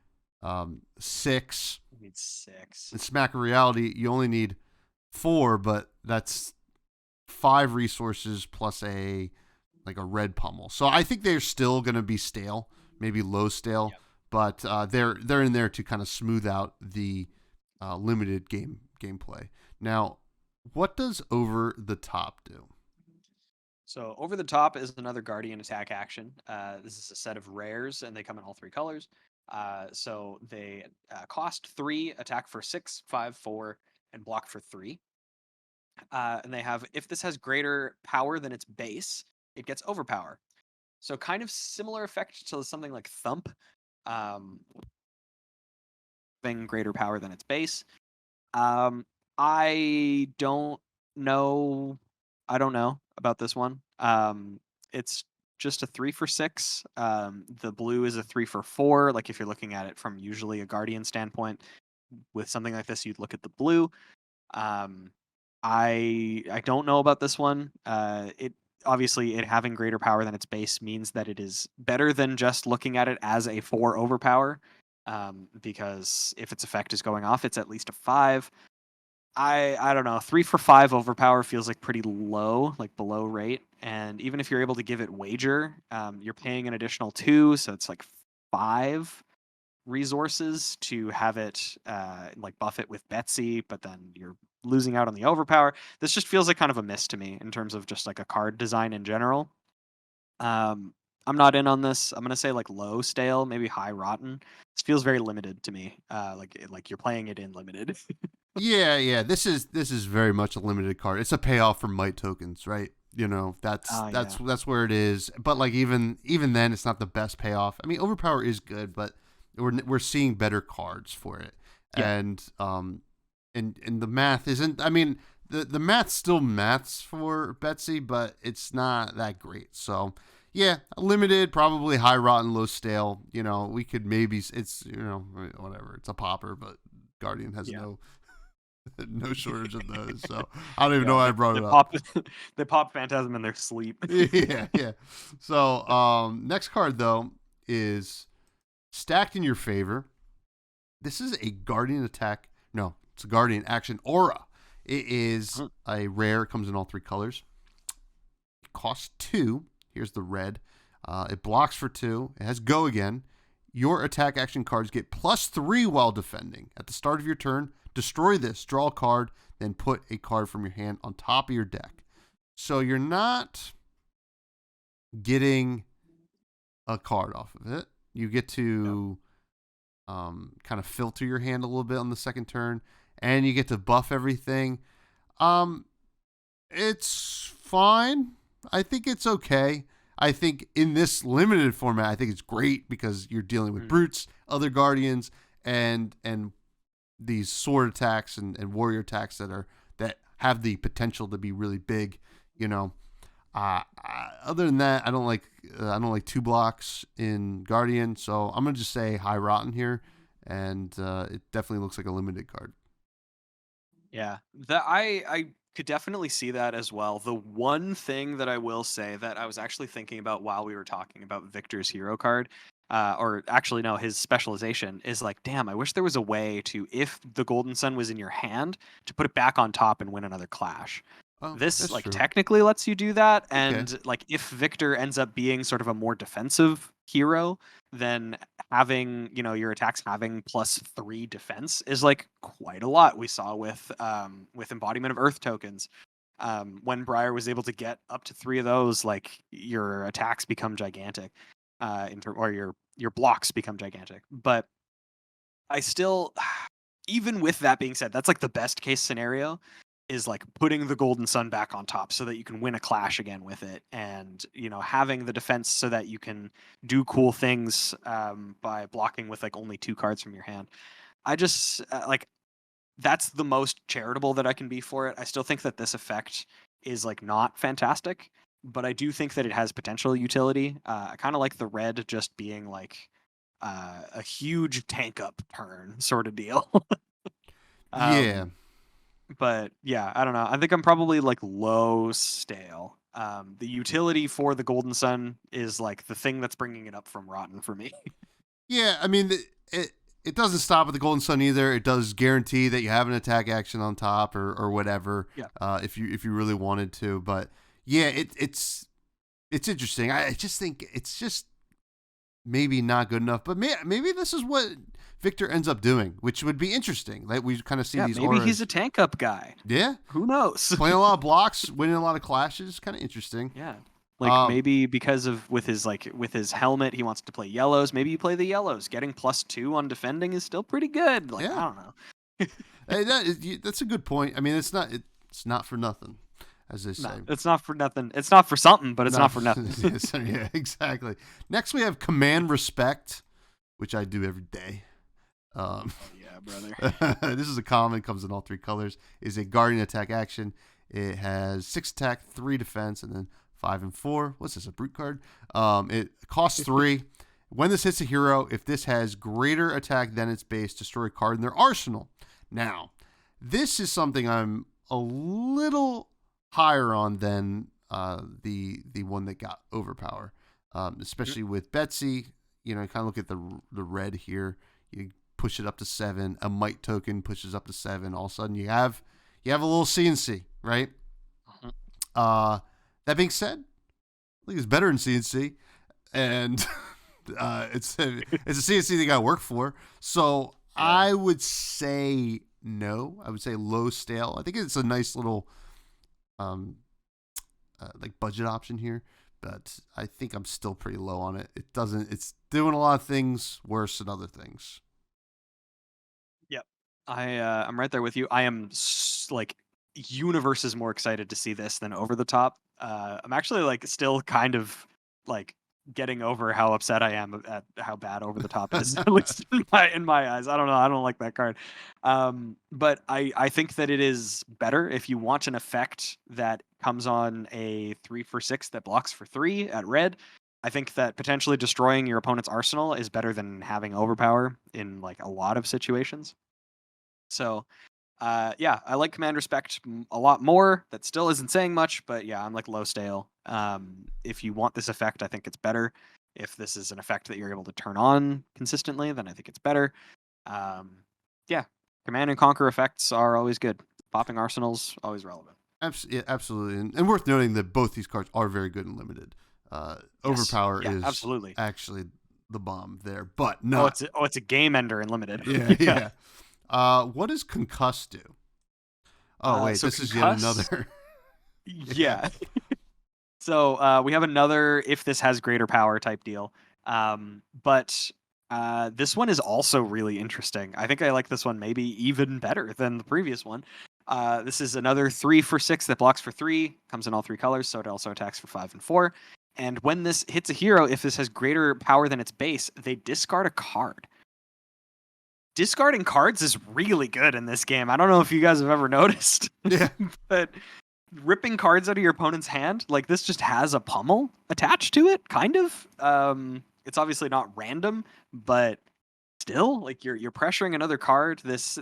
6. You need 6. And Smack of Reality, you only need 4, but that's 5 resources plus a red pummel. So I think they're still going to be stale, maybe low stale, Yep. but they're in there to kind of smooth out the limited gameplay. Now, what does Over the Top do? So Over the Top is another Guardian attack action. This is a set of rares, and they come in all 3 colors. So they cost 3, attack for 6, 5, 4, and block for 3. And they have, if this has greater power than its base, it gets overpower. So kind of similar effect to something like Thump, having greater power than its base. I don't know. I don't know about this one. It's just a 3 for 6. The blue is a 3 for 4. Like if you're looking at it from usually a Guardian standpoint, with something like this, you'd look at the blue. I don't know about this one. It obviously it having greater power than its base means that it is better than just looking at it as a 4 overpower. Because if its effect is going off, it's at least a 5. I don't know. 3 for 5 overpower feels like pretty low, like below rate. And even if you're able to give it wager, you're paying an additional 2, so it's like 5 resources to have it like buff it with Betsy, but then you're losing out on the overpower. This just feels like kind of a miss to me in terms of just like a card design in general. I'm not in on this. I'm gonna say like low stale, maybe high rotten. This feels very limited to me. Like you're playing it in limited. Yeah. This is very much a limited card. It's a payoff for might tokens, right? You know, that's Oh that's yeah. that's where it is. But like even then, it's not the best payoff. I mean, overpower is good, but we're seeing better cards for it, Yeah. and the math isn't. I mean, the math still maths for Betsy, but it's not that great. So yeah, limited, probably high rotten, low stale. You know, we could maybe it's whatever. It's a popper, but Guardian has Yeah. no shortage of those. So I don't even know Yeah. why I They, brought they it up. pop they pop Phantasm in their sleep. Yeah. So next card though is stacked in your favor. This is a Guardian attack. No, it's a Guardian action aura. It is a rare. It comes in all three colors. It costs 2. Here's the red. It blocks for 2. It has go again. Your attack action cards get +3 while defending. At the start of your turn, destroy this, draw a card, then put a card from your hand on top of your deck. So you're not getting a card off of it. You get to kind of filter your hand a little bit on the second turn, and you get to buff everything. Um, it's fine. I think it's okay. I think in this limited format, I think it's great because you're dealing with brutes, other guardians, and these sword attacks and warrior attacks that have the potential to be really big. You know, other than that, I don't like 2 blocks in Guardian, so I'm gonna just say high rotten here, and it definitely looks like a limited card. Yeah, that I could definitely see that as well. The one thing that I will say that I was actually thinking about while we were talking about Victor's hero card, or actually no, his specialization is like, damn, I wish there was a way to, if the Golden Sun was in your hand, to put it back on top and win another clash. Oh, This that's like true. technically lets you do that, Okay. and like if Victor ends up being sort of a more defensive hero, then having your attacks having +3 defense is like quite a lot. We saw with embodiment of earth tokens, when Briar was able to get up to 3 of those, like your attacks become gigantic, or your blocks become gigantic. But I still, even with that being said, that's like the best case scenario, is like putting the Golden Sun back on top so that you can win a clash again with it, and having the defense so that you can do cool things, by blocking with like only 2 cards from your hand. I just like that's the most charitable that I can be for it. I still think that this effect is like not fantastic, but I do think that it has potential utility. I kind of like the red just being like a huge tank up turn sort of deal. Yeah. um, but yeah, I don't know. I think I'm probably like low stale. The utility for the Golden Sun is like the thing that's bringing it up from rotten for me. Yeah. I mean, it doesn't stop at the Golden Sun either. It does guarantee that you have an attack action on top or whatever. Yeah. If you really wanted to, but yeah, it's interesting. I just think it's just maybe not good enough, but maybe this is what Victor ends up doing, which would be interesting. Like we kind of see Yeah, these maybe he's auras. a tank up guy. Yeah, Who knows? playing a lot of blocks, winning a lot of clashes, kind of interesting. Yeah. Like Um, maybe because of with his helmet, he wants to play yellows. Maybe you play the yellows. Getting +2 on defending is still pretty good. Like yeah, I don't know. that's a good point. I mean, it's not for nothing, as they No, say. it's not for nothing. It's not for something, but it's not Not for nothing. yeah, exactly. Next, we have command respect, which I do every day. Um, Oh yeah, brother. this is a common, comes in all 3 colors. Is a guardian attack action. It has 6 attack, 3 defense, and then 5 and 4. What's this? A brute card? It costs 3. When this hits a hero, if this has greater attack than its base, destroy a card in their arsenal. Now, this is something I'm a little higher on than the one that got overpower, especially with Betsy. You kind of look at the red here. You push it up to 7. A might token pushes up to 7. All of a sudden, you have a little CNC, right? Mhm. That being said, I think it's better than CNC, and it's a CNC they got to work for. So Yeah. I would say no. I would say low stale. I think it's a nice little like budget option here, but I think I'm still pretty low on it. It's doing a lot of things worse than other things. Yep. I'm right there with you. I am like universe is more excited to see this than over the top. I'm actually like still kind of like getting over how upset I am at how bad over the top is, at least in my eyes. I don't know. I don't like that card. But I think that it is better if you want an effect that comes on a 3 for 6 that blocks for 3 at red. I think that potentially destroying your opponent's arsenal is better than having overpower in like a lot of situations. So, yeah, I like Command Respect a lot more. That still isn't saying much, but yeah, I'm like low stale. If you want this effect, I think it's better. If this is an effect that you're able to turn on consistently, then I think it's better. Yeah, Command and Conquer effects are always good. Popping arsenals always relevant. Yeah, absolutely, and worth noting that both these cards are very good and limited. Yes. Overpower Yeah, is absolutely actually the bomb there, but Oh, not. it's a game ender and limited. Yeah, yeah. What does Concuss do? Oh wait, So this is yet Concuss, another. yeah. So we have another if this has greater power type deal. But this one is also really interesting. I think I like this one maybe even better than the previous one. This is another 3 for 6 that blocks for 3, comes in all 3 colors, so it also attacks for 5 and 4. And when this hits a hero, if this has greater power than its base, they discard a card. Discarding cards is really good in this game. I don't know if you guys have ever noticed. Yeah. But ripping cards out of your opponent's hand, like this just has a pummel attached to it, kind of. It's obviously not random, but still, like you're pressuring another card. This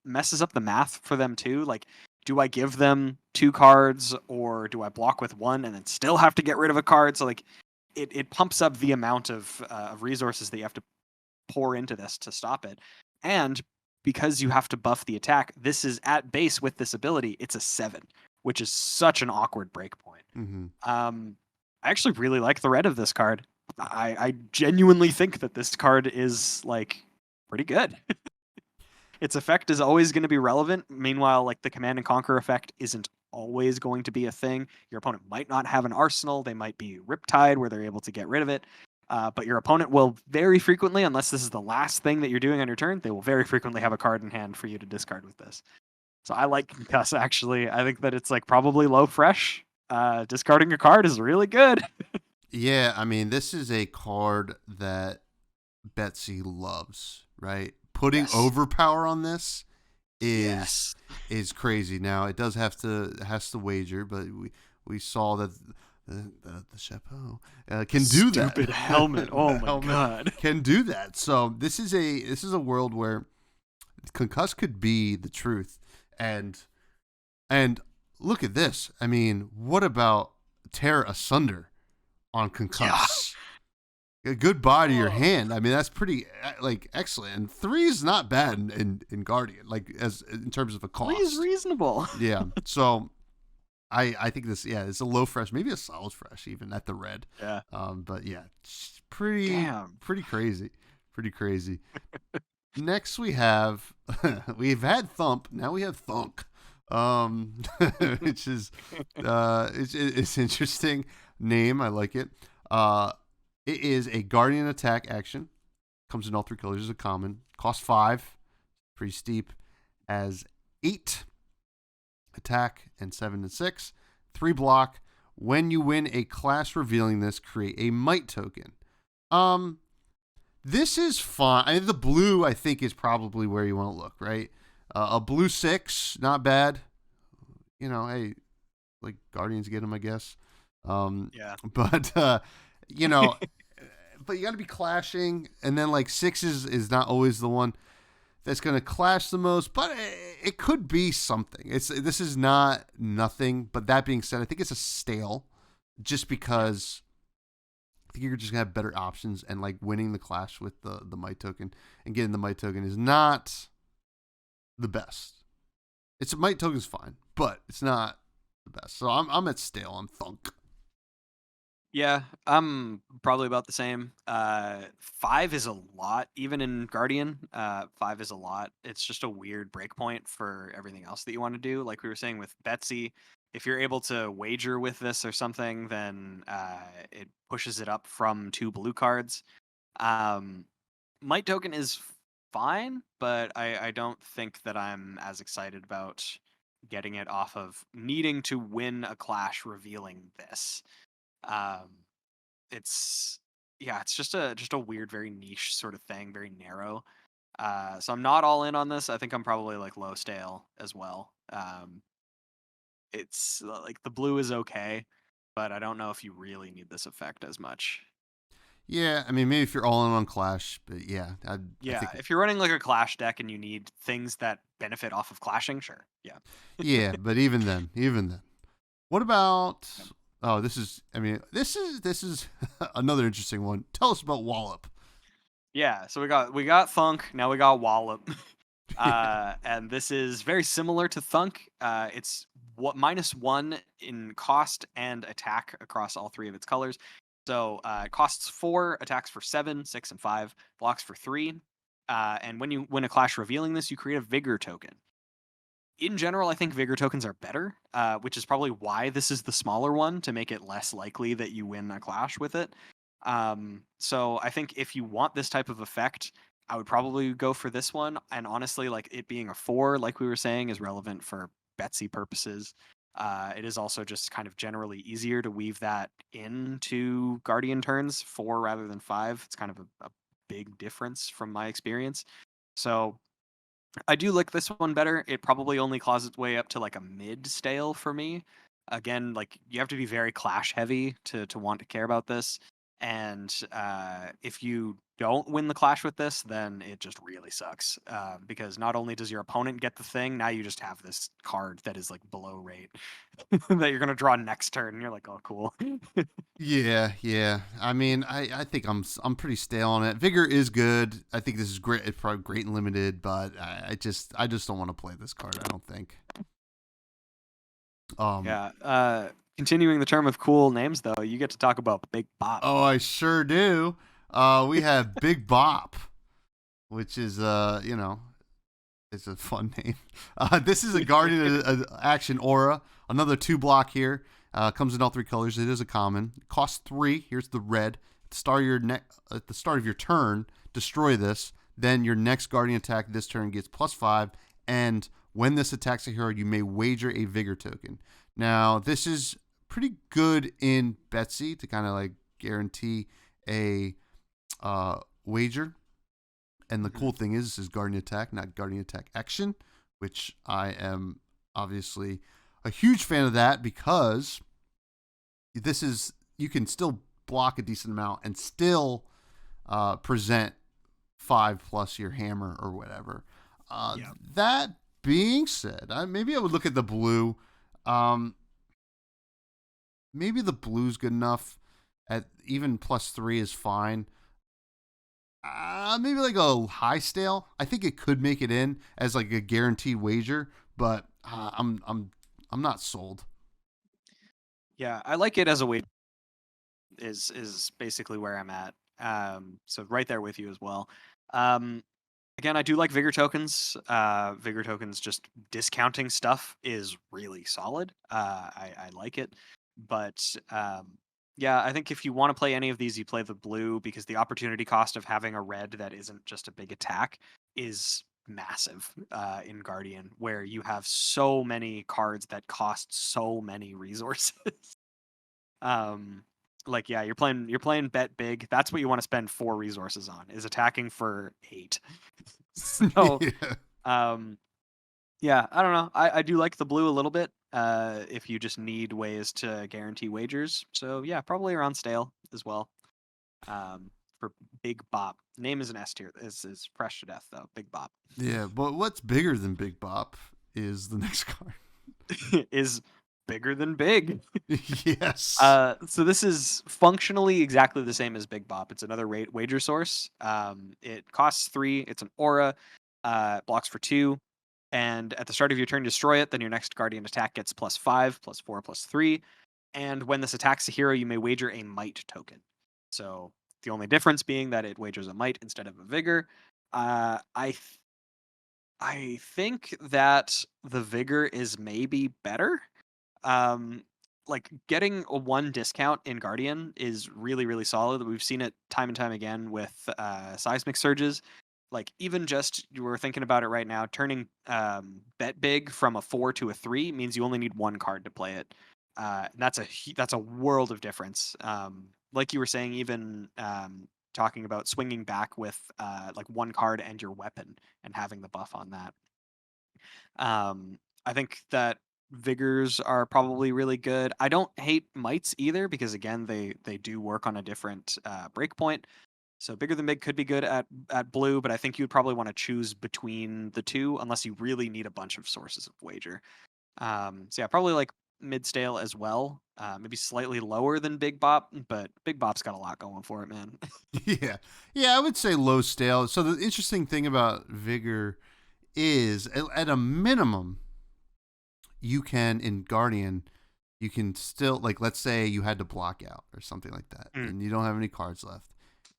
messes up the math for them too. Like, do I give them 2 cards or do I block with 1 and then still have to get rid of a card? So like, it pumps up the amount of resources that you have to pour into this to stop it. And because you have to buff the attack, this is at base with this ability, it's a 7, which is such an awkward breakpoint. Mm-hmm. I actually really like the red of this card. I genuinely think that this card is like pretty good. Its effect is always going to be relevant. Meanwhile, like the Command and Conquer effect isn't always going to be a thing. Your opponent might not have an arsenal. They might be Riptide where they're able to get rid of it. But your opponent will very frequently, unless this is the last thing that you're doing on your turn, they will very frequently have a card in hand for you to discard with this. So I like Concuss, actually. I think that it's like probably low fresh. Discarding a card is really good. Yeah, I mean, this is a card that Betsy loves, right? Putting Yes. overpower on this Yes. is crazy. Now it has to wager, but we saw that the chapeau can do that. Stupid helmet. Oh my helmet god. can do that. So this is a world where Concuss could be the truth, and look at this. I mean, what about Tear Asunder on Concuss? A good body to your hand. I mean, that's pretty like excellent. And 3 is not bad in Guardian, like as in terms of a cost. 3 is reasonable. Yeah. So I think this, yeah, it's a low fresh, maybe a solid fresh even at the red. Yeah. But yeah, pretty crazy. Pretty crazy. Next we've had Thump, now we have Thunk. Which is it's interesting name. I like it. It is a Guardian attack action. Comes in all 3 colors as a common. Cost 5. Pretty steep. As 8 attack and 7 and 6. 3 block. When you win a class revealing this, create a might token. This is fine. The blue, I think, is probably where you want to look, right? A blue 6, not bad. You know, hey, like Guardians get them, I guess. Yeah. But you know, but you got to be clashing, and then like 6 is not always the one that's going to clash the most, but it could be something. This is not nothing. But that being said, I think it's a stale, just because I think you're just gonna have better options, and like winning the clash with the might token and getting the might token is not the best. It's a might token's fine, but it's not the best. So I'm at stale. I'm Thunk. Yeah, I'm probably about the same. 5 is a lot, even in Guardian. 5 is a lot. It's just a weird breakpoint for everything else that you want to do. Like we were saying with Betsy, if you're able to wager with this or something, then it pushes it up from 2 blue cards. Might token is fine, but I don't think that I'm as excited about getting it off of needing to win a clash revealing this. Um, it's it's just a weird, very niche sort of thing, very narrow. So I'm not all in on this. I think I'm probably like low stale as well. It's like the blue is okay, but I don't know if you really need this effect as much. Yeah, I mean, maybe if you're all in on Clash, but yeah, I Yeah, think, if you're running like a clash deck and you need things that benefit off of clashing, sure. Yeah. yeah, but even then. What about? Yep. Oh, this is another interesting one. Tell us about Wallop. Yeah, so we got Thunk, now we got Wallop. And this is very similar to Thunk. It's what -1 in cost and attack across all 3 of its colors. So it costs 4, attacks for 7, 6, and 5, blocks for 3. And when you win a clash revealing this, you create a Vigor token. In general, I think Vigor tokens are better, which is probably why this is the smaller one to make it less likely that you win a clash with it. So I think if you want this type of effect, I would probably go for this one. And honestly, like it being a 4, like we were saying, is relevant for Betsy purposes. It is also just kind of generally easier to weave that into Guardian turns, 4 rather than 5. It's kind of a big difference from my experience. So I do like this one better. It probably only claws its way up to like a mid stale for me. Again, like you have to be very clash heavy to want to care about this. And if you don't win the clash with this, then it just really sucks. Because not only does your opponent get the thing, now you just have this card that is like below rate that you're gonna draw next turn. And you're like, oh, cool. Yeah, yeah. I mean, I think I'm pretty stale on it. Vigor is good. I think this is great. It's probably great and limited, but I just don't want to play this card. I don't think. Um. Yeah. Continuing the term of cool names, though, you get to talk about Big Bop. Oh, I sure do. We have Big Bop, which is it's a fun name. This is a Guardian action aura. Another 2 block here. Comes in all 3 colors. It is a common. Costs 3. Here's the red. At the start of your turn, destroy this. Then your next Guardian attack this turn gets +5. And when this attacks a hero, you may wager a Vigor token. Now, this is pretty good in Betsy to kind of like guarantee a wager. And the cool thing is, this is Guardian Attack, not Guardian Attack Action, which I am obviously a huge fan of that because you can still block a decent amount and still present 5+ your hammer or whatever. Yeah. That being said, maybe I would look at the blue. Maybe the blue's good enough. At even +3 is fine. Maybe like a high stale. I think it could make it in as like a guaranteed wager, but I'm not sold. Yeah, I like it as a way is basically where I'm at. So right there with you as well. Again, I do like Vigor tokens. Vigor tokens just discounting stuff is really solid. I like it, but yeah, I think if you want to play any of these, you play the blue because the opportunity cost of having a red that isn't just a big attack is massive in Guardian, where you have so many cards that cost so many resources. um, like yeah, you're playing bet big. That's what you want to spend 4 resources on is attacking for 8. So Yeah. um, yeah, I don't know. I do like the blue a little bit. If you just need ways to guarantee wagers. So yeah, probably around stale as well. For Big Bop. Name is an S tier. Is fresh to death though. Big Bop Yeah, but what's bigger than Big Bop is the next card. is bigger than big. Yes. So this is functionally exactly the same as Big Bop. It's another wager source. It costs 3. It's an aura. Blocks for 2. And at the start of your turn, destroy it. Then your next Guardian attack gets +5, +4, +3. And when this attacks a hero, you may wager a Might token. So the only difference being that it wagers a Might instead of a Vigor. I think that the Vigor is maybe better. Like getting a 1 discount in Guardian is really, really solid. We've seen it time and time again with seismic surges. Like even just you were thinking about it right now, turning bet big from a 4 to a 3 means you only need 1 card to play it. That's a world of difference. Like you were saying, even talking about swinging back with like 1 card and your weapon and having the buff on that. I think that vigors are probably really good. I don't hate mites either because again they do work on a different breakpoint. So bigger than big could be good at blue, but I think you'd probably want to choose between the two unless you really need a bunch of sources of wager. So yeah, probably like mid stale as well. Maybe slightly lower than Big Bop, but Big Bop's got a lot going for it, man. Yeah. Yeah, I would say low stale. So the interesting thing about Vigor is at a minimum, you can in Guardian, you can still like let's say you had to block out or something like that, Mm. and you don't have any cards left.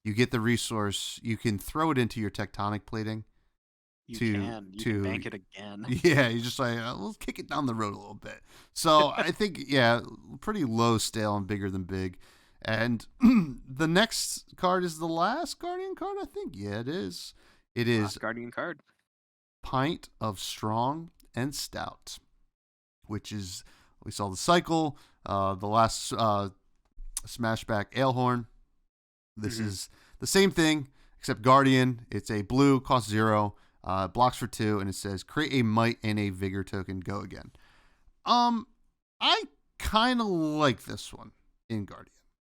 You get the resource, you can throw it into your tectonic plating You to can. You can bank it again. yeah, you just like let's kick it down the road a little bit. So I think yeah, pretty low stale and bigger than big. And the next card is the last Guardian card, I think. Yeah, it is. It is Last Guardian card. Pint of Strong and Stout, which is we saw the cycle, the last Smashback Alehorn. This is the same thing except Guardian. It's a blue, cost 0, blocks for 2, and it says create a might and a vigor token. Go again. I kind of like this one in Guardian.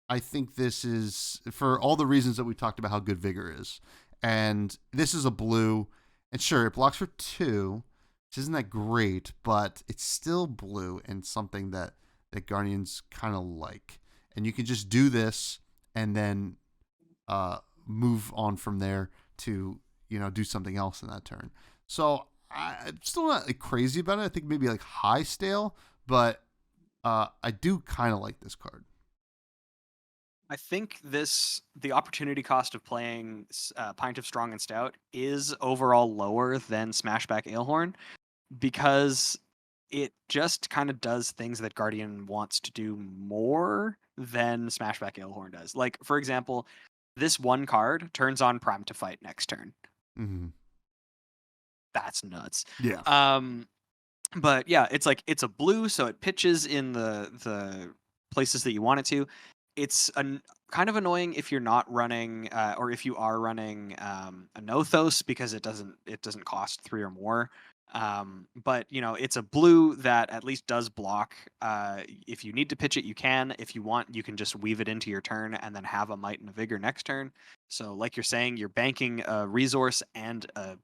I think this is for all the reasons that we talked about how good vigor is, and this is a blue, and sure it blocks for 2, which isn't that great, but it's still blue and something that Guardians kind of like, and you can just do this and then move on from there to do something else in that turn. So I'm still not like crazy about it. I think maybe like high stale, but I do kind of like this card. I think the opportunity cost of playing Pint of Strong and Stout is overall lower than Smashback Alehorn because it just kind of does things that Guardian wants to do more than Smashback Alehorn does. Like, for example, this 1 card turns on Prime to Fight next turn. Mm-hmm. That's nuts. Yeah. But yeah, it's like it's a blue, so it pitches in the places that you want it to. It's kind of annoying if you're not running, or if you are running a Nothos because it doesn't cost 3 or more. But it's a blue that at least does block. If you need to pitch it, you can. If you want, you can just weave it into your turn and then have a might and a vigor next turn. So, like you're saying, you're banking a resource and a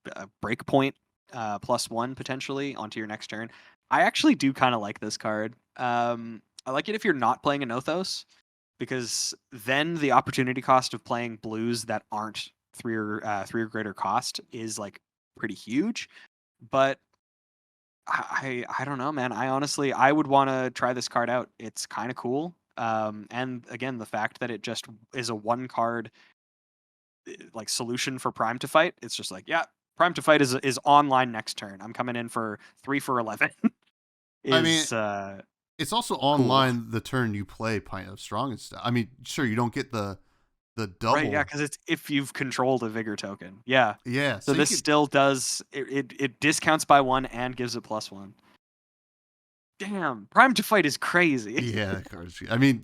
breakpoint +1 potentially onto your next turn. I actually do kind of like this card. I like it if you're not playing a Nothos, because then the opportunity cost of playing blues that aren't 3 or greater cost is like pretty huge. But I don't know, man. I would want to try this card out. It's kind of cool. And again, the fact that it just is a 1 card like solution for Prime to Fight. It's just like, yeah, Prime to Fight is online next turn. I'm coming in for 3 for 11. I mean, is it's also cool. online the turn you play Pint of Strong and Stout. I mean, sure you don't get the double. Right, yeah, because it's if you've controlled a vigor token. Yeah. Yeah. So this still does it discounts by 1 and gives it +1. Damn, Prime to Fight is crazy. Yeah, that card's. I mean,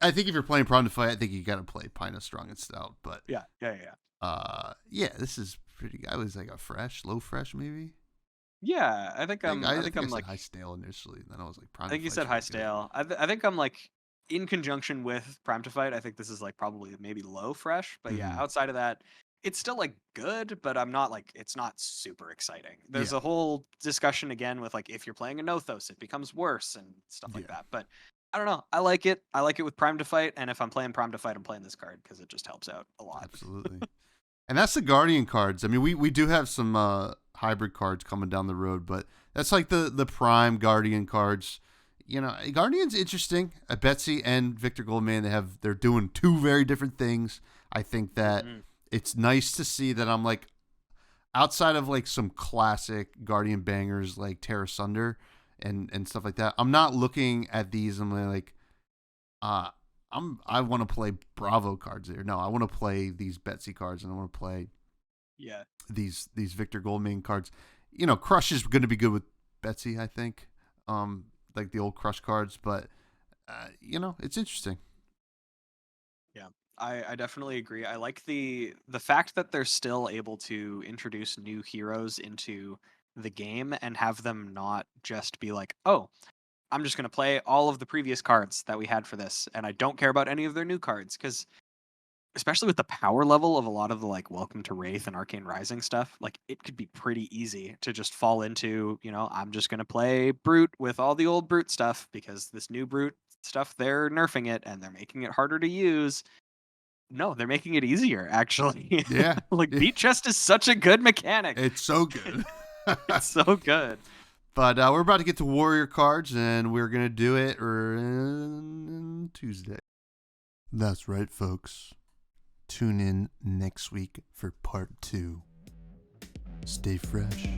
I think if you're playing Prime to Fight, I think you got to play Pint of Strong and Stout. But Yeah. yeah, this is pretty. I was like a fresh, low fresh maybe. Yeah, I think I'm I I'm said like high stale initially, and then I was like Prime. I think you said high stale. I think I'm like in conjunction with Prime to Fight. I think this is like probably maybe low fresh, but yeah, Mhm. outside of that, it's still like good, but I'm not like it's not super exciting. There's Yeah. a whole discussion again with like if you're playing a Nothos, it becomes worse and stuff like Yeah. that. But I don't know. I like it. I like it with Prime to Fight, and if I'm playing Prime to Fight, I'm playing this card because it just helps out a lot. Absolutely. And that's the Guardian cards. I mean, we do have some hybrid cards coming down the road, but that's like the prime Guardian cards. Guardian's interesting. Betsy and Victor Goldman, they're doing 2 very different things. I think that it's nice to see that I'm like outside of like some classic Guardian bangers like Terra Sunder and stuff like that. I'm not looking at these. I'm like, I want to play Bravo cards there. No, I want to play these Betsy cards, and I want to play these Victor Goldman cards. Crush is going to be good with Betsy, I think. Like the old Crush cards, but it's interesting. Yeah, I definitely agree. I like the fact that they're still able to introduce new heroes into the game and have them not just be like, oh, I'm just going to play all of the previous cards that we had for this, and I don't care about any of their new cards, because especially with the power level of a lot of the like Welcome to Wraith and Arcane Rising stuff, like it could be pretty easy to just fall into, I'm just going to play Brute with all the old Brute stuff because this new Brute stuff, they're nerfing it and they're making it harder to use. No, they're making it easier, actually. Yeah. Like, Beat Chest is such a good mechanic. It's so good. It's so good. But we're about to get to Warrior cards, and we're going to do it Tuesday. That's right, folks. Tune in next week for part 2. Stay fresh.